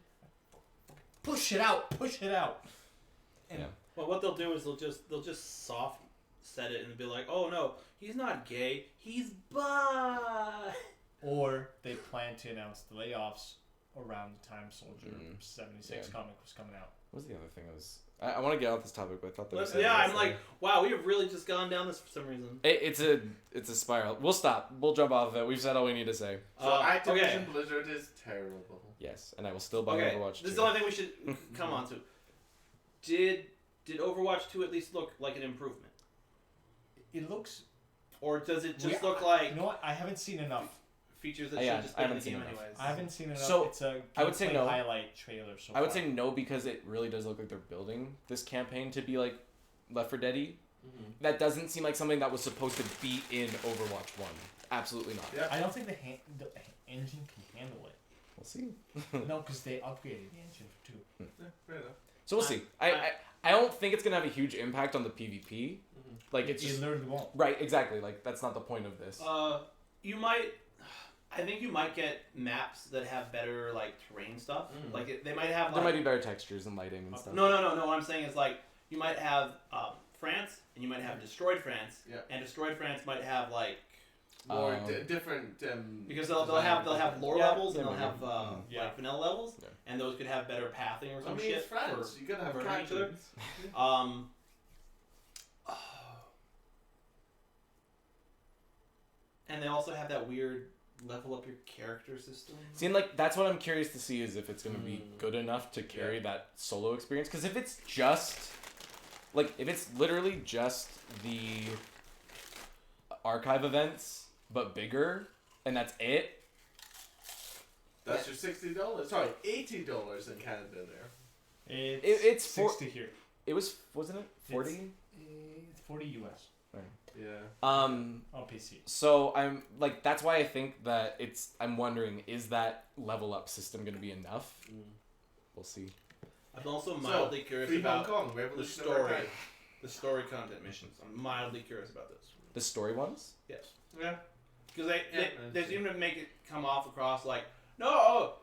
Push it out. And Yeah. Well, what they'll do is they'll just soft set it and be like, oh no, he's not gay, he's bi. Or they plan to announce the layoffs around the time Soldier 76 Yeah. comic was coming out. What was the other thing I was? I want to get off this topic, but I thought that was Yeah, I'm like, wow, we have really just gone down this for some reason. it's a spiral. We'll stop. We'll jump off of it. We've said all we need to say. So Activision Blizzard is terrible. Yes, and I will still buy Okay, Overwatch 2. this is the only thing we should come on to. Did Overwatch 2 at least look like an improvement? It looks. Or does it just We- look like You know what? I haven't seen enough. features that Yeah, should just I be in haven't the seen game enough. anyways? I haven't seen enough. So, It's a I would say gameplay no. highlight trailer. So I would far. say no because it really does look like they're building this campaign to be like Left 4 Dead-y. That doesn't seem like something that was supposed to be in Overwatch 1. Absolutely not. Yeah. I don't think the engine can handle it. We'll see. No, because they upgraded the engine for 2. Yeah, fair enough. So we'll see. I don't think it's gonna have a huge impact on the PvP. Like it's It just literally won't. right, exactly. Like that's not the point of this. You might. I think you might get maps that have better like terrain stuff. Like they might have. There Like, might be better textures and lighting and stuff. No. What I'm saying is like you might have France and you might have destroyed France. Yeah. And destroyed France might have like More different. because they'll have lore Yeah, levels and yeah, they'll have Yeah. like vanilla levels Yeah. and those could have better pathing or I some mean, shit it's France. You gotta have murdering each other. factions. And they also have that weird level up your character system. See, and like that's what I'm curious to see is if it's gonna be good enough to carry that solo experience. Because if it's just, like, if it's literally just the archive events but bigger, and that's it. That's your $60. Sorry, $80 in Canada there. It's 60 here. It wasn't it 40? It's 40 US Yeah. on PC. So I'm like that's why I think that I'm wondering is that level up system gonna be enough? We'll see. I'm also mildly curious Free about Hong Kong, the Revolution of story. Archive. The story content missions. I'm mildly curious about this. The story ones? Yes. Yeah. Because Yeah, they seem to make it come off across like, no,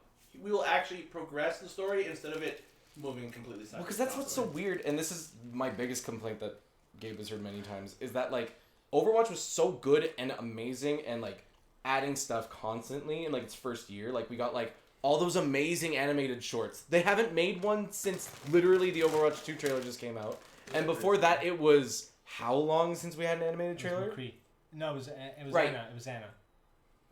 we will actually progress the story instead of it moving completely sideways. Well, because that's what's so weird, and this is my biggest complaint that Gabe has heard many times, is that, like, Overwatch was so good and amazing and, like, adding stuff constantly in, like, its first year. Like, we got, like, all those amazing animated shorts. They haven't made one since literally the Overwatch 2 trailer just came out. And before that, it was how long since we had an animated trailer? McCree. No, it was Right. Anna. It was Anna.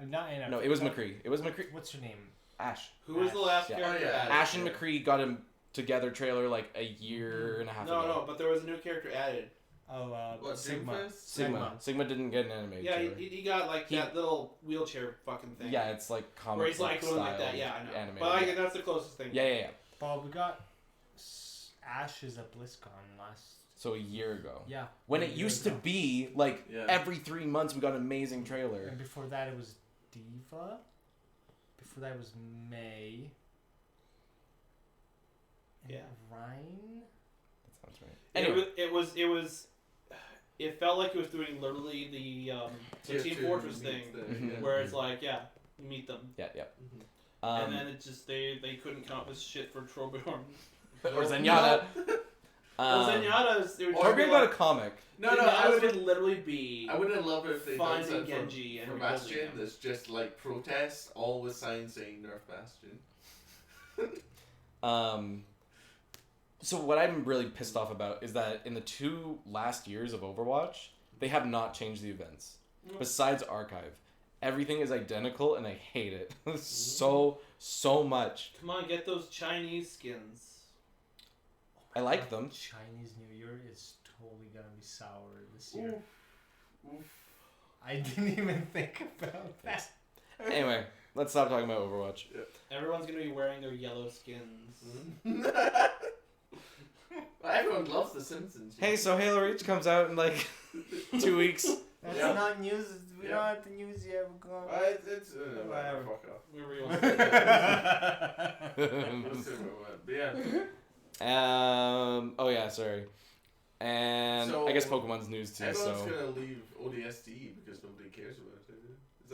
Not Anna. No, it was McCree. It was McCree. What's her name? Ash. Who was the last Yeah. character? Oh, yeah. added? Ash and McCree got a together trailer, like, a year and a half ago. No, but there was a new character added. What, Sigma. Doomfist? Sigma didn't get an animated Yeah, trailer. he got like He- that little wheelchair fucking thing. Yeah, it's like comic where he's like book going like that. style Yeah, I know. animated. But like, that's the closest thing. yeah. Well, we got Ashes at BlizzCon last. So a year ago. Yeah. When a it year used to ago. be like Yeah. every 3 months we got an amazing trailer. And before that, it was Diva. Before that, it was May. And Yeah. Rhine. That sounds right. Anyway, It felt like it was doing literally the Tier Team 2 Fortress meets thing, the- Mhm. yeah. where it's like, yeah, you meet them, yeah. Mhm. and then it just they couldn't come up with shit for Torbjorn. or Zenyatta. Well, Zenyatta's they were Or trying we to got a like, comic. No, I Zenyatta's would would literally be I would have loved it if they done finding something Genji and for rebuilding Bastion him. that's just like protest, all with signs saying Nerf Bastion. So what I'm really pissed off about is that in the 2 last years of Overwatch, they have not changed the events. Mm. Besides Archive, everything is identical, and I hate it so much. Come on, get those Chinese skins. I like them. Chinese New Year is totally gonna be sour this year. Oof. I didn't even think about that. Anyway, let's stop talking about Overwatch. Everyone's gonna be wearing their yellow skins. Well, everyone loves The Simpsons. Hey, so Halo Reach comes out in like 2 weeks. That's Yeah. not news. We Yeah. don't have the news yet. We're going. It's Whatever. fuck off. Where were you on? Let's see where we went. But yeah. Oh yeah, sorry. And So, I guess Pokemon's news too. Everyone's So gonna leave ODST because nobody cares about it. Is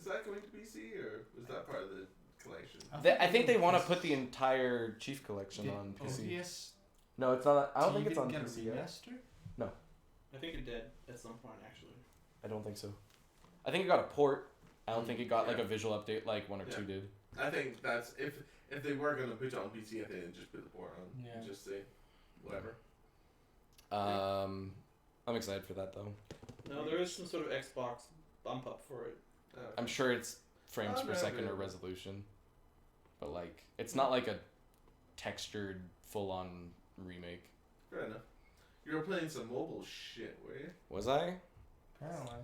that coming to PC or was that part of the collection? I think they want to put the entire Chief Collection on PC. ODST No, it's not. I don't think it's on get a PC yet. remaster? I think it did at some point actually. I don't think so. I think it got a port. I don't think it got like Yeah. a visual update like 1 or Yeah. 2 did. I think that's if they were gonna put it on PC, I think they'd just put the port on. Yeah. And just say whatever. I'm excited for that though. No, there is some sort of Xbox bump up for it. I'm sure it's frames Oh, per no, second or no. resolution, but like it's not like a textured full on remake. Fair enough. You were playing some mobile shit, were you? Was I? Apparently.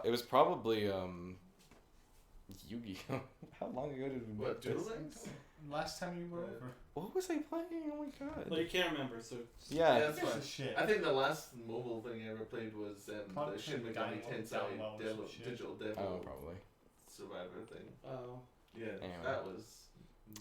It was probably Yu-Gi-Oh. How long ago did we What, make Duel this? Links? Last time you were Yeah. over. What was I playing? Oh my god. Well, you can't remember, so Yeah. That's Gives fine. a shit. I think the last mobile thing I ever played was the Probably Shin played Megami Down- Tensei Down Low or some shit. Digital Devil Oh, probably. Survivor thing. oh. Yeah, Anyway. that was.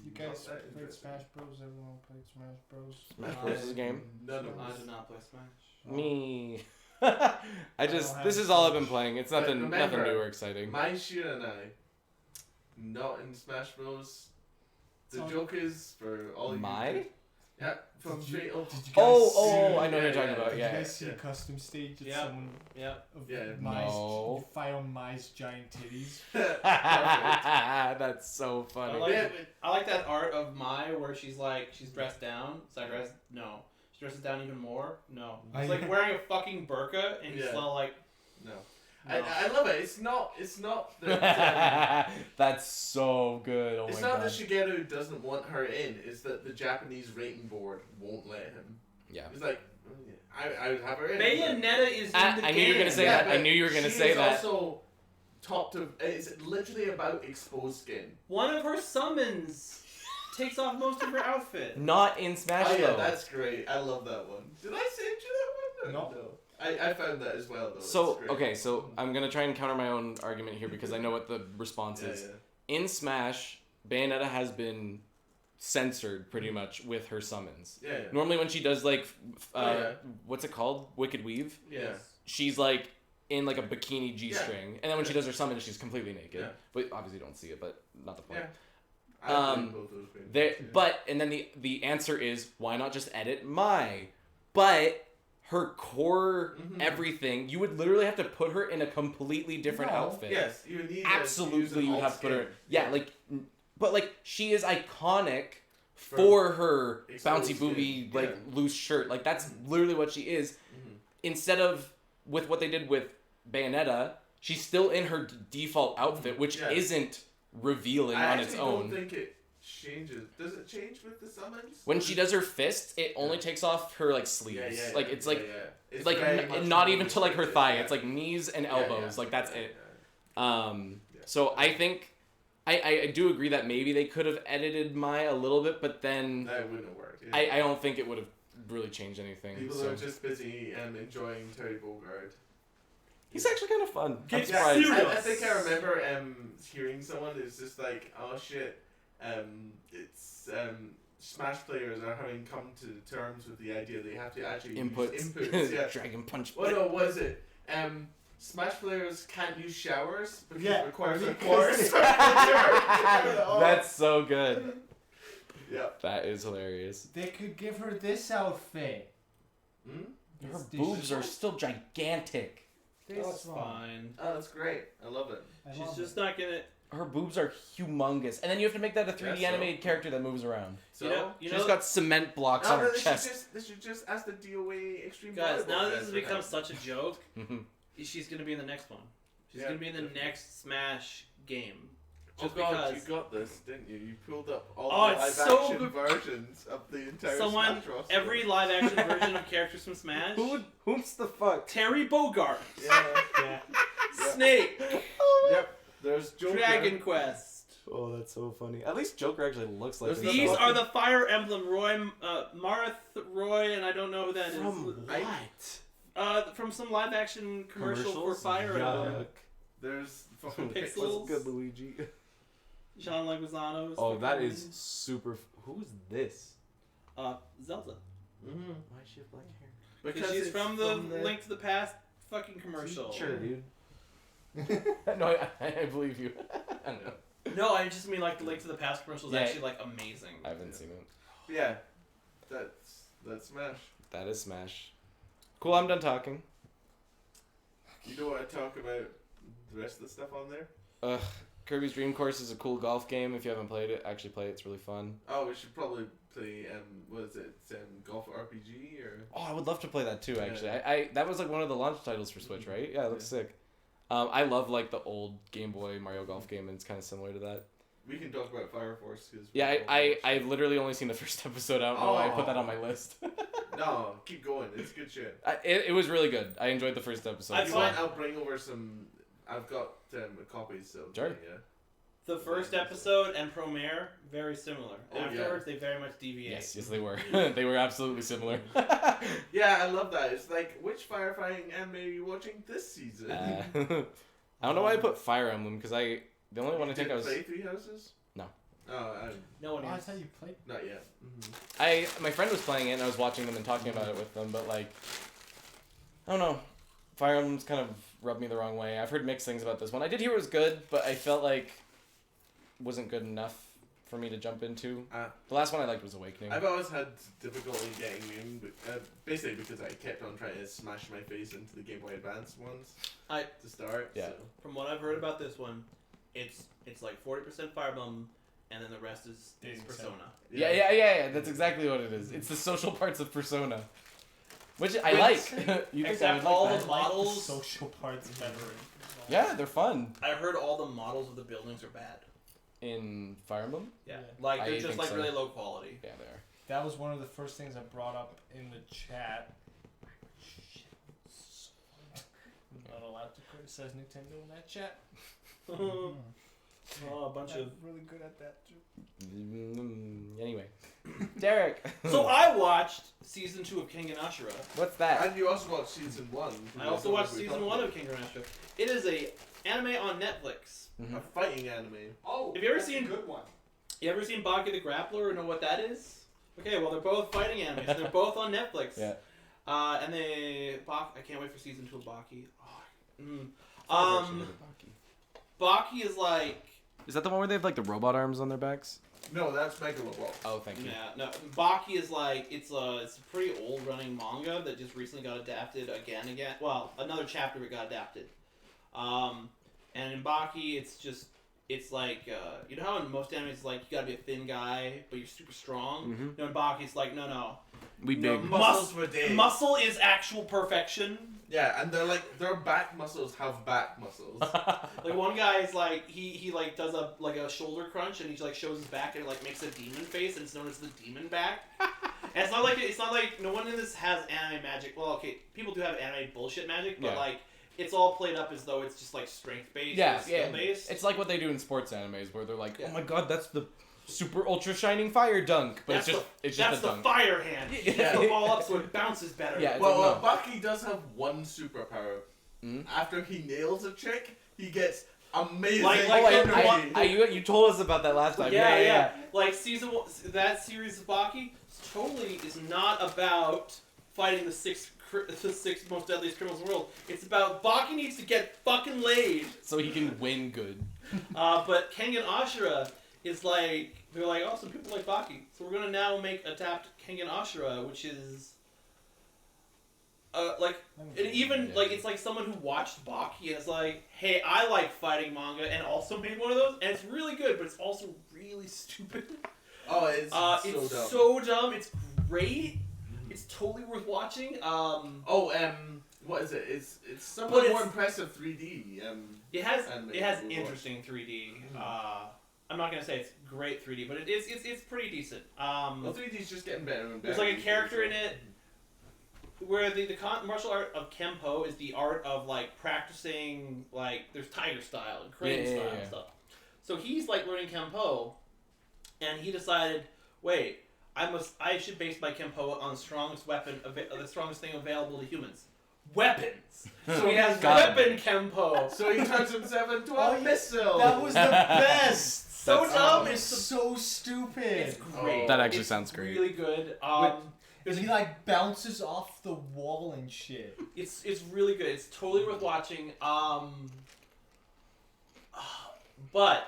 You not guys that played interesting. Smash Bros. Everyone played Smash Bros. Smash Bros. is a game. None of I us. do not play Smash. Me. I just don't this have is all I've Switch. been playing. It's But nothing remember, new or exciting. My Shira and I, not in Smash Bros. The Oh. joke is for all you. My? Yeah, from Did you- Straight Up. Did you guys Oh, see, I know Yeah, what you're talking yeah. about. Did Yeah. you guys see a custom stage at Yeah. someone Yeah. of Yeah. Mai's, No. you fight on Mai's giant titties? Perfect. That's so funny. I like that art of Mai where she's dressed down. It's like dressed no. She dresses down even more. No. She's like wearing a fucking burqa and he's Yeah. all like No. no. I love it. It's not that. That's so good. Oh It's my not god. that Shigeru doesn't want her in. It's that the Japanese rating board won't let him. Yeah. It's like I would have her in. Bayonetta is in the I game. knew you were gonna say Yeah, that. I but knew you were gonna she say is that. Also, top to it's literally about exposed skin. One of her summons takes off most of her outfit. Not in Smash Oh yeah, though. that's great. I love that one. Did I send you that one? No. I found that as well though. So It's great. okay, so I'm gonna try and counter my own argument here because I know what the response Yeah, is. yeah. In Smash, Bayonetta has been censored pretty much with her summons. Yeah, yeah. Normally, when she does like, Yeah. what's it called, Wicked Weave, Yes. she's like in like a bikini G-string, and then when she does her summon, she's completely naked. Yeah. But obviously, you don't see it, but not the point. Yeah. I Um, played both those games, There, yeah. but and then the answer is why not just edit Mai? But her core Mhm. everything, you would literally have to put her in a completely different No. outfit. Yes, you need Absolutely, you would have to put her. skin. Yeah, like, but like she is iconic For for her exposed bouncy booby skin, like yeah. loose shirt. Like that's literally what she is. Mhm. Instead of with what they did with Bayonetta, she's still in her default outfit, which Yeah. isn't revealing I on its actually own. don't think changes. Does it change with the summons? When she does her fist, it only takes off her like sleeves. Like it's like It's like very n- much not more even to like her restricted, thigh. yeah. It's like knees and Yeah, elbows. yeah. Like that's Yeah, it. yeah. So I think I do agree that maybe they could have edited Maya a little bit, but then That wouldn't have worked. I don't think it would have really changed anything. People So. are just busy enjoying Terry Bogard. He's actually kind of fun. I'm Get surprised. serious. I think I remember hearing someone who's just like, oh shit, it's Smash players are having come to terms with the idea they have to actually Inputs. use inputs. Yeah. Dragon Punch. What was it? Smash players can't use showers because Yeah, it requires a because- course. That's so good. Yeah. That is hilarious. They could give her this outfit. Hmm? Her It's the boobs are short- still gigantic. This That's one. fine. Oh, that's great. I love it. I She's love just it. not gonna. Her boobs are humongous, and then you have to make that a 3D Yeah, so- animated character that moves around. So, You She's know, got cement blocks on her they chest. should just ask the DOA Extreme guys. Volleyball Now this guys has for become help. such a joke. Mhm. She's gonna be in the next one. She's Yeah, gonna be in the definitely. next Smash game. Oh Just god, because you got this, didn't you? You pulled up all Oh, the it's live so action good. versions of the entire someone, Smash roster. every live action version of characters from Smash. Who's the fuck? Terry Bogard, Yeah. Yeah. Snake, Yep. There's Joker. Dragon Quest. Oh, that's so funny. At least Joker actually looks like There's this. These fucking- are the Fire Emblem Roy, Marth Roy, and I don't know who that is. From I- what? From some live action commercial for Commercials? Fire Emblem. Yuck. There's fucking Pixels. Good Luigi. John Leguizamo. Oh, that is super. Who's this? Zelda. Mm-hmm. Why is she have black hair? Because she's from the Link to the Past fucking commercial. Sure, dude. No, I believe you. I don't know. No, I just mean like the Link to the Past commercial is Yeah. actually like amazing. I haven't seen it. Yeah. That's Smash. That is Smash. Cool, I'm done talking. You don't want to talk about the rest of the stuff on there? Ugh. Kirby's Dream Course is a cool golf game. If you haven't played it, actually play it. It's really fun. Oh, we should probably play, what is it, Golf RPG or... Oh, I would love to play that too. Actually, Yeah. I that was like one of the launch titles for Switch, right? Yeah, it looks sick. I love like the old Game Boy Mario Golf game, and it's kind of similar to that. We can talk about Fire Force because... Yeah, I've literally only seen the first episode. I don't know why I put that on my list. No, keep going. It's good shit. It was really good. I enjoyed the first episode. If you saw- want, I'll bring over some... I've got copies, so... Sure. Yeah. The first episode and premiere very similar. Oh, yeah. Afterwards, they very much deviate. Yes, they were. They were absolutely similar. Yeah, I love that. It's like, which firefighting anime are you watching this season? I don't know why I put Fire Emblem because the only one I think I Did was play Three Houses? No. Oh, No one Oh, I is. thought you played. not yet. Mm-hmm. my friend was playing it and I was watching them and talking about it with them, but like I don't know. Fire Emblem's kind of rubbed me the wrong way. I've heard mixed things about this one. I did hear it was good, but I felt like it wasn't good enough for me to jump into. The last one I liked was Awakening. I've always had difficulty getting in, basically because I kept on trying to smash my face into the Game Boy Advance ones to start. Yeah. So. From what I've heard about this one, it's like 40% Fire Emblem, and then the rest is Dating sim. Persona. Yeah. That's exactly what it is. It's the social parts of Persona, which I like. You think I Except would like all that? the models. social parts better. Yeah, they're fun I heard all the models of the buildings are bad. in Fire Emblem. Yeah, Yeah. like I they're just think like so. really low quality. Yeah, they are. That was one of the first things I brought up in the chat. I'm not allowed to criticize Nintendo in that chat. Oh, a bunch I'm of. really good at that too. Anyway, Derek. So I watched season 2 of King and Ashura. What's that? And you also watched season 1. I also watched season 1 of King and Ashura. It is a anime on Netflix. A fighting anime. Oh, Have you ever seen- a good one? You ever seen Baki the Grappler or know what that is? Okay, well they're both fighting animes. They're both on Netflix. Yeah. And I can't wait for season 2 of Baki. Baki is like. Is that the one where they have like the robot arms on their backs? No, that's Megalobot. Oh, thank you. Yeah, no. Baki is like it's a pretty old running manga that just recently got adapted again. Well, another chapter of it got adapted. And in Baki, it's just it's like you know how in most anime it's like you gotta be a thin guy but you're super strong. Mhm. No, in Baki's like no. We No, big. Muscles for days. Muscle is actual perfection. Yeah, and they're like their back muscles have back muscles. Like one guy is like he like does a shoulder crunch and he like shows his back and it like makes a demon face and it's known as the demon back. And it's not like no one in this has anime magic. Well, okay, people do have anime bullshit magic, but Yeah. like it's all played up as though it's just like strength based Yeah, or skill yeah. based. It's like what they do in sports animes where they're like, Yeah. oh my god, that's the super ultra shining fire dunk, but That's it's just that's a the dunk. fire hand. He Yeah. hits the ball up so it bounces better. Yeah. Well, no. Baki does have one superpower. Mhm. After he nails a chick, he gets amazing Like energy. you told us about that last time. Yeah. Like season one, that series of Baki totally is not about fighting the six most deadliest criminals in the world. It's about Baki needs to get fucking laid. So he can win good. But Kengan Ashura is like they're like, oh, some people like Baki, so we're gonna now make adapt Kengan Ashura, which is like and even like it's like someone who watched Baki and is like, hey, I like fighting manga and also made one of those, and it's really good, but it's also really stupid. Oh, it's It's so dumb. so dumb. It's great. It's totally worth watching. What is it? It's But somewhat it's- more impressive 3D. It has Animated. interesting 3D. I'm not gonna say it's great 3D, but it's pretty decent. Well, 3D is just getting better and better. There's like a character in it where the martial art of Kempo is the art of like practicing like there's tiger style and crane Yeah, yeah, style yeah. and stuff. So he's like learning Kempo, and he decided, wait, I should base my Kempo on the strongest weapon, the strongest thing available to humans, weapons. So he has Got weapon Kempo. So he turns himself into Oh, a missile. That was the best. So That's dumb. It's It's so stupid. it's great. Oh. That actually It's sounds great. Really good. He like bounces off the wall and shit. It's really good. It's totally worth watching. But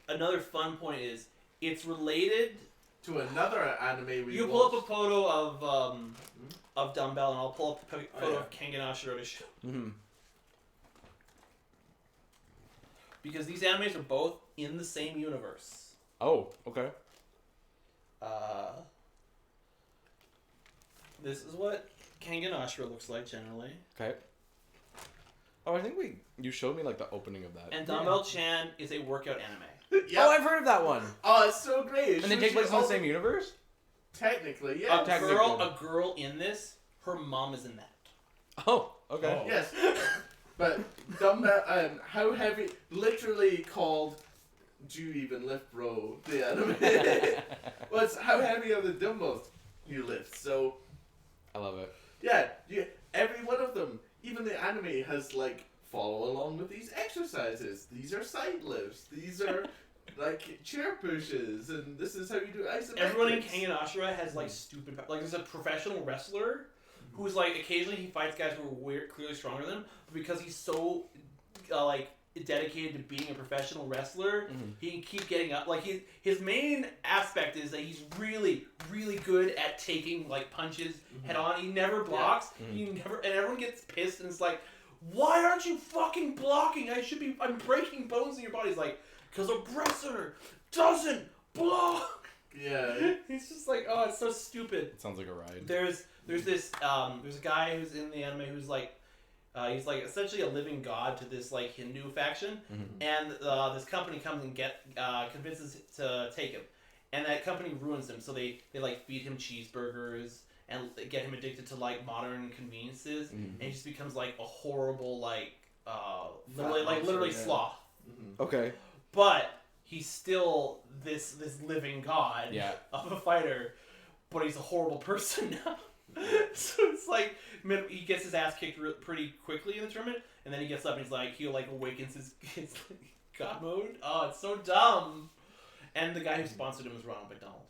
another fun point is it's related. to another anime we You pull up a watched. photo of Dumbbell, and I'll pull up the photo yeah. of Kengan Ashura to show. Mm-hmm. Because these animes are both in the same universe. Oh, okay. This is what Kengan Ashura looks like generally. Okay. Oh, I think you showed me like the opening of that. And Dumbbell Chan is a workout anime. Yeah. Oh, I've heard of that one. Oh, it's so great. It And they shows take you place in the all- same universe? Technically, yeah. A girl in this, her mom is in that. Oh, okay. Oh. Yes. But dumbbell, how heavy? Literally called. Do you even lift, bro? The anime. Well, it's how heavy are the dumbbells you lift? So I love it. yeah, every one of them, even the anime has like follow along with these exercises. These are side lifts. These are like chair pushes, and this is how you do isometrics. Everyone in Kengan Ashura has like stupid like there's a professional wrestler who's like occasionally he fights guys who are clearly stronger than him, but because he's so like dedicated to being a professional wrestler, he can keep getting up. Like his main aspect is that he's really good at taking like punches head on. He never blocks. He never, and everyone gets pissed and it's like, why aren't you fucking blocking? I'm breaking bones in your body. It's like, because a wrestler doesn't block. Yeah. It's just like, oh, it's so stupid. It sounds like a ride. There's this there's a guy who's in the anime who's like he's like essentially a living god to this like Hindu faction, and this company comes and convinces to take him, and that company ruins him. So they like feed him cheeseburgers and get him addicted to like modern conveniences, and he just becomes like a horrible like literally yeah. sloth. Okay. But he's still this living god Yeah. of a fighter, but he's a horrible person now. So it's like he gets his ass kicked pretty quickly in the tournament, and then he gets up and he's like he like awakens his like, god mode. Oh, it's so dumb. And the guy who sponsored him is Ronald McDonald,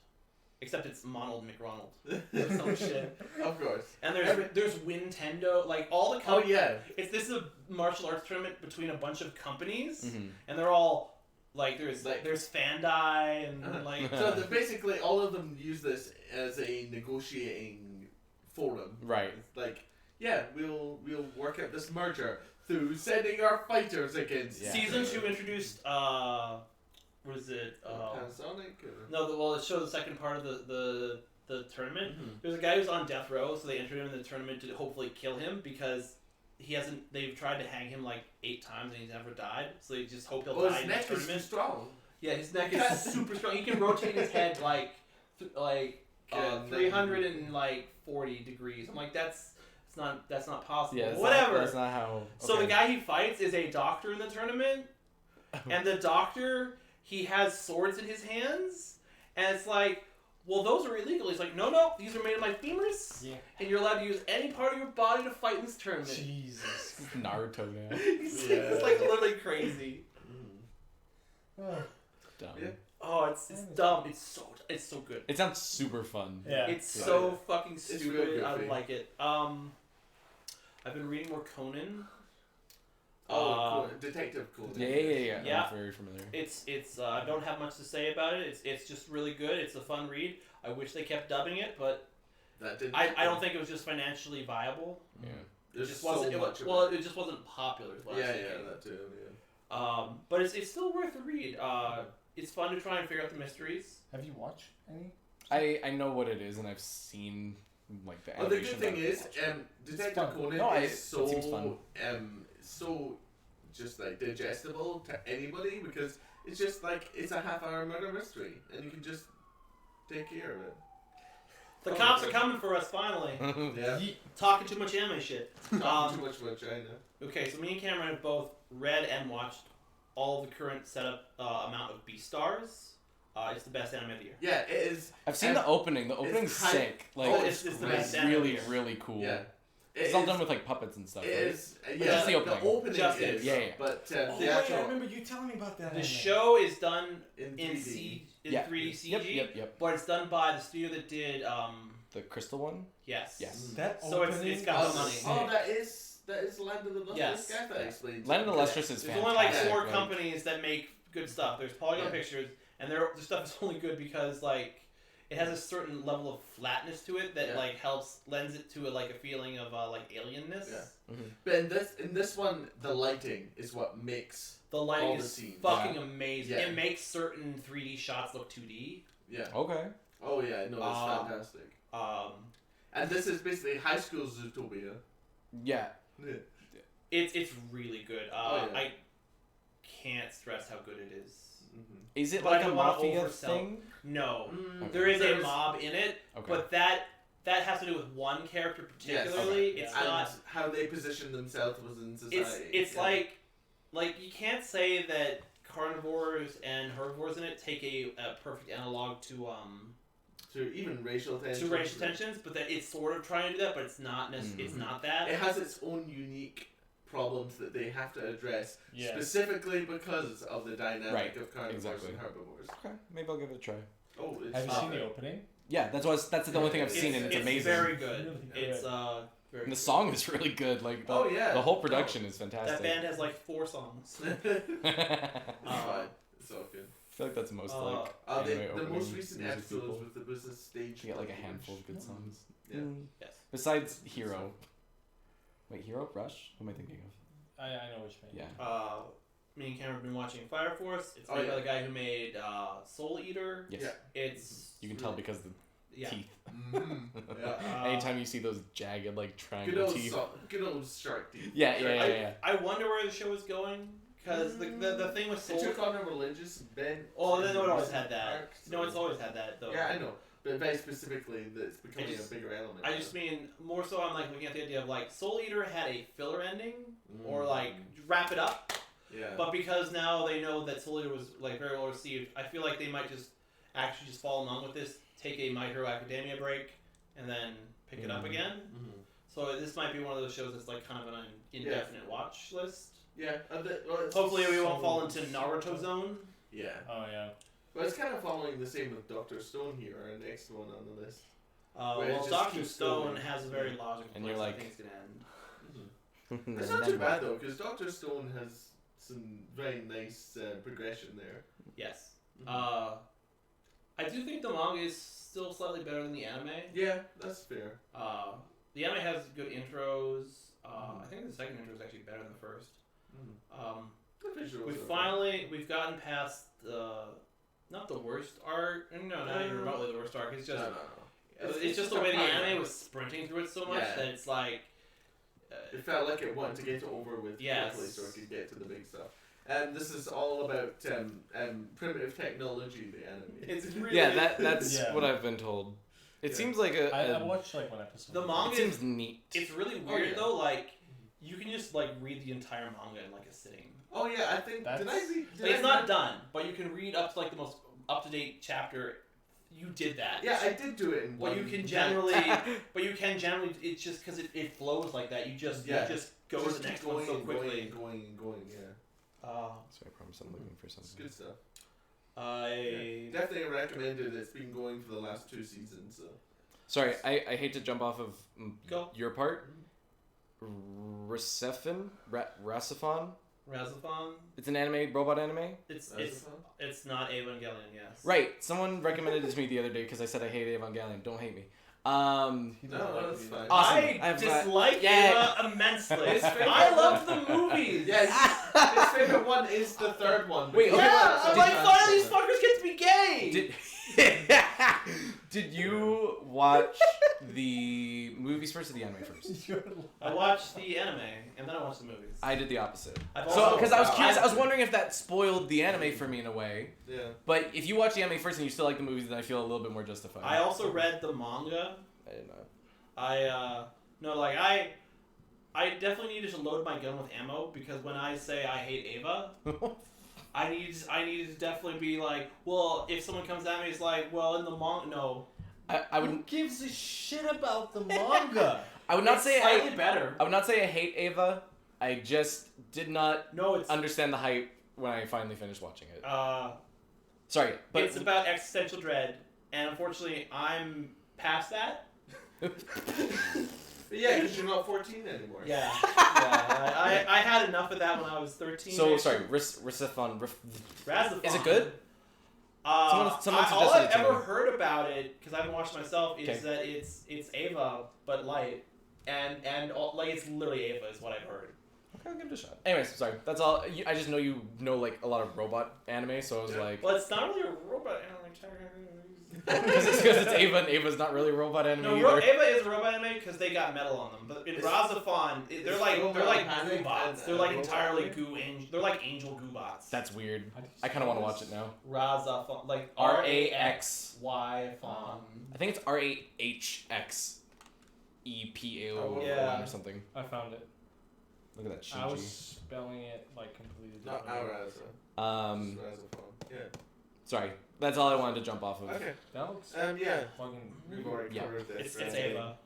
except it's Ronald McRonald or some shit. Of course. And there's Nintendo, like all the Oh yeah. this is a martial arts tournament between a bunch of companies, and they're all like there's Fandai and like So basically, all of them use this as a negotiating forum. Right. Like, yeah, we'll work out this merger. through sending our fighters against. Yeah. Season 2 introduced what is it? Panasonic. No, well, it showed the second part of the tournament. Mhm. There's a guy who's on death row, so they entered him in the tournament to hopefully kill him because he hasn't. They've tried to hang him like 8 times and he's never died. So they just hope he'll Well, die his in the neck is too tournament. strong. Yeah, his neck is super strong. He can rotate his head like 340 degrees. I'm like, that's not possible. Yeah, Whatever. That's not how. So the guy he fights is a doctor in the tournament, and the doctor, he has swords in his hands, and it's like, well, those are illegal. He's like, no, these are made of my femurs, Yeah. and you're allowed to use any part of your body to fight in this tournament. Jesus. Naruto now. It's like literally crazy. Oh. Dumb. Yeah. Oh, it's dumb. It's so good. It sounds super fun. Yeah. It's Yeah. so Yeah. fucking It's stupid. real goofy. I like it. I've been reading more Conan. Oh, Detective Conan. Yeah. Yeah. I'm very familiar. It's I don't have much to say about it. It's just really good. It's a fun read. I wish they kept dubbing it, but That didn't. I don't think it was just financially viable. Yeah. It There's just so wasn't. much of Well, it. it just wasn't popular. Is what I was Yeah, thinking. that too. But it's still worth a read. It's fun to try and figure out the mysteries. Have you watched any? I know what it is and I've seen like the. Well, the good animation, thing but is, I've watched it. Detective fun. Conan No, is it so seems fun. so just like digestible to anybody because it's just like it's a half-hour murder mystery and you can just take care of it. The Oh, cops okay. are coming for us finally. Yeah. Talking too much anime shit. Not too much about China. Okay, so me and Cameron have both read and watched all of the current setup amount of Beastars. It's the best anime of the year. Yeah, it is. I've seen the opening. The opening's it's high- sick. Like Oh, it's the great. best anime really, of the year. really cool. Yeah. It's all done with like puppets and stuff. It right? is. Yeah, just the opening. Just is. Yeah. But Oh, the yeah, I actual remember you telling me about that. The anime. show is done in in 3D. Yeah. 3D CG, Yep. but it's done by the studio that did The crystal one. yes. Yes. That So it's opening got is the money. sick. Oh, that is Land of the Lustrous Yes. Sky that Yeah. explains. Land of the it. Lustrous is There's fantastic. only like Yeah, 4 like- companies that make good stuff. There's Polygon Yeah. Pictures, and their stuff is only good because like it has a certain level of flatness to it that Yeah. like lends it to like a feeling of like alienness. Yeah. But in this one, the lighting is what makes. The lighting All the is scenes. fucking amazing. Yeah. It makes certain 3D shots look 2D. Yeah. Okay. Oh yeah, no, it's fantastic. And this is basically high school Zootopia. Yeah. Yeah. It's really good. Oh, yeah. I can't stress how good it is. Mm-hmm. Is it But I like a don't wanna mafia oversell. thing? No, Okay. there is a There's- mob in it, Okay. but that has to do with one character particularly. okay. It's and not. how they position themselves within society. It's yeah. like you can't say that carnivores and herbivores in it take a perfect analog to even racial tensions. racial tensions, but that it's sort of trying to do that, but it's not. It's not that. It has its own unique problems that they have to address Yeah. specifically because of the dynamic Right, of carnivores exactly. and herbivores. Okay. Maybe I'll give it a try. Oh, it's Have you fun. seen the opening? Yeah, that's the only thing I've seen, and it's amazing. Very good. Really good. It's very. And the good. song is really good. Like the, Oh, yeah. the whole production is fantastic. That band has like 4 songs. It's fine. It's all good. I feel like that's most like The anime most opening recent music episodes people. was a stage. You get like a handful of good songs. Yeah. Yes. Besides Hero. Wait, Hero? Rush? What am I thinking of? I know what you mean. Yeah. Me and Cameron have been watching Fire Force. It's Oh, made by yeah. the guy who made Soul Eater. Yes. Yeah. It's You can tell really- because the yeah. teeth. Yeah. Anytime you see those jagged like Good triangle old, teeth. good old shark teeth. Yeah. I wonder where the show is going because the thing with It Soul. took on a religious bent. Oh, in no, it always recent had that. arcs, No, it's so- always had that though. Yeah, I know, but very specifically, that it's becoming just- a bigger element. I now. just mean more so. I'm like looking at the idea of like Soul Eater had a filler ending or Mm. like wrap it up. Yeah. But because now they know that Soul Eater was like very well received, I feel like they might just actually just follow along with this, take a My Hero Academia break, and then pick it up Mhm. again. Mhm. So this might be one of those shows that's like kind of an indefinite watch list. Yeah. Well, it's Hopefully we won't so- fall into Naruto zone. Yeah. Oh yeah. But it's kind of following the same with Doctor Stone here, our next one on the list. Where it Well, just Doctor keeps Stone going. has a very logical And place you're I like- think it's gonna end. It's not too bad though, because Doctor Stone has some very nice progression there. Yes. Mhm. I do think the manga is still slightly better than the anime. Yeah, that's fair. The anime has good intros. I think the second intro is actually better than the first. Mm. The visuals We've gotten past not the worst arc. No, not even remotely the worst arc. It's just it's just the way the anime was sprinting through it so much that it's like it felt like it wanted to get it over with quickly so it could get to the big stuff. And this is all about primitive technology. The anime. It's really that's what I've been told. It seems like I watched like one episode. The manga it seems neat. It's really weird though. Like you can just like read the entire manga in like a sitting. Oh yeah, I think It's not done, but you can read up to like the most up to date chapter. You did that. Yeah, I did do it in But one. you can generally, it's just because it flows like that. You just go to the next one so quickly. Going, yeah. So I promise I'm looking for It's something. good stuff. I Definitely recommended. It's been going for the last 2 seasons. So. Sorry, I hate to jump off of Go. your part. Rasefan? Rasefan? Razafon. It's an anime, robot anime? It's not Evangelion. Yes. Right. Someone recommended it to me the other day because I said I hate Evangelion. Don't hate me. No, that's fine. Awesome. I dislike yeah. Eva immensely. His favorite I one. love the movies. Yeah, his favorite one is the third one. Wait, okay. Yeah, I'm like, Did- finally these fuckers get to be gay. Did you watch the movies first or the anime first? I watched the anime and then I watched the movies. I did the opposite. I've So, also- because I was curious, I was I've- wondering if that spoiled the anime for me in a way. Yeah. But if you watch the anime first and you still like the movies, then I feel a little bit more justified. I also read the manga. I did not. I definitely needed to load my gun with ammo because when I say I hate Ava, I need to definitely be like, well, if someone comes at me, it's like, well, in the manga, no. I would. Who gives a shit about the manga? I would not It's say slightly better. I would not say I hate Ava. I just did not No, it's understand the hype when I finally finished watching it. uh, Sorry, but it's about existential dread, and unfortunately, I'm past that. But yeah, because you're not 14 anymore. Yeah, I had enough of that when I was 13. so actually. sorry. Rasefan. Razafon. Is it good? Someone all suggested I've it to ever me. heard about it, because I haven't watched it myself, is Okay. that it's Ava but light, and all, like it's literally Ava is what I've heard. Okay, I'll give it a shot. Anyways, sorry. That's all. I just know you know like a lot of robot anime, so I was like, Well, it's not really a robot anime. because it's Ava, and Ava's not really a robot anime No, either. Ava is a robot anime because they got metal on them. But in It's- Razafon, they're like Panic goo bots. and- They're like Robot entirely Panic? goo angel. They're like angel goo bots. That's weird. I kind of want to watch it now. Razafon, like R-A-X. RAXY-fon. I think it's RAHXEPAO Yeah. or something. I found it. Look at that I was Shinji. spelling it like completely Not different. Um, Yeah. sorry. That's all I wanted to jump off of. Okay. That looks Yeah. fucking. We've already Yeah. covered this. It's Ava.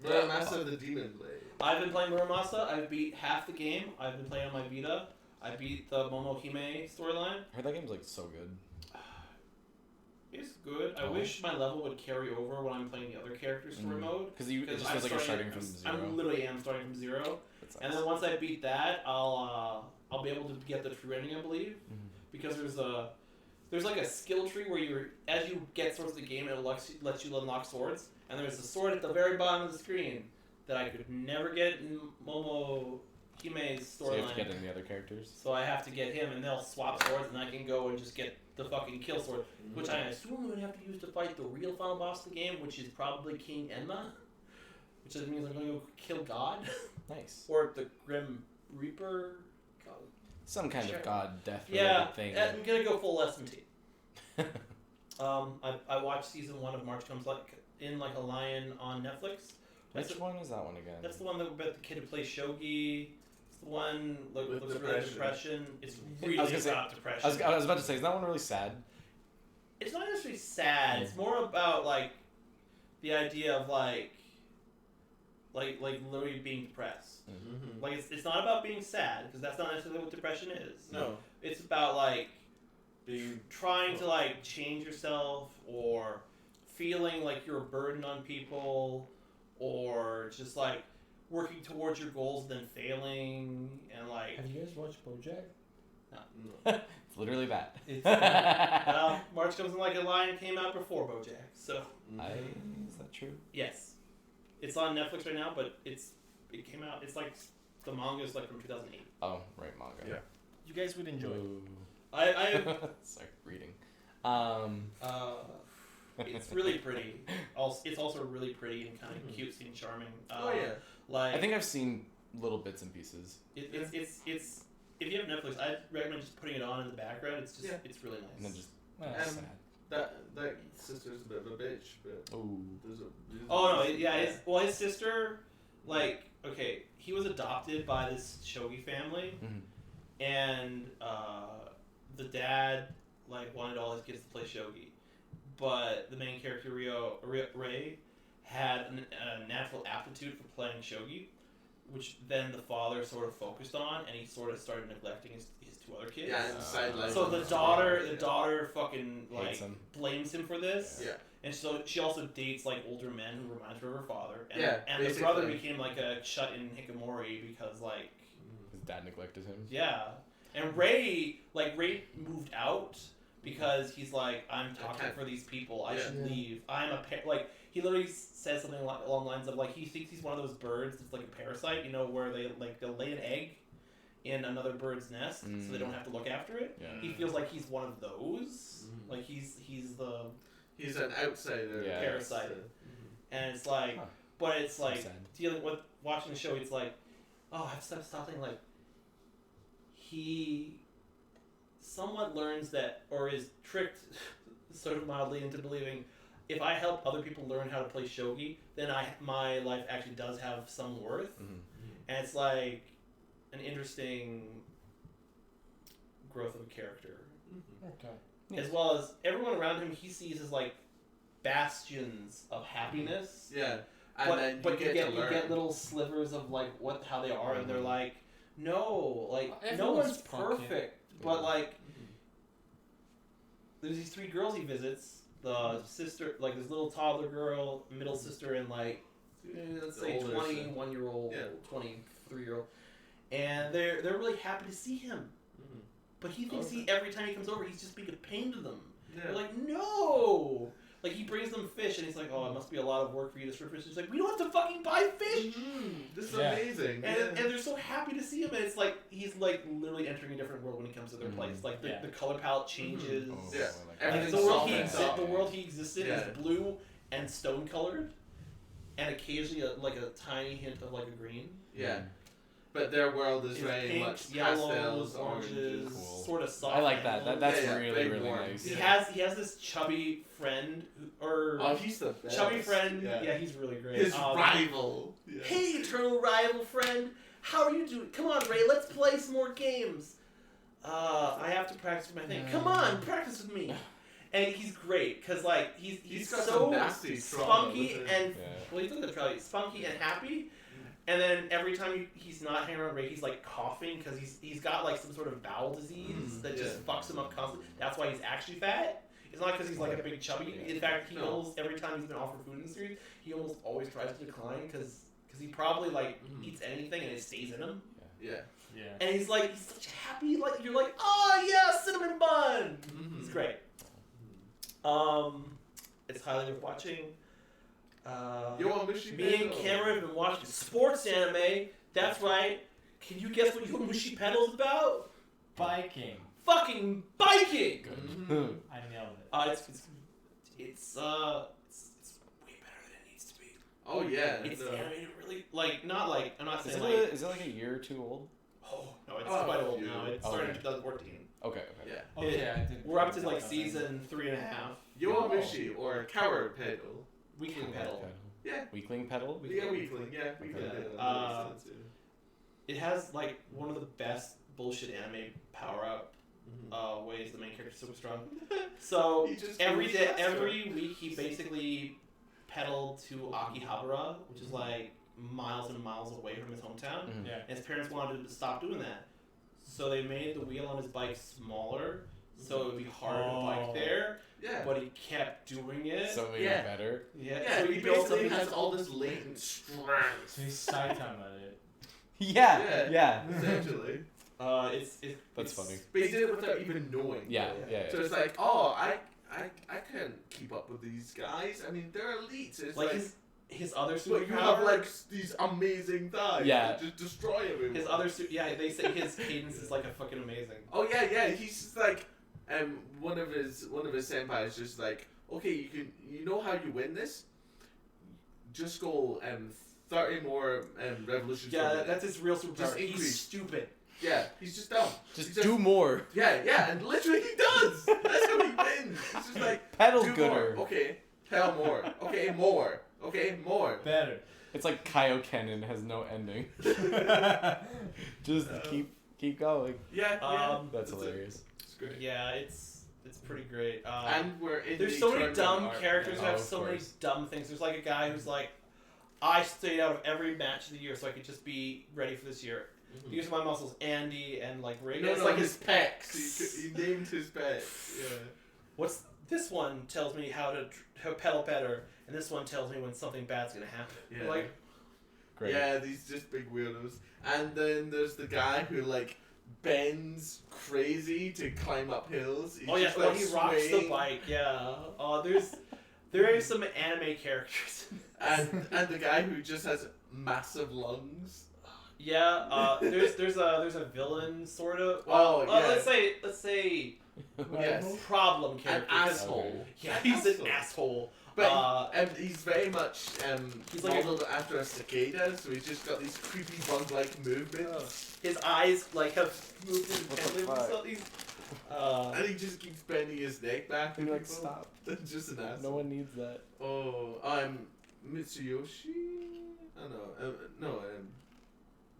Muramasa the Demon Blade. I've been playing Muramasa. I've beat half the game. I've been playing on my Vita. I beat the Momohime storyline. I heard that game's like so good. It's good. I Oh. wish my level would carry over when I'm playing the other character's story mode. Because it just I'm feels like you're starting from I zero. literally am starting from zero. That sucks. And then once I beat that, I'll be able to get the true ending, I believe, Mhm. because there's like a skill tree where as you get swords in the game, it lets you unlock swords, and there's a sword at the very bottom of the screen that I could never get in Momohime's So you have to get storyline. in the other characters. So I have to get him, and they'll swap swords, and I can go and just get the fucking kill sword, which I assume I'm gonna have to use to fight the real final boss of the game, which is probably King Enma, which means I'm gonna go kill God. Nice. Or the Grim Reaper. Some kind Sure. of god death Yeah, related thing. I'm gonna go full SMT. I watched season 1 of March Comes like a Lion on Netflix. Which one is that one again? That's the one about the kid who plays shogi. It's the one With looks really depression. depression. It's I really was gonna say- about depression. I was about to say, is that one really sad? It's not necessarily sad. It's more about like the idea of like literally being depressed. Mm-hmm. Like it's not about being sad because that's not necessarily what depression is. No. It's about like Being trying to like change yourself or feeling like you're a burden on people or just like working towards your goals then failing and like Have you guys watched BoJack? no. It's literally that. It's March Comes in Like a Lion came out before BoJack, so Is that true? yes, it's on Netflix right now, but it's it came out. It's like the manga is like from 2008. Oh, right, manga. Yeah. You guys would enjoy it. Ooh. I Sorry, reading. it's really pretty. It's also really pretty and kind of cutesy and charming. Oh yeah. Like I think I've seen little bits and pieces. it's if you have Netflix, I recommend just putting it on in the background. It's just Yeah. it's really And then nice. just Um, sad. That sister's a bit of a bitch, but Ooh. there's a. Oh no, yeah. His sister, like, okay, he was adopted by this shogi family, Mhm. and the dad like wanted all his kids to play shogi, but the main character Ray had a natural aptitude for playing shogi, which then the father sort of focused on, and he sort of started neglecting his two other kids. Yeah, and sideline. So the daughter fucking like Hates him. blames him for this. Yeah. And so she also dates like older men who reminds her of her father. And, Yeah, and the basically. brother became like a shut-in hikikomori because like His dad neglected him. yeah. And Ray moved out because he's like, I'm talking can't- for these people. I Yeah. should Yeah. leave. I'm a like he literally says something along the lines of like he thinks he's one of those birds that's like a parasite, you know, where they'll lay an egg in another bird's nest so they don't have to look after it. Yeah. He feels like he's one of those. Mhm. Like he's the He's an outsider. Yeah. Parasite. and it's like Huh. but it's like sad. dealing with watching the show, it's like, oh, I have to stop thinking like he somewhat learns that or is tricked sort of mildly into believing if I help other people learn how to play shogi, then my life actually does have some worth. Mhm. And it's like an interesting growth of a character. Okay. Yeah. As well as everyone around him he sees as like bastions of happiness. Yeah. And then But you get to learn. you get little slivers of like how they are, and they're Mhm. like, no, like no Everyone's one's fucking- perfect. But like Mhm. there's these three girls he visits. The sister, like this little toddler girl, middle sister, and like let's The say older 21-year-old, Yeah. 23-year-old, and they're really happy to see him. Mhm. But he thinks Okay. every time he comes over, he's just being a pain to them. Yeah. They're like, no! Like, he brings them fish, and he's like, oh, it must be a lot of work for you to strip fish. He's like, we don't have to fucking buy fish! This is Yeah. amazing. And they're so happy to see him, and it's like, he's like literally entering a different world when he comes to their Mhm. place. Like, Yeah. the color palette changes. Oh, Yeah. I like that. Like, Everything's the world, soft and the world he exists in Yeah. is blue and stone colored, and occasionally a tiny hint of like a green. Yeah. But their world is It's very pink, much yellows, pastels, oranges, Cool. sort of soft. I like that. animals. That's Yeah, really, very really warm. nice. He Yeah. has this chubby friend or Oh, he's the best. chubby friend. Yeah. Yeah, he's really great. His rival. Yeah. Hey, eternal rival friend, how are you doing? Come on, Ray, let's play some more games. I have to practice my thing. Come on, practice with me. And he's great because like he's got so some nasty trauma spunky with him. and Yeah. well, he's the trauma. He's spunky and happy. And then every time he's not hanging around Ray, he's like coughing because he's got like some sort of bowel disease that just fucks him up constantly. That's why he's actually fat. It's not because he's like a big chubby. In fact, he No. almost every time he's been offered food in the series, he almost always tries to decline because he probably like eats anything and it stays in him. Yeah. Yeah. And he's like he's such happy. Like you're like, oh yeah, cinnamon bun. He's great. It's highly worth watching. Me and Cameron have been watching sports anime. That's right. Can you guess what Yomushi Pedal's about? Biking. Fucking biking. Good. I nailed it. It's way better than it needs to be. Oh yeah. It's no. animated really like not like I'm not Is saying it, like is it like a year or two old? oh no it's Oh, quite old you- now. It oh, started in okay. 2014. Okay. Yeah. Oh, It- yeah, I did. We're up to like Okay. season 3.5. Yomushi or Coward Pedal. Weekly pedal. Yeah. Weekling pedal. Yeah, weekling. Yeah, weekling. Yeah. pedal. It has like one of the best bullshit anime power up ways the main character's super strong. So He just every goes day, faster. every week, he basically pedaled to Akihabara, which is like miles and miles away from his hometown. Mhm. Yeah. And his parents wanted him to stop doing that, so they made the wheel on his bike smaller, so it would be harder to Oh. bike there. Yeah. But he kept doing it. So even Yeah. better. Yeah, so he built basically up his- has all this latent strength. So he's Saitama it. Yeah. Yeah. Essentially. It's That's funny. But he did it without even knowing. Yeah. Yeah. So it's like, oh, I can't keep up with these guys. I mean, they're elites. It's like like, his his other But superpower. you have like these amazing thighs. Yeah. that just destroy everyone. his other they say his cadence is like a fucking amazing. Oh yeah. He's just like, one of his senpais just like, okay, you know how you win this? Just go 30 more revolutions. per Yeah, minute. that's his real superpower. Just He's increase. stupid. Yeah, he's just dumb. Just He do more. Yeah, and literally he does. That's how he wins. He's just like, Pedal do gooder. more. Okay, pedal more. Okay, more. Okay, more. Better. It's like Kaioken has no ending. Just keep going. Yeah, That's it. hilarious. It's great. Yeah, it's pretty great. And we're in There's the so many tournament dumb arc characters now. who have of so many course. dumb things. There's like a guy who's like, I stayed out of every match of the year so I could just be ready for this year. Mhm. Use my muscles, Andy and like Ray. No, it's no, like his pecs. He named his pecs. Yeah. What's this one tells me how to pedal better, and this one tells me when something bad's gonna happen. Yeah. Like, Great. Yeah, these just big weirdos. And then there's the guy who like bends crazy to climb up hills. He's oh yeah, just, when like, he rocks the swaying. bike. Yeah. There is some anime characters. And the guy who just has massive lungs. Yeah. There's a villain sort of. Oh, yeah. Let's say Yes. problem An character. 'cause- asshole. Yeah, he's an asshole. But he's very much He's like a- modeled after a cicada, so he's just got these creepy bug-like movements. His eyes like have moved What the independently. fuck? So he's, And he just keeps bending his neck back. You're at like, people. stop. That's just an asshole. No one needs that. Oh, I'm Mitsuyoshi. Oh no,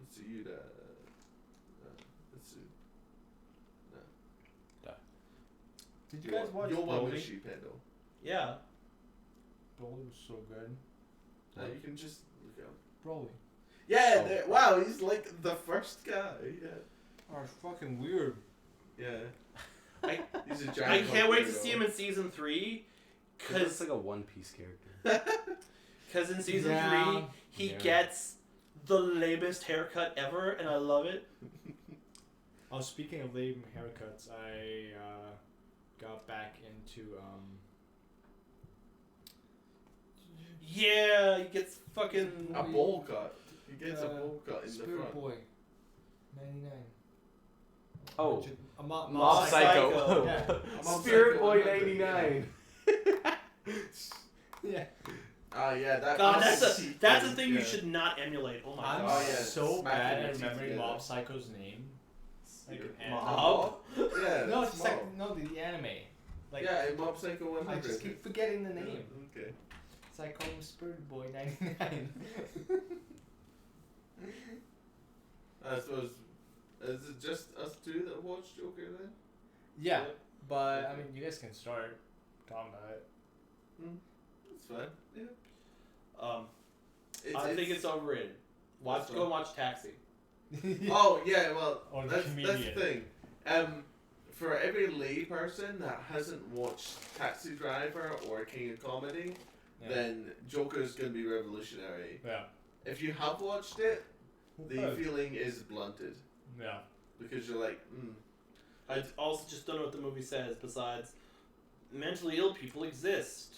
Mitsuyuda. Mitsu. Did you guys watch Broly? Yowamushi Pedal. yeah. Broly was so good. You can just look up. Broly. Yeah, Oh. wow, he's like the first guy. Yeah, Oh, it's fucking weird. yeah. I, He's a I giant. can't wait to weirdo. see him in season 3, He looks cause like a One Piece character. in season Yeah. 3 he Yeah. gets the lamest haircut ever, and I love it. Oh, speaking of lame haircuts, I got back into Yeah, he gets fucking A bowl cut. He gets a bowl cut in the Spirit front. Boy, 99. Oh. Mob Mob Psycho. Psycho. Yeah. Mob Spirit Psycho Boy 100, 99. Yeah. Ah, yeah, that. God, was that's a cheap, thing yeah. you should not emulate. Oh my I'm god. Oh, yeah, so smacking bad the at teeth remembering together. Mob Psycho's name. Like an Mob? Yeah. No, that's it's like Mob. the anime. Like Yeah, in Mob Psycho 100. I just keep forgetting the Yeah, name. Okay. So I call him Spirit Boy 99. I suppose. Is it just us two that watch Joker then? Yeah, but I mean, you guys can start talking about it. It's fine. Yeah. I think it's overrated. That's Go and watch Taxi. Oh yeah, well Or the that's the comedian. thing. For every lay person that hasn't watched Taxi Driver or King of Comedy, Yeah. then Joker's gonna be revolutionary. Yeah. If you have watched it, the Okay. feeling is blunted Yeah. because you're like, I also just don't know what the movie says besides mentally ill people exist.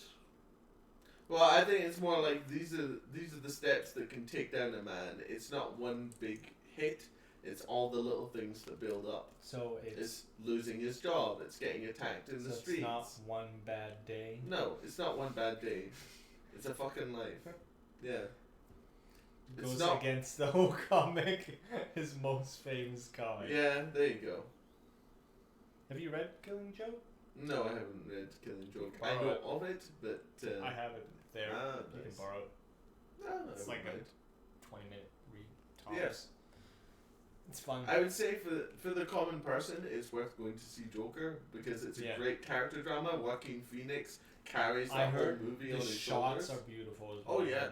Well, I think it's more like these are the steps that can take down a man. It's not one big hit. It's all the little things that build up. So it's It's losing his job. It's getting attacked in the it's streets. not one bad day. No, it's not one bad day. It's a fucking life. Yeah. It's Goes not. against the whole comic, his most famous comic. Yeah, there you go. Have you read Killing Joke? No, I haven't read Killing Joke. I Borrow know it. of it, but I have it there. Ah, You can nice. borrow it. no, It's I like wouldn't a mind. 20-minute read. Tops. Yes. It's fun. I would say for the common person, it's worth going to see Joker because it's a Yeah. great character drama. Joaquin Phoenix carries I that whole heard movie the on his shots shoulders. are beautiful as Oh well. yeah,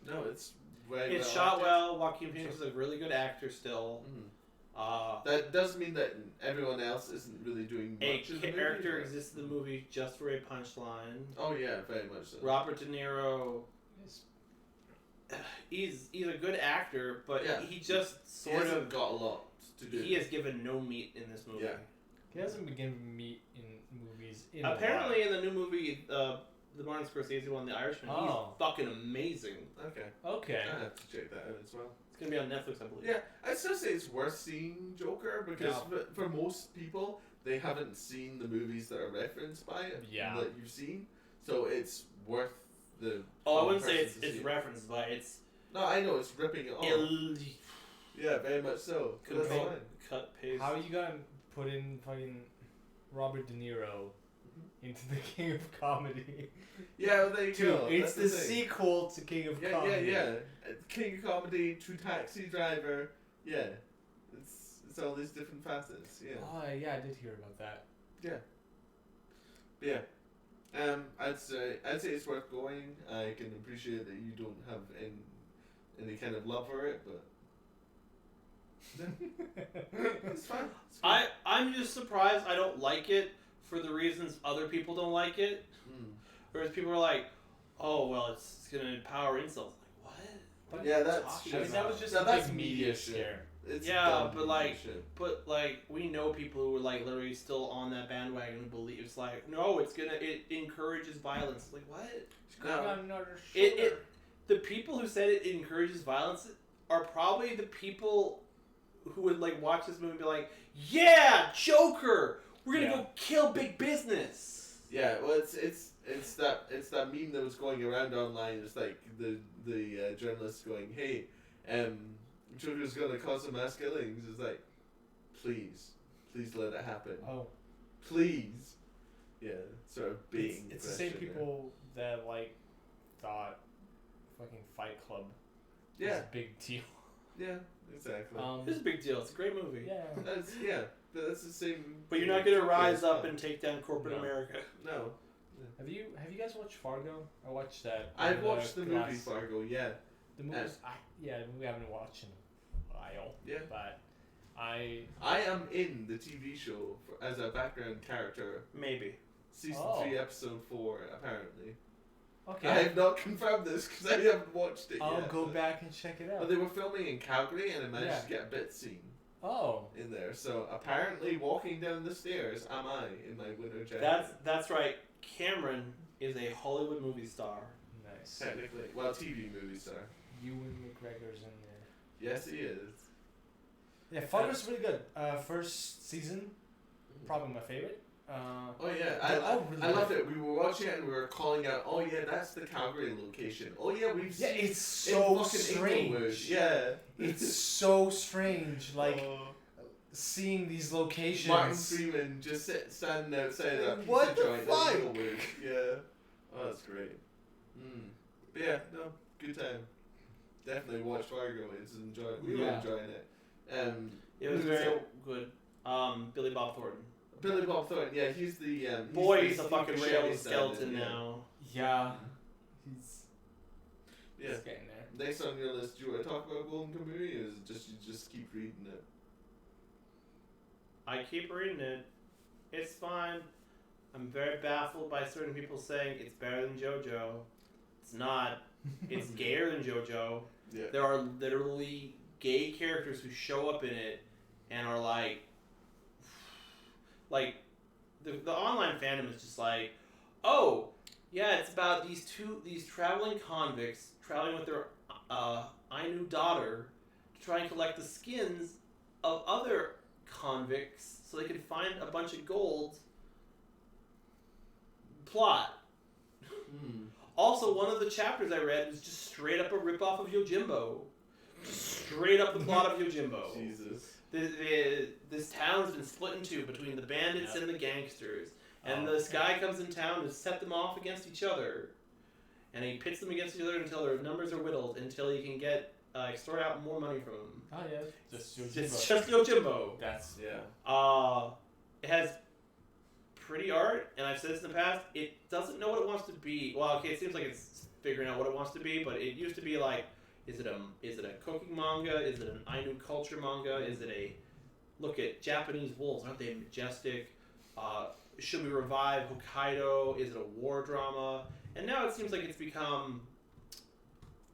no, it's very It's well shot acted. well. Joaquin Phoenix is a really good actor still. Mhm. Uh, That does mean that everyone else isn't really doing a much in the movie. character but- exists in the movie just for a punchline. Oh yeah, very much so. Robert De Niro, It's- he's a good actor, but Yeah. he just He sort hasn't of got a lot to do. he has given no meat in this movie. Yeah. He hasn't been given meat in movies in Apparently, in the new movie, the Martin Scorsese one, The Irishman. Oh. He's fucking amazing. Okay. Okay. I have to check that out as well. It's gonna be on Netflix, I believe. Yeah, I'd still say it's worth seeing Joker because Yeah. for most people, they haven't seen the movies that are referenced by it Yeah. that you've seen. So it's worth the. Oh, I wouldn't say person to it's see it. referenced, but it's No, I know it's ripping it off. Yeah, very much so. But that's control, fine. cut, paste. How are you gonna put in fucking Robert De Niro into the King of Comedy? Yeah, well, there you Dude, go. it's That's the thing. sequel to King of Yeah, Comedy. yeah. King of Comedy, True Taxi Driver. Yeah, it's all these different facets. Yeah. Oh yeah, I did hear about that. Yeah. I'd say it's worth going. I can appreciate that you don't have any kind of love for it, but it's fine. It's fine. I'm just surprised I don't like it for the reasons other people don't like it. Mm. Whereas people are like, oh well, it's gonna empower incels. Like what? What are Yeah, you that's talking I mean, shit. that about? was just Now a that's big media media shit. scare. It's Yeah, dumb but like- shit. But like we know people who are like literally still on that bandwagon and believe it's like no, it encourages violence. Like what? No. It the people who said it encourages violence are probably the people who would like watch this movie and be like, yeah, Joker, we're gonna Yeah. go kill big business. Yeah, well, it's that meme that was going around online. It's like the journalist going, "Hey, Joker's gonna cause some mass killings." It's like, please let it happen, Oh, please. Yeah, sort of being. it's the same people that like thought fucking Fight Club was Yeah, a big deal. yeah, exactly. It's a big deal. It's a great movie. Yeah. But that's the same. But you're not gonna rise up and take down corporate No. America. No, Have you guys watched Fargo? I watched that. I've watched the movie glass- Fargo. Yeah, The movies, the movie I haven't watched in a while. Yeah. But I I am in the TV show as a background character. Maybe. Season Oh. 3, episode 4, apparently. okay. I have not confirmed this because I haven't watched it I'll yet. go back and check it But out. they were filming in Calgary and I managed Yeah. to get a bit scene Oh, in there. So apparently, walking down the stairs, am I in my winter jacket? That's right. Cameron is a Hollywood movie star. nice. Technically. Well, TV movie star. Ewan McGregor's in there. Yes, he is. Yeah, Fargo's really good. First season, probably my favorite. Oh, yeah. really I loved it. We were watching it and we were calling out, oh, yeah, that's the Calgary location. Oh, yeah, we've Yeah, seen it's in so fucking Inglewood. strange. Yeah. It's so strange, like Oh. seeing these locations. Martin Freeman just standing outside that pizza What the joint fuck? in Inglewood. Yeah. Oh, that's great. But yeah, no, good time. Definitely watch Fargo. We were Yeah. enjoying it. It was who very it? good. Billy Bob Thornton. Billy Bob Thornton. Yeah, he's the Boy, the he's a Steve fucking Buscemi real stand-in, skeleton yeah. now. Yeah, he's Yeah. getting there. Next on your list, do you want to talk about Golden Kamuy, or is it just you just keep reading it? I keep reading it. It's fine. I'm very baffled by certain people saying it's better than JoJo. It's not. It's gayer than JoJo. Yeah. There are literally gay characters who show up in it and are like the online fandom is just like, oh, yeah, it's about these traveling convicts traveling with their Ainu daughter to try and collect the skins of other convicts so they can find a bunch of gold. Plot. Also, one of the chapters I read was just straight up a ripoff of Yojimbo. Straight up the plot of Yojimbo. Jesus. This town's been split in two between the bandits Yep. and the gangsters. And Oh, this guy comes in town to set them off against each other. And he pits them against each other until their numbers are whittled, until he can get extort out more money from them. Oh yeah, just It's just Yojimbo. That's Yeah. It has pretty art, and I've said this in the past, it doesn't know what it wants to be. Well, okay, it seems like it's figuring out what it wants to be, but it used to be like, is it a cooking manga? Is it an Ainu culture manga? Is it a look at Japanese wolves? Aren't they majestic? Should we revive Hokkaido? Is it a war drama? And now it seems like it's become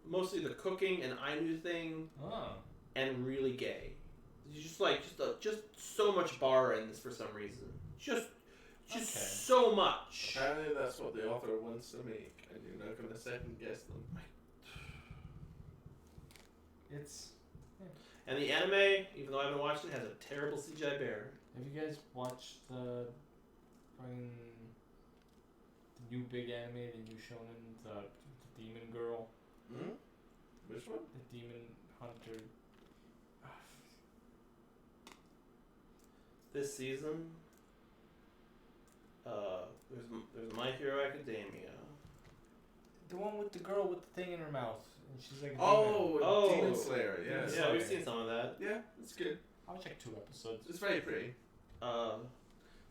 mostly the cooking and Ainu thing, oh. and really gay. Just so much bar in this for some reason. Just Just Okay. so much. Apparently, that's what the author wants to make, and you're not going to second guess them. It's. And the anime, even though I haven't watched it, has a terrible CGI bear. Have you guys watched the fucking the new big anime, the new shonen, the Demon Girl, Hmm? Which one? the Demon Hunter? This season, there's My Hero Academia. The one with the girl with the thing in her mouth, and she's like. A Oh, Oh. Demon Slayer. Yeah. Yeah, we've seen some of that. Yeah, it's good. I'll check 2 episodes. It's very pretty. Um,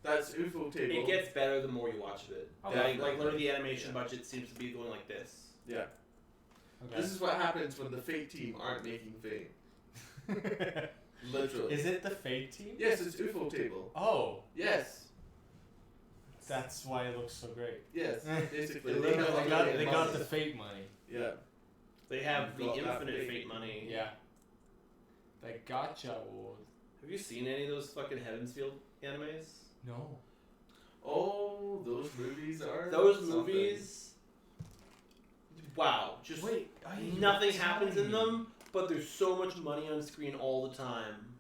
That's UFO Table. it gets better the more you watch of it. Okay. Like literally, the animation Yeah. budget seems to be going like this. Yeah. Okay. This is what happens when the Fate team aren't making Fate. Literally. Is it the Fate team? Yes, it's UFO Table. Oh, Yes. that's why it looks so great. Yes. Basically, They they, got- have They a got, million they got money. the Fate money. Yeah. They have the Got that infinite fate. fate money. Yeah. They gotcha award. Have you seen any of those fucking Heaven's Field animes? No. Oh, those movies are. Those something. movies. Wow, just Wait, nothing happens in them, but there's so much money on screen all the time.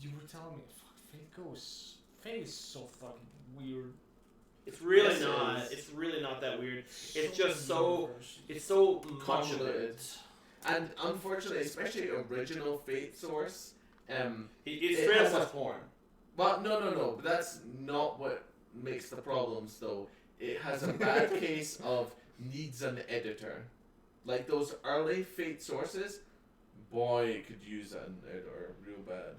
You were telling me, fuck, Fate is so fucking weird. It's really Yes, it not. is. It's really not that weird. It's just so. universe. It's so much of Convoluted. it. And unfortunately, especially original Fate source, It's It straight has up a- as porn. well, no, but that's not what makes the problems though. It has a bad case of needs an editor. Like those early Fate sources, boy, it could use an editor real bad.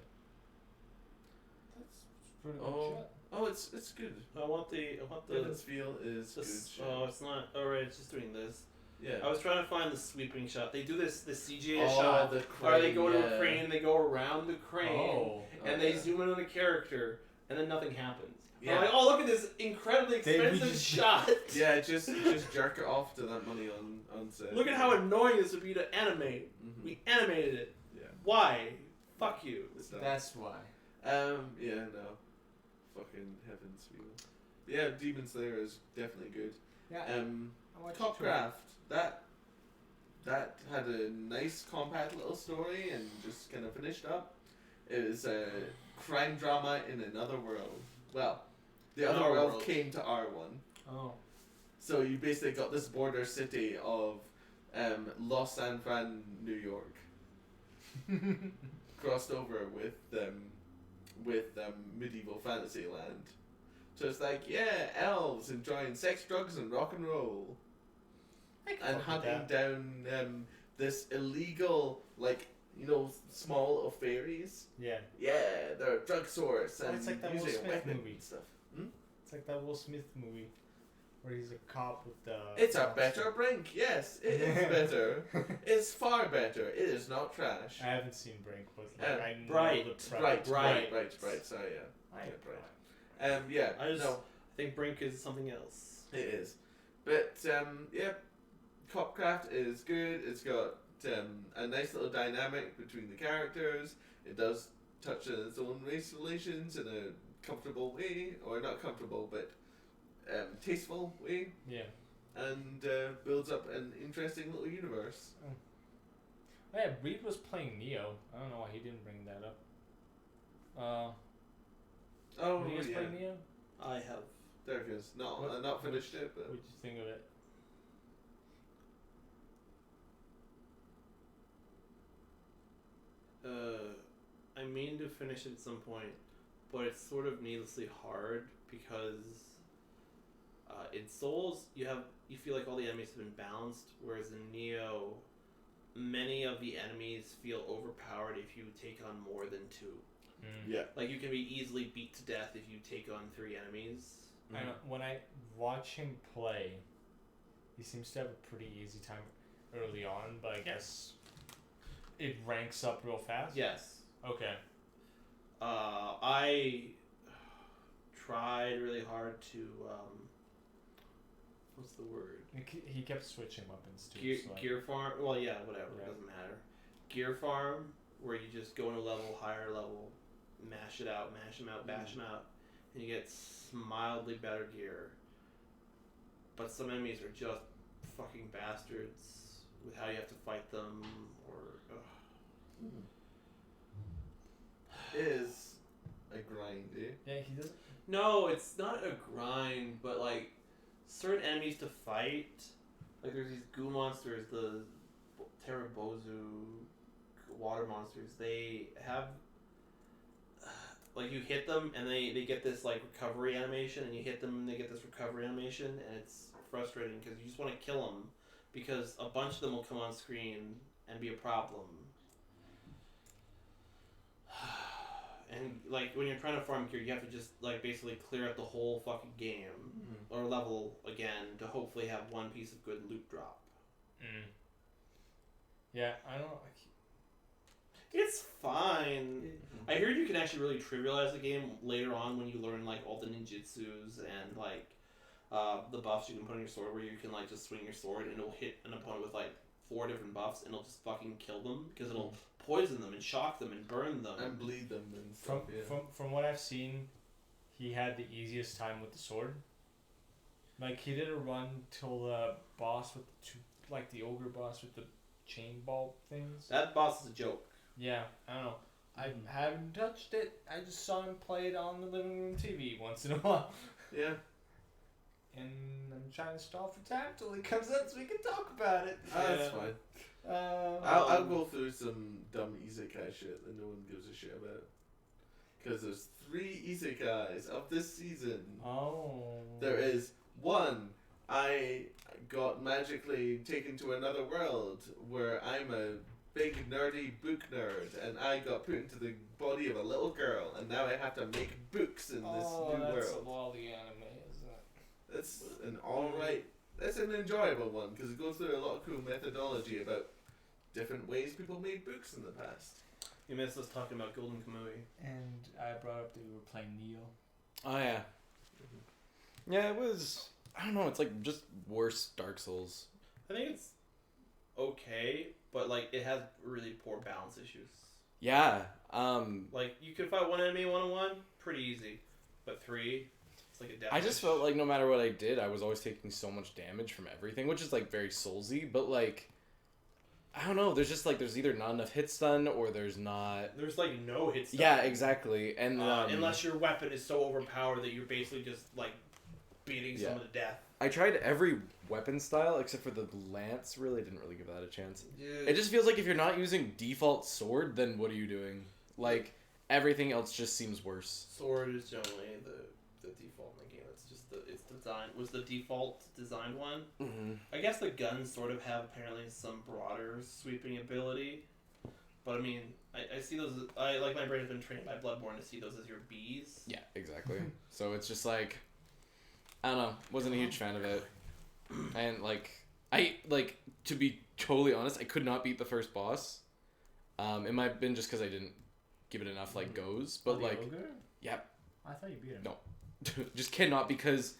That's pretty Oh. much Oh, it's good. I want the. Heaven's Feel is good This, shit. oh, it's not. Alright, it's just doing this. Yeah. I was trying to find the sweeping shot. They do this CGA Oh, shot. the Or they go to yeah. a crane, they go around the it. crane, Oh. and they zoom in on a character, and then nothing happens. Yeah. I'm like, oh, look at this incredibly They expensive just- shot. Yeah, just jerk it off to that money on set. Look at how annoying this would be to animate. Mhm. We animated it. Yeah. Why? Fuck you. It's not. That's why. Yeah, no. Fucking Heaven's Feel. Yeah, Demon Slayer is definitely good. Yeah. I watched Copcraft, that had a nice compact little story and just kind of finished up. It was a crime drama in another world. Well, the other Our world world. came to our one. Oh. So you basically got this border city of Los San Fran, New York, crossed over with medieval fantasy land. So it's like, yeah, elves enjoying sex, drugs, and rock and roll, and hunting down this illegal, like, small of fairies. Yeah. Yeah, they're a drug source Oh, and it's like that Will using a Smith weapon movie. and stuff. It's like that Will Smith movie where he's a cop with the. It's a better Brink. Yes, it is better. It's far better. It is not trash. I haven't seen Brink, but like, I know Bright. the Right. Bright. Sorry, yeah. I Yeah, Bright. Yeah. I just No, I think Brink is something else. it is. But yeah, Copcraft is good. It's got a nice little dynamic between the characters. It does touch on its own race relations in a comfortable way, or not comfortable, but tasteful way, Yeah. and builds up an interesting little universe. Oh, yeah, Reed was playing Neo. I don't know why he didn't bring that up. Oh Reed was yeah, playing Neo? I have. there it is. No, What- I've not finished it, but What did you think of it? I mean to finish it at some point, but it's sort of needlessly hard because in Souls you feel like all the enemies have been balanced, whereas in Neo, many of the enemies feel overpowered if you take on more than 2. yeah. Like you can be easily beat to death if you take on 3 enemies. I know, when I watch him play, he seems to have a pretty easy time early on, but I guess it ranks up real fast. Yes. Okay. I tried really hard to what's the word? He kept switching weapons too. Gear, so like- gear farm. Well, yeah, whatever. Yeah. It doesn't matter. Gear farm, where you just go in a level higher level, mash it out, mash them out, bash them out, and you get mildly better gear. But some enemies are just fucking bastards with how you have to fight them, or It is a grind, eh? Yeah, he doesn't. no, it's not a grind, but like certain enemies to fight, like there's these goo monsters, the Terabozu water monsters. They have like you hit them and they get this like recovery animation, and you hit them and they get this recovery animation, and it's frustrating because you just want to kill them because a bunch of them will come on screen and be a problem. And like when you're trying to farm gear, you have to just like basically clear out the whole fucking game or level again to hopefully have one piece of good loot drop. Yeah, I don't. It's fine. I heard you can actually really trivialize the game later on when you learn like all the ninjutsus and like the buffs you can put on your sword, where you can like just swing your sword and it'll hit an opponent with like 4 different buffs and it'll just fucking kill them because it'll poison them and shock them and burn them And bleed them and From stuff. Yeah. from what I've seen, he had the easiest time with the sword. Like he didn't run till the boss with the two, like the ogre boss with the chain ball things. That boss is a joke. Yeah, I don't know. I haven't touched it. I just saw him play it on the living room TV once in a while. Yeah. And I'm trying to stall for time till he comes up so we can talk about it. That's fine. I'll go through some dumb isekai shit that no one gives a shit about. Because there's 3 isekais of this season. Oh. There is 1. I got magically taken to another world where I'm a big nerdy book nerd, and I got put into the body of a little girl, and now I have to make books in this new that's world. all the anime, isn't it? That's an alright. That's an enjoyable one because it goes through a lot of cool methodology about different ways people made books in the past. You missed us talking about Golden Kamui. And I brought up that we were playing Neo. Oh yeah. Yeah, it was. I don't know. It's like just worse Dark Souls. I think it's okay, but like it has really poor balance issues. Yeah. Like you can fight one enemy one-on-one, pretty easy, but 3, it's like a death. I just felt like no matter what I did, I was always taking so much damage from everything, which is like very Soulsy. But like, I don't know. There's just like there's either not enough hit stun or there's not. There's like no hit stun. Yeah, exactly. And unless your weapon is so overpowered that you're basically just like beating someone to death. I tried every weapon style except for the lance. Really didn't really give that a chance. Yeah. It just feels like if you're not using default sword, then what are you doing? Like everything else just seems worse. Sword is generally the default in the game. It's just it's designed was the default designed one. Mm-hmm. I guess the guns sort of have apparently some broader sweeping ability, but I mean I see those. I like my brain has been trained by Bloodborne to see those as your Bs. Yeah, exactly. So it's just like, I don't know. Wasn't a huge fan of it, and like to be totally honest, I could not beat the first boss. It might have been just because I didn't give it enough like goes, but the like, ogre? yeah, I thought you beat him. No. just cannot because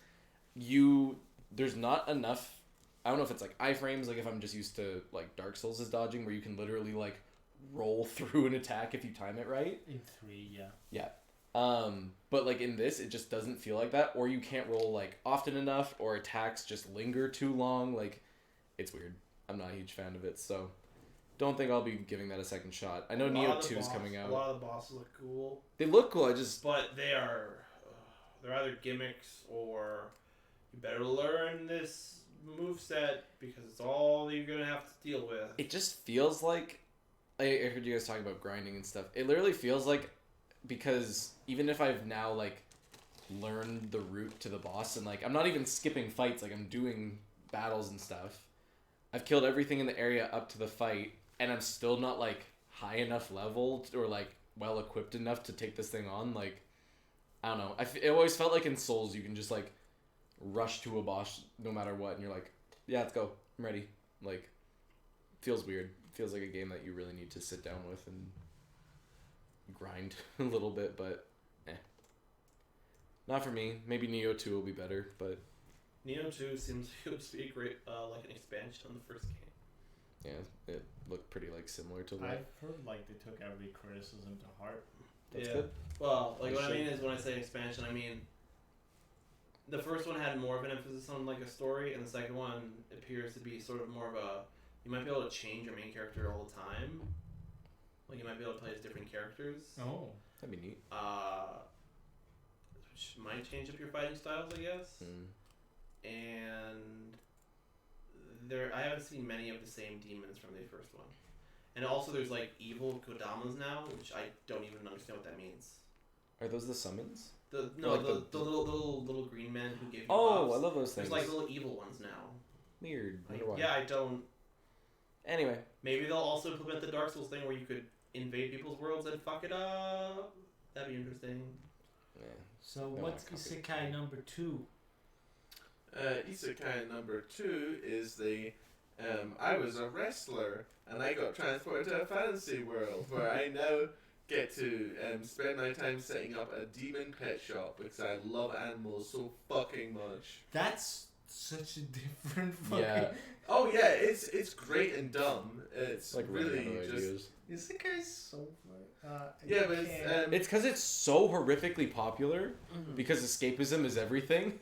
there's not enough. I don't know if it's like iframes, like if I'm just used to like Dark Souls is dodging, where you can literally like roll through an attack if you time it right. In 3, yeah. Yeah. But like in this, it just doesn't feel like that, or you can't roll like often enough, or attacks just linger too long. Like, it's weird. I'm not a huge fan of it, so don't think I'll be giving that a second shot. I know Neo 2 is coming A out. lot of the bosses look cool, They look cool. I just but they're either gimmicks or you better learn this moveset because it's all you're gonna have to deal with. it just feels like I heard you guys talking about grinding and stuff. It literally feels like, because even if I've now like learned the route to the boss and like I'm not even skipping fights, like I'm doing battles and stuff, I've killed everything in the area up to the fight, and I'm still not like high enough level or like well equipped enough to take this thing on. Like, I don't know. It always felt like in Souls you can just like rush to a boss no matter what, and you're like, yeah, let's go, I'm ready. Like, feels weird. Feels like a game that you really need to sit down with and grind a little bit, but not for me. Maybe Neo 2 will be better, but Neo 2 seems to be a great like an expansion on the first game. yeah, it looked pretty like similar to I've heard like they took every criticism to heart. That's Yeah. good. Well, like what I Sure. mean is when I say expansion, I mean the first one had more of an emphasis on like a story, and the second one appears to be sort of more of a. You might be able to change your main character all the time. Like you might be able to play as different characters. Oh. That'd be neat. Which might change up your fighting styles, I guess. Mm. And I haven't seen many of the same demons from the first one. And also, there's like evil Kodamas now, which I don't even understand what that means. Are those the summons? The Like the little green men who give you Oh, buffs. I love those things. There's like little evil ones now. Weird. Like, Wonder why. yeah, I don't. Anyway. Maybe they'll also implement the Dark Souls thing where you could invade people's worlds and fuck it up. That'd be interesting. Yeah. So No, what's I can't Isekai number 2? Isekai number 2 is the I was a wrestler and I got transported to a fantasy world where I now get to spend my time setting up a demon pet shop because I love animals so fucking much. That's such a different fucking... Yeah. Oh yeah, it's great and dumb. It's Like running really out of just ideas. Isekai's so funny. yeah, but it's It's because it's so horrifically popular because escapism is everything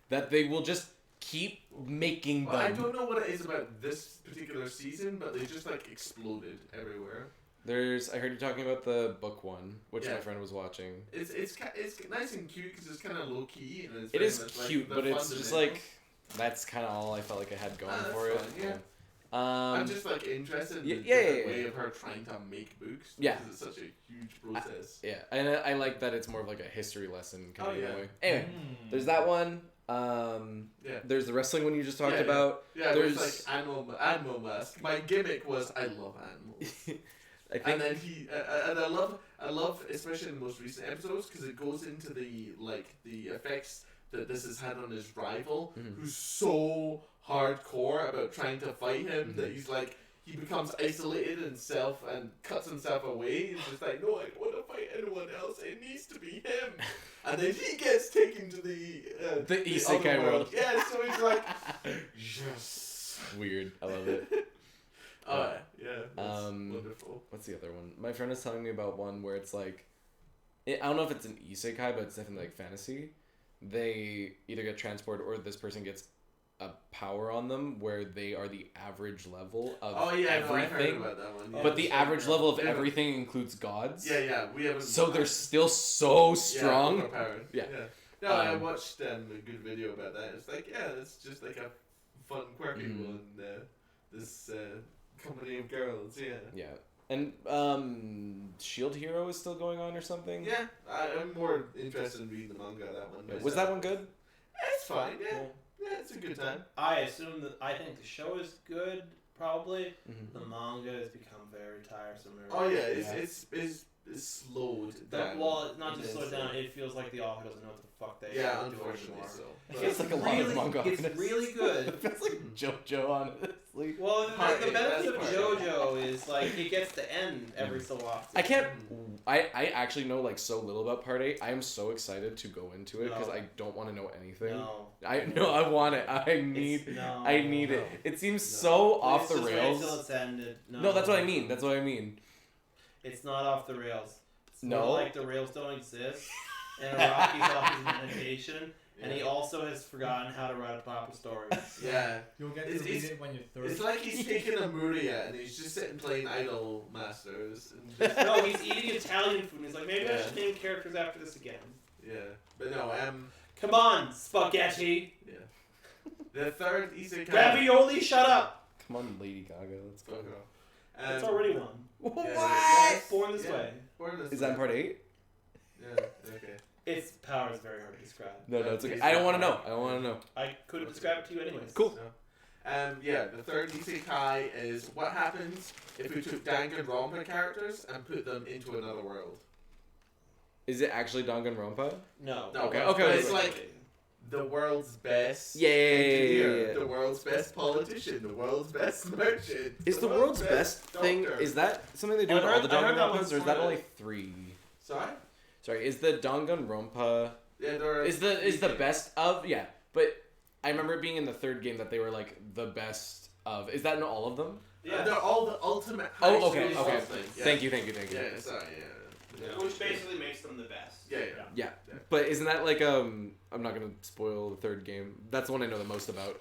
that they will just keep making well, I them. don't know what it is about this particular season, but they just like exploded everywhere. I heard you talking about the book one, which Yeah. my friend was watching. It's nice and cute because it's kind of low key and it's It very is much, like, cute, the but it's just fundamentals. like that's kind of all I felt like I had going that's for it. fine, yeah. Um, I'm just like interested in yeah, the yeah, different yeah, way yeah. of her trying to make books. Yeah. Because it's such a huge process. yeah, and I like that it's more of like a history lesson kind Oh, of in yeah. a way. Anyway, there's that one. Yeah. There's the wrestling one you just talked Yeah, yeah. about. Yeah, There's- there's like animal mask. My gimmick was I love animals. I think And then and I love especially in the most recent episodes because it goes into the effects that this has had on his rival, Mhm. who's so hardcore about trying to fight him Mhm. that he's like he becomes isolated and cuts himself away. He's just like, no, I don't want to fight anyone else. It needs to be him. And then he gets taken to the Isekai other world. Yeah, so he's like, yes. weird. I love it. Oh yeah, that's Um, wonderful. What's the other one? My friend was telling me about one where it's like, I don't know if it's an isekai, but it's definitely like fantasy. They either get transported or this person gets a power on them where they are the average level of Oh yeah, no, I heard everything. about that one. Yeah, But the so, average yeah. level of They have- everything includes gods. Yeah, we haven't. So they're still so strong. Yeah, overpowered. Yeah. No, I Um, watched a good video about that. It's like, yeah, it's just like a fun, quirky Mhm. one. This company of girls, yeah. Yeah. And Shield Hero is still going on or something? Yeah, I'm more interested in reading the manga of that one. Yeah. Was myself. that one good? It's fine, yeah. Yeah, it's a good time. I assume that I think the show is good. Probably Mhm. the manga has become very tiresome. Oh yeah, Yeah. It's it's slowed down. well, it's not just slowed immensely. down. It feels like the author doesn't know what the fuck they Yeah, do unfortunately anymore. so. It feels like a lot really, of manga. It's artists. really good. It feels like JoJo, honestly. Well, Part the eight, benefit of that's part eight. JoJo is like it gets to end every so often. I can't. I actually know like so little about Part 8. I am so excited to go into it because No. I don't want to know anything. No. I want it. I need No. it. No. It seems No. so Please off the just wait rails. till it's ended. No, that's what I mean. That's what I mean. It's not off the rails. It's No? more like the rails don't exist, and Araki's off his medication, and he also has forgotten how to write a proper story. Yeah. You'll get It's- to read it's- it when you're 30. It's like he's taking a Muria and he's just sitting playing Idol Masters. And just, No, he's eating Italian food, and he's like, maybe I Yeah. should name characters after this again. yeah. But no, Come on, spaghetti! yeah. The third Isekai. Ravioli, shut up! Come on, Lady Gaga. Let's go. Fuck off. It's already one. Yeah, Born this yeah. way. Born this Is that in way. Part 8? Yeah, okay. Its power is very hard to describe. No, it's okay. I don't want to know. I don't want to know. I couldn't describe it to you anyways. Cool. Yeah, the third Isekai is what happens if we took Danganronpa characters and put them into another world. Is it actually Danganronpa? No. No, Okay, but okay, it's wait. like the world's best Yeah. engineer, the world's best politician, the world's best merchant. Is the world's best thing? doctor. Is that something they do I in all heard- the I heard that Danganronpas, one's or is that for- only 3? Sorry? Sorry, is the Danganronpa Yeah, there are is the three best of? Yeah, but I remember it being in the third game that they were like the best of. Is that in all of them? they're all the ultimate. Oh, high okay, school okay. things. Yeah. Thank you. Yeah, sorry. Yeah. Which basically makes them the best. Yeah. But isn't that like I'm not gonna spoil the third game. That's the one I know the most about.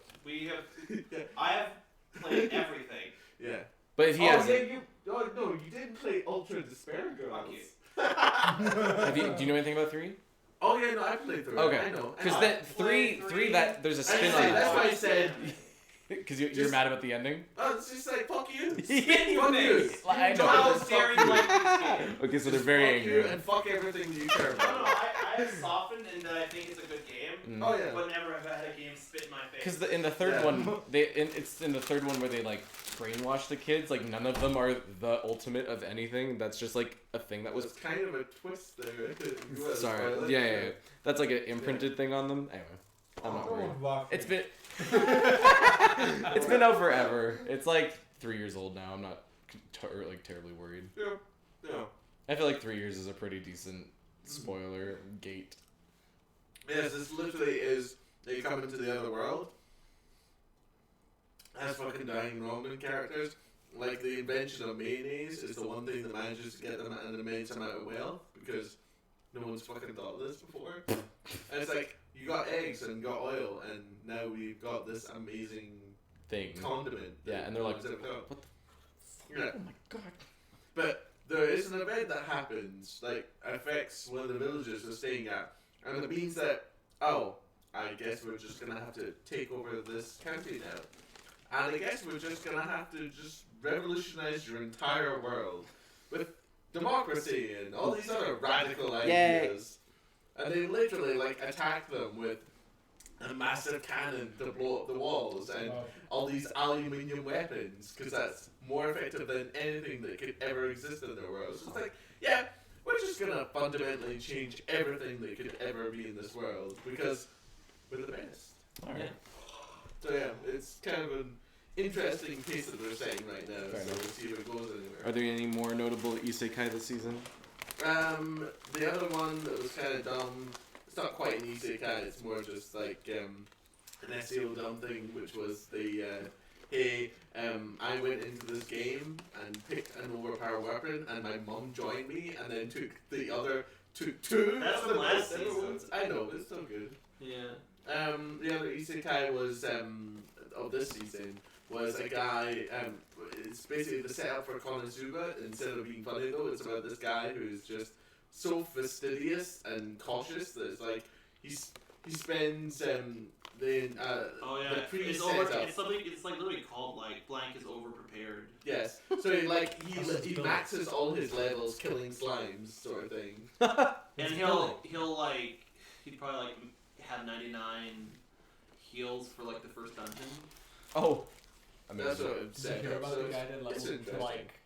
I have played everything. Yeah. But if he Oh, has, yeah, no, you didn't play Ultra Despair Girls. Fuck you. do you know anything about 3? Oh yeah, no, I played through it. Okay. I know. Because I know. that three that there's a I spin say, on that's why I it. said. Because you're Just- mad about the ending. Oh, it's just like fuck you. Spin Fuck you. face. I know. How Fuck dare you. you like this game? Okay, so they're Just very fuck angry. you and fuck everything you care I don't know. about. I have softened in that I think it's a good game, Oh yeah. but never have had a game spit in my face. Because in the third Yeah. one, it's in the third one where they like brainwash the kids. Like none of them are the ultimate of anything. That's just like a thing that It was was. kind of a twist there. You wanna Sorry. spoil it? Yeah. That's like an imprinted thing on them. Anyway, I'm not worried. It's been. It's been out forever. It's like 3 years old now. I'm not like terribly worried. Yeah. I feel like 3 years is a pretty decent spoiler gate. Yes, this literally is that you come into the other world as fucking dying Roman characters. Like the invention of mayonnaise is the one thing that manages to get them an immense amount of wealth because no one's fucking thought of this before. And it's like you got eggs and got oil, and now we've got this amazing Thing. condiment. Yeah, and they're like, what what the? Yeah. Oh my god. But there is an event that happens, like, affects one of the villages we're staying at, and it means that, oh, I guess we're just gonna have to take over this county now. And I guess we're just gonna have to just revolutionize your entire world with democracy and all these other radical ideas. And they literally, like, attack them with a massive cannon to blow up the walls and all these aluminium weapons, because that's more effective than anything that could ever exist in their world. So it's like, yeah, we're just gonna fundamentally change everything that could ever be in this world because we're the best. Alright. So yeah, it's kind of an interesting pace that they're setting right now. Fair so enough. we'll see if it goes anywhere. Are there any more notable isekai this season? The other one that was kind of dumb. It's not quite an isekai. It's more just like an SEO dumb thing, which was the hey, I went into this game and picked an overpowered weapon, and my mum joined me, and then took the other two. That's of from the last best ever season. ones. I know, it's so good. Yeah. The other isekai was of this season was a guy. It's basically the setup for Konosuba. Instead of being funny though, it's about this guy who's just so fastidious and cautious that it's like he spends the Oh yeah. the It's pre-setup. it's something. It's like literally called like blank is over prepared. Yes, so he maxes all his levels killing slimes sort of thing. And he'd probably like have 99 heals for like the first dungeon. Oh. That's what I'm Did you saying. hear about So the guy that it's leveled to interesting. like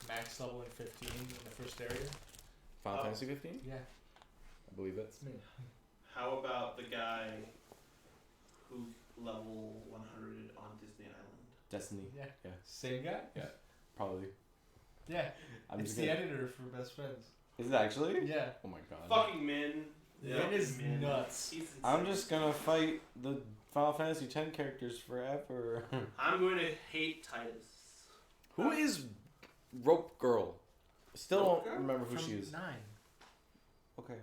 max level in 15 in the first area? Final Oh. Fantasy 15? Yeah, I believe it. it's me. How about the guy who's level 100 on Disney Island? Destiny. Yeah. Yeah. Same guy? Probably. Yeah. I'm it's just the gonna... editor for Best Friends. Is it actually? Yeah. Oh my god. Fucking Min. Min is nuts. He's I'm insane. just gonna fight the Final Fantasy X characters forever. I'm going to hate Titus. Who is Rope Girl? Still Rope don't Girl? remember who From she is. 9. Okay.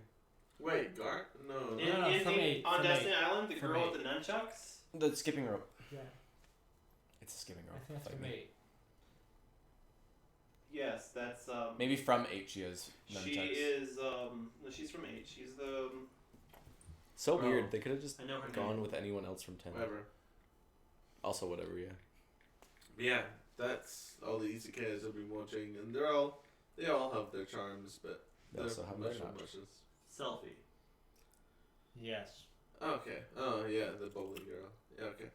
Wait, Gar? No. from eight, on from Destiny eight, Island, the from girl eight. with the nunchucks. The skipping rope. Yeah. It's a skipping I rope. think that's Fight from me. 8. Yes, that's Maybe from 8 she has nunchucks. She is no, she's from 8. She's the So Oh. weird. They could have just I know her gone name. with anyone else from 10. Whatever. Also, whatever, yeah. Yeah, that's all the isekais I've been watching, and they all have their charms, but They they're also have their much notches. Selfie. Yes. Okay. Oh yeah, the bubbly girl. Yeah, okay.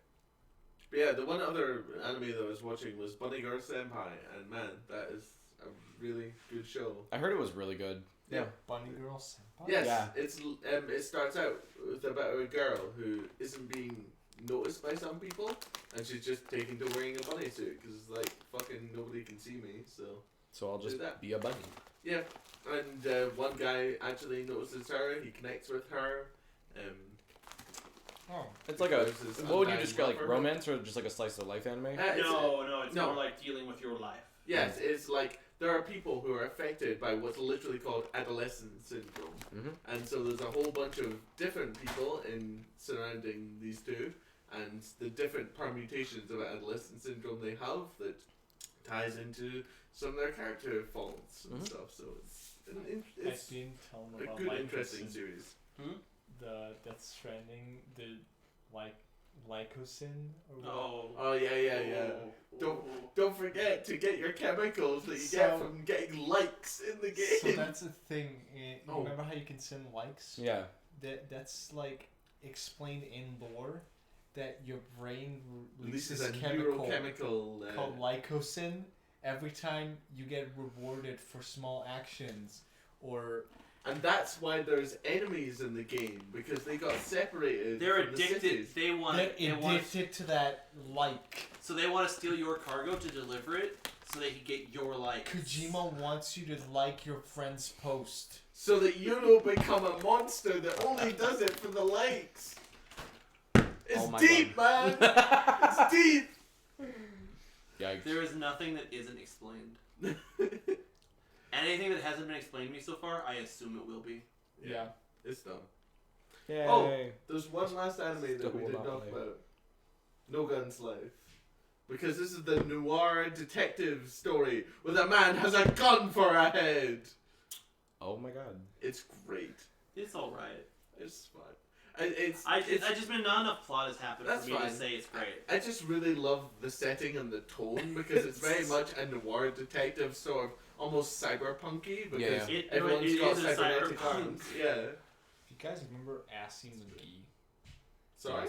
But yeah, the one other anime that I was watching was Bunny Girl Senpai, and man, that is a really good show. I heard it was really good. Yeah. Bunny Girl Senpai? Yes, Yeah. it's it starts out with about a girl who isn't being noticed by some people, and she's just taken to wearing a bunny suit because like fucking nobody can see me. So I'll just Do that. be a bunny. yeah, and one guy actually notices her. He connects with her. Oh. It's like a. Because it's What would you undying describe? Like love for her. romance or just like a slice of life anime? It's- No, it's no. more like dealing with your life. Yes, it's like there are people who are affected by what's literally called adolescent syndrome. Mhm. And so there's a whole bunch of different people in surrounding these two, and the different permutations of adolescent syndrome they have that ties into some of their character faults and Mhm. stuff. So I've it's been telling a about good, like interesting series. the Death Stranding, the like Lycosin or what? Oh yeah. Don't forget to get your chemicals that you get So- from getting likes in the game. So that's a thing. Oh. Remember how you can send likes? Yeah. That's like explained in lore that your brain releases releases a chemical neurochemical. called lycosin every time you get rewarded for small actions or And that's why there's enemies in the game, because they got separated. They're from the addicted. cities. They want. they're They want. addicted to that like. So they want to steal your cargo to deliver it, so they can get your like. Kojima wants you to like your friend's post. So that you don't become a monster that only does it for the likes. It's Oh my deep, man. It's deep. Yikes. There is nothing that isn't explained. Anything that hasn't been explained to me so far, I assume it will be. Yeah. It's done. Yay. Oh. There's one last anime that Still we didn't not talk played. about. No Guns Life. Because this is the noir detective story where the man has a gun for a head. Oh my god. It's great. It's all right. It's fun. It's I just been not enough plot has happened That's for me fine. to say it's great. I just really love the setting and the tone because it's very much a noir detective sort of almost cyberpunky because Yeah. everyone's It got is a cybernetic cyberpunk. arms. Yeah. You guys remember Assy McGee? Sorry?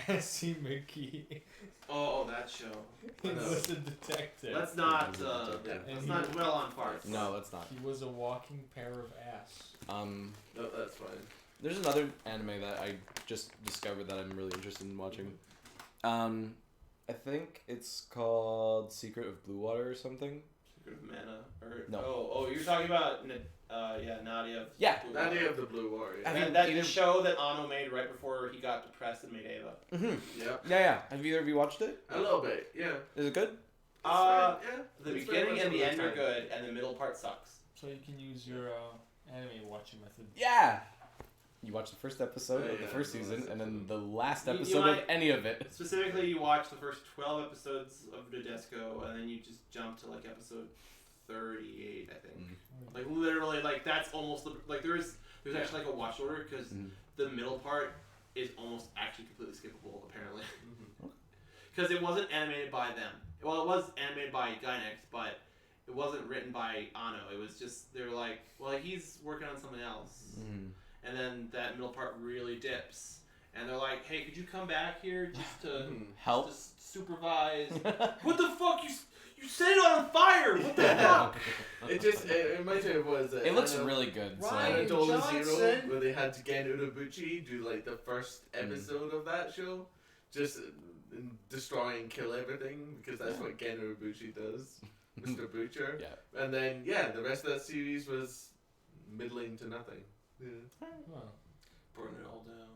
Assy McGee. Oh, that show. He No. was a detective. Let's not. Yeah. Let's not dwell on farts. No, let's not. He was a walking pair of ass. No, that's fine. There's another anime that I just discovered that I'm really interested in watching. I think it's called Secret of Blue Water or something. Secret of Mana. Or, No. Oh, you're talking about Nadia. Of Yeah. Blue Nadia Water. of the Blue Warrior. Have you That's either- the show that Ano made right before he got depressed and made Ava. Mm-hmm. Yep. Yeah. Have either of you watched it? A little bit, yeah. Is it good? It's Uh, fine, yeah. The It's very beginning much and the over end are time. good, and the middle part sucks. So you can use your anime watching method. Yeah. You watch the first episode Oh, of the yeah, first the season, last and then episode. the last You episode of might- any of it. Specifically, you watch the first 12 episodes of Nadesco, and then you just jump to like episode 38, I think. Like literally, like that's almost like there's actually like a watch order because Mhm. the middle part is almost actually completely skippable apparently Mhm. because it wasn't animated by them. Well, it was animated by Gainax, but it wasn't written by Ano. It was just they were like, well, he's working on something else, Mm. and then that middle part really dips, and they're like, hey, could you come back here just to Mhm. Help. just supervise? What the fuck you set it on fire? What the fuck? It reminds me of what is it? It looks Ano- really good. So. Ryan Anadola Johnson. Zero, where they had to get Urobuchi do like the first episode of that show, just destroy and kill everything because that's what Gen Urobuchi does, Mr. Butcher. Yeah. And then the rest of that series was middling to nothing. Yeah. Burn it all down.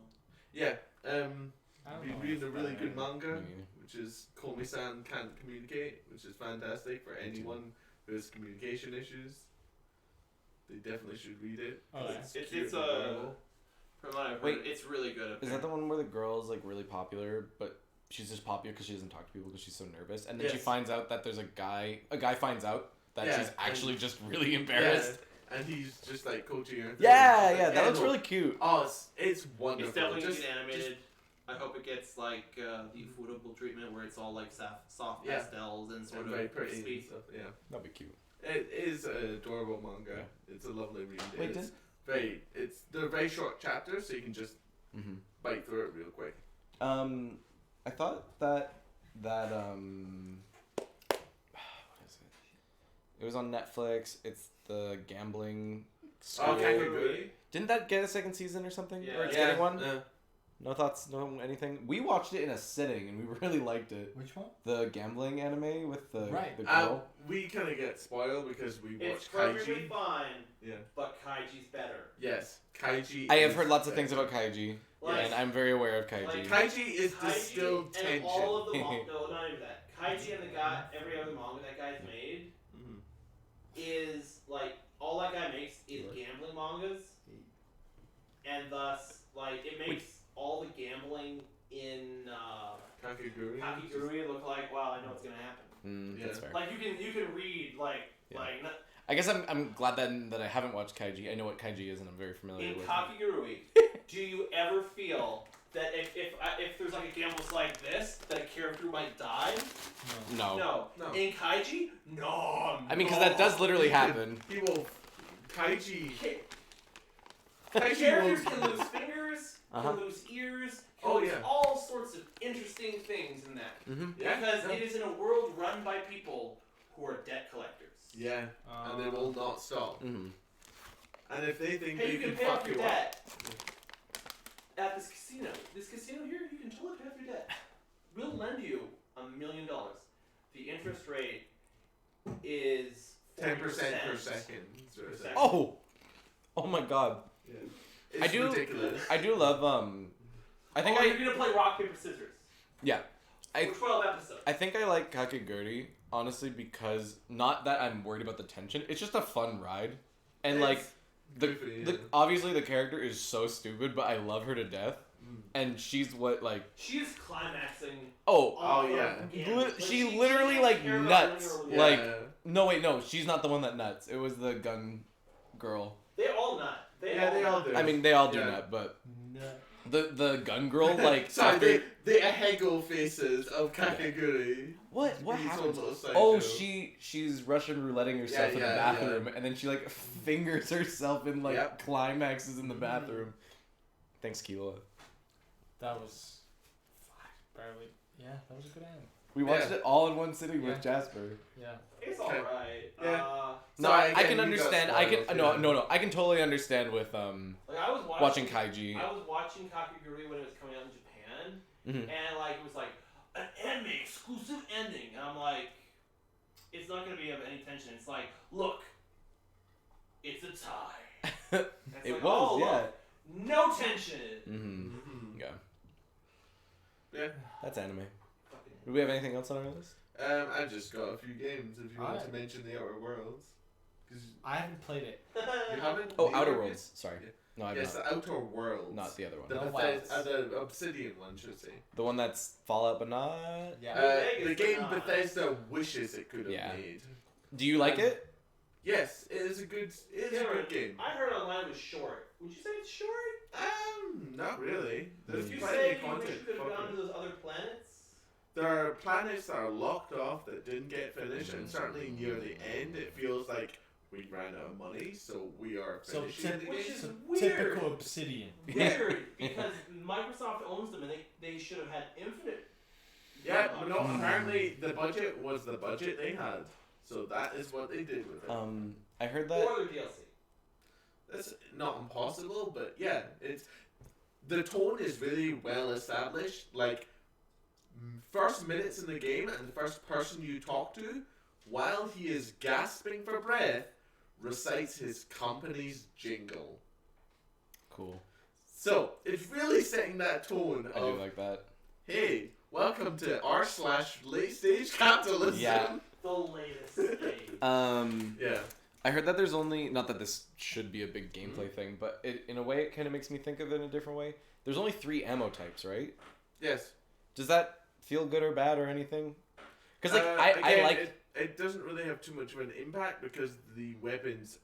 Yeah. I don't Been know reading a if really that- good manga, Mm. which is Komi-san Can't Communicate, which is fantastic for anyone who has communication issues. They definitely should read it. Oh, yeah. It's cute it's and a adorable. from what I've heard, Wait, it's really good. Is that the one where the girl's like really popular, but she's just popular because she doesn't talk to people because she's so nervous, and then she Yes. finds out that there's a guy finds out that Yeah, she's actually and- just really embarrassed. Yeah, and he's just like coaching her. Yeah, that looks no. really cute. Oh, it's wonderful. It's definitely gonna Just- get animated. I hope it gets like the affordable treatment where it's all like soft Yeah. pastels and sort and of very pretty and crispy. stuff. Yeah, That'd be cute. it is an adorable manga. Yeah. It's a lovely read. Wait, it's they're very short chapters, so you can just Mm-hmm. bite through it real quick. I thought that what is it? It was on Netflix. It's the gambling school. Oh, Kakegurui. Didn't that get a second season or something? Yeah. Or it's Yeah. getting one? Yeah. No thoughts, no anything. We watched it in a sitting and we really liked it. Which one? The gambling anime with the Right. the girl. We kind of get spoiled because we It's watch perfectly Kaiji. fine, Yeah. but Kaiji's better. Yes, Kaiji. I have is heard lots of better. things about Kaiji, Like- and I'm very aware of Kaiji. like- Kaiji is distilled and tension. all of the no, not even that. Kaiji and the guy, every other manga that guy's made, Mhm. is like all that guy makes is gambling mangas, and thus like it makes all the gambling in Kakegurui look like, wow, I know what's gonna happen. That's fair. Like you can read like I guess I'm glad that I haven't watched Kaiji. I know what Kaiji is and I'm very familiar in with Kakegurui. Do you ever feel that if there's like a gamble like this, that a character might die? No. No. In Kaiji? No. I mean, because that does literally happen. He will. Kaiji. Characters can lose fingers, Uh-huh. can lose ears, can lose all sorts of interesting things in that. Mm-hmm. Because it is in a world run by people who are debt collectors. Yeah, and they will not stop. Mm-hmm. And if they think Hey, they you can can pay off fuck your you up, debt at this casino. This casino here, you can totally pay off your debt. We'll lend you $1 million. The interest rate is 10% per second. Sort of thing. Oh my god. Yeah. It's ridiculous. I do love I think you're gonna play rock paper scissors. Yeah. For 12 episodes. I think I like Kakegurui honestly because not that I'm worried about the tension. It's just a fun ride, and It's like goofy, the obviously the character is so stupid, but I love her to death, and she's what like She is climaxing. Oh, yeah. She literally like care about nuts. winning or losing. Like no wait no she's not the one that nuts. It was the gun girl. They all nut. They all do. I mean they all do Yeah. nut, but the gun girl like Sorry, after- the Hegel faces of Kakegurui. what He's happened? also a psycho. Oh, she's Russian rouletting herself in the Yeah, bathroom, and then she like fingers herself in like climaxes in the bathroom. Thanks, Kila. That was barely. Yeah, that was a good end. We watched Yeah. it all in one sitting with Yeah. Jasper. Yeah. It's Okay. alright. Yeah. No, Sorry, I again, can you got understand. spoiled, No. I can totally understand with Like I was watching Kaiji. I was watching Kakegurui when it was coming out in Japan, Mhm. and like it was like an anime exclusive ending, and I'm like, it's not gonna be of any tension. It's like, look, it's a tie. And it's It like, was, oh, yeah. look, no tension. Mm-hmm. Mhm. Yeah, Yeah. that's anime. Fucking Do we have anything else on our list? I've just got a few games if you want Alright. to mention the Outer Worlds. 'Cause I haven't played it. you haven't? Oh, Neither Outer of you? Worlds. Sorry, no, I've Yes, not. the Outer Worlds. Not the other one. The, No, the Obsidian one, should say. The one that's Fallout, but not. Yeah. Vegas, The but game not. Bethesda wishes it could have Yeah. made. Do you like it? Yes, it is a good. It is a good game. I heard online it was short. Would you say it's short? Not really. There's Would you plenty say of you wish content. you could have for gone it. to those other planets? There are planets that are locked off that didn't get finished, and certainly near the end, it feels like we ran out of money, so we are So finishing the Which game. is So weird. typical Obsidian. Weird, because Microsoft owns them and they should have had infinite. Yeah, but no, apparently the budget was the budget they had, so that is what they did with it. I heard that. Or their DLC. That's not impossible, but yeah, it's the tone is really well established. Like first minutes in the game, and the first person you talk to, while he is gasping for breath, recites his company's jingle. Cool. So it's really setting that tone I do of like that. hey, welcome to r/late stage capitalism. Yeah. The latest stage. Yeah. I heard that there's only, not that this should be a big gameplay thing, but in a way it kind of makes me think of it in a different way. There's only 3 ammo types, right? Yes. Does that feel good or bad or anything? Because like I Again, like it doesn't really have too much of an impact because the weapons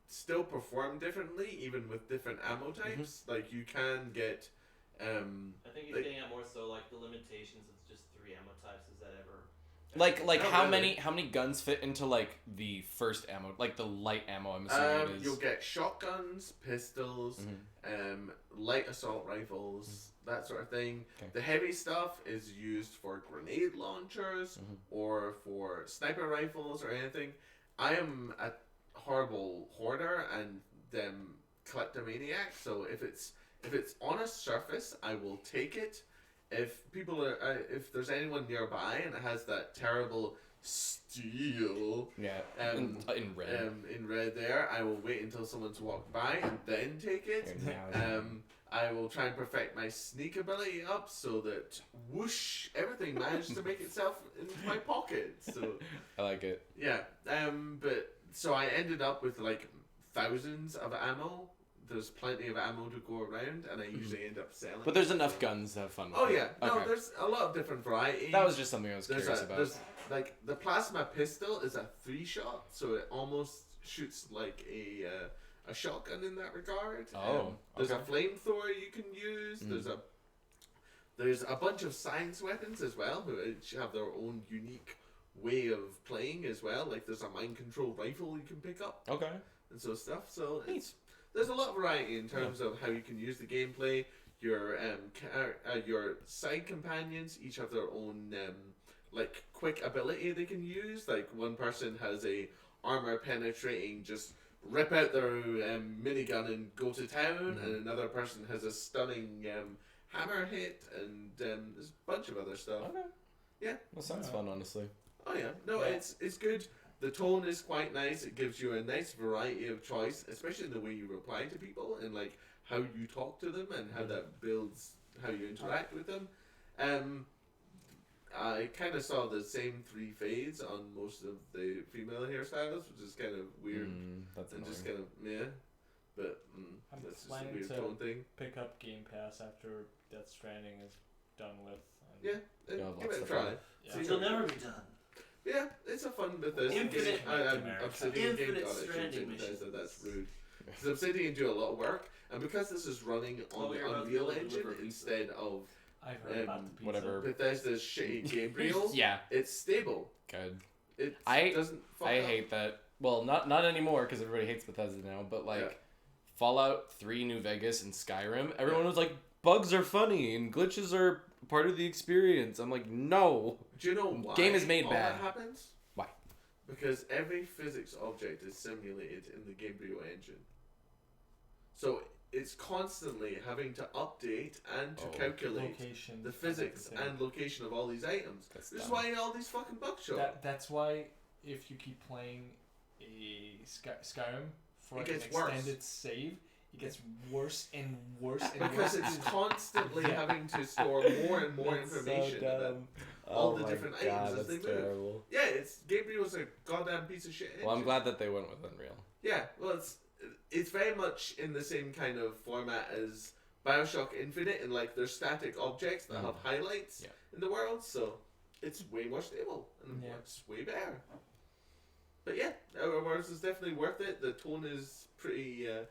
still perform differently even with different ammo types. Like you can get I think he's like- getting at more so like the limitations of just 3 ammo types. Is that ever? like Not how really. many guns fit into like the first ammo, like the light ammo. I'm assuming it is. you'll get shotguns, pistols, Mhm. light assault rifles, that sort of thing. Okay. The heavy stuff is used for grenade launchers Mhm. or for sniper rifles or anything. I am a horrible hoarder and kleptomaniac, so if it's on a surface, I will take it. if people are, if there's anyone nearby and it has that terrible steel Yeah. In red. in red there, I will wait until someone's walked by and then take it. I will try and perfect my sneak ability up so that whoosh, everything managed to make itself into my pocket. So I like it. yeah, but so I ended up with like thousands of ammo. There's plenty of ammo to go around, and I usually end up selling. But there's enough guns to have fun with. Oh it. yeah, no, Okay. there's a lot of different varieties. That was just something I was curious about. There's like the plasma pistol is a 3-shot, so it almost shoots like a shotgun in that regard. Oh, there's okay. a flamethrower you can use. There's a bunch of science weapons as well, who each have their own unique way of playing as well. Like there's a mind control rifle you can pick up Okay. and so stuff. So there's a lot of variety in terms of how you can use the gameplay. Your side companions each have their own like quick ability they can use. Like one person has a armor penetrating, just rip out their minigun and go to town, and another person has a stunning hammer hit, and there's a bunch of other stuff. Okay. Yeah. That sounds fun, honestly. Oh yeah, no, Yeah. it's good. The tone is quite nice. It gives you a nice variety of choice, especially in the way you reply to people and like how you talk to them and how that builds how you interact with them. I kind of saw the same 3 fades on most of the female hairstyles, which is kind of weird That's and annoying. just kind of but I'm that's just a planning weird to tone thing. pick up Game Pass after Death Stranding is done with. And Yeah, and Yeah, give lots it a of try. fun. Yeah. It'll never be done. Yeah, it's a fun Bethesda Infinite game. America. Obsidian game. Infinite God, I shouldn't say Stranding Bethesda, missions. that's rude. Because Obsidian do a lot of work, and because this is running on Oh, the you're about to Unreal deliver Engine pizza. instead of I've heard about the pizza. whatever. Bethesda's shitty Gabriel, Yeah. it's stable. Good. It I- doesn't fuck I up. hate that. Well, not anymore because everybody hates Bethesda now. But like, Yeah. Fallout 3, New Vegas, and Skyrim, everyone was like, bugs are funny and glitches are part of the experience. I'm like, no. Do you know why Game is made all bad. that happens? Why? Because every physics object is simulated in the Gabriel engine. So it's constantly having to update and to Oh. calculate Location. the physics and location of all these items. That's This is dumb. why all these fucking bugs show up. That's why if you keep playing a Skyrim for It an gets worse. extended save, it gets worse and worse and Because worse. it's constantly Yeah. having to store more and more information about all the different items as they move. terrible. Yeah, Gabriel's a goddamn piece of shit engine. Well, I'm glad that they went with Unreal. Yeah, well, it's very much in the same kind of format as Bioshock Infinite, and like there's static objects that have highlights Yeah. in the world, so it's way more stable and Yeah. works way better. But yeah, Outerworlds is definitely worth it. The tone is pretty, as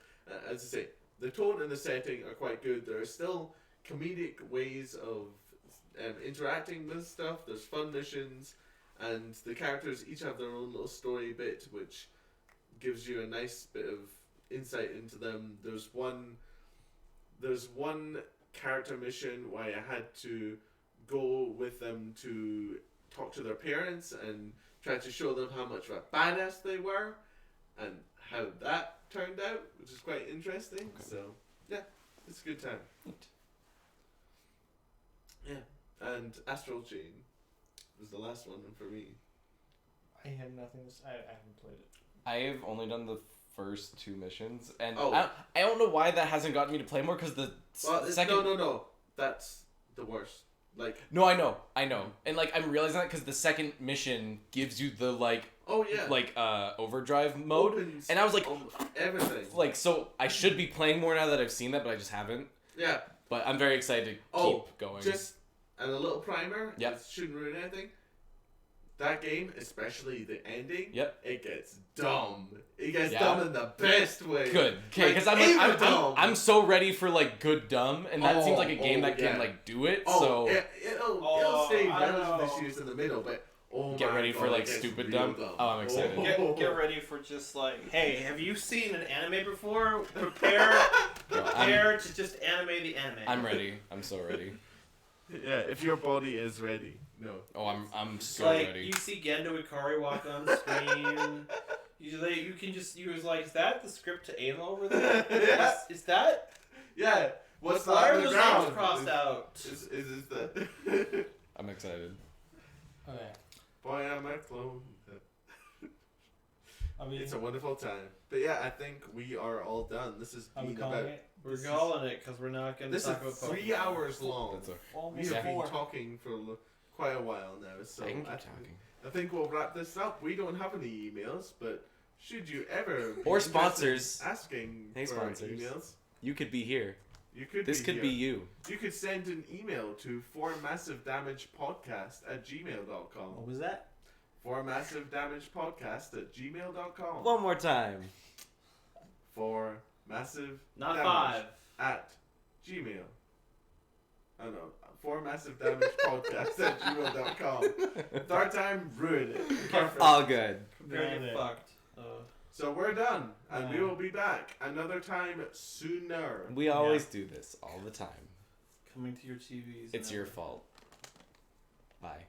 I say, the tone and the setting are quite good. There are still comedic ways of interacting with stuff. There's fun missions, and the characters each have their own little story bit, which gives you a nice bit of insight into them. There's one character mission where I had to go with them to talk to their parents and try to show them how much of a badass they were and how that turned out, which is quite interesting. Okay. So yeah, it's a good time. Neat. Yeah, and Astral Chain was the last one for me. I have nothing to say. I haven't played it. I've only done the first 2 missions, and Oh. I don't know why that hasn't gotten me to play more. Because the Well, second, no, that's the worst. Like, no, I know, and like I'm realizing that because the second mission gives you the oh yeah, overdrive mode, Opens and I was like, everything. so I should be playing more now that I've seen that, but I just haven't. Yeah, But I'm very excited to Oh, keep going. just and a little primer. Yep. It shouldn't ruin anything. That game, especially the ending. Yep. It gets dumb. It gets Yeah. dumb in the best way. Good, okay, because Like, I'm dumb. I'm so ready for like good dumb, and that seems like a game that yeah. can like do it. Oh, so it'll stay I don't relatively know. serious in the middle, but Get my ready God, for, like, it gets stupid real dumb. Oh, I'm excited. Get ready for just like, hey, have you seen an anime before? Prepare to just anime the anime. I'm ready. I'm so ready. Yeah, if your body is ready. No. Oh, I'm so Like ready. you see Gendo Ikari walk on screen. You can just was like, is that the script to Ayla over there? Yeah. Is that? Yeah. What's that Why are on the those ground? names crossed out? Is the I'm excited. Okay. boy I'm a clone. I mean, It's a wonderful time. But yeah, I think we are all done. This has are we been calling about. it? We're calling it because we're not going to This is talk about 3 Pokemon. hours long. That's a, We Almost have been 4. talking for quite a while now, so I can keep I, talking. I think we'll wrap this up. We don't have any emails, but should you ever be Or interested sponsors. in asking Hey, for sponsors. emails, You could be here. you could. This be could here. be you. You could send an email to formassivedamagepodcast@gmail.com. What was that? formassivedamagepodcast@gmail.com. One more time. For massive Not damage 5. at Gmail. I don't know. For massive damage podcast@gmail.com. Third time, ruin it. Perfect. All good. Prepare to Nailed get it. fucked. So we're done, and we Yeah. will be back another time sooner. We always do this all the time. Coming to your TVs. It's now. your fault. Bye.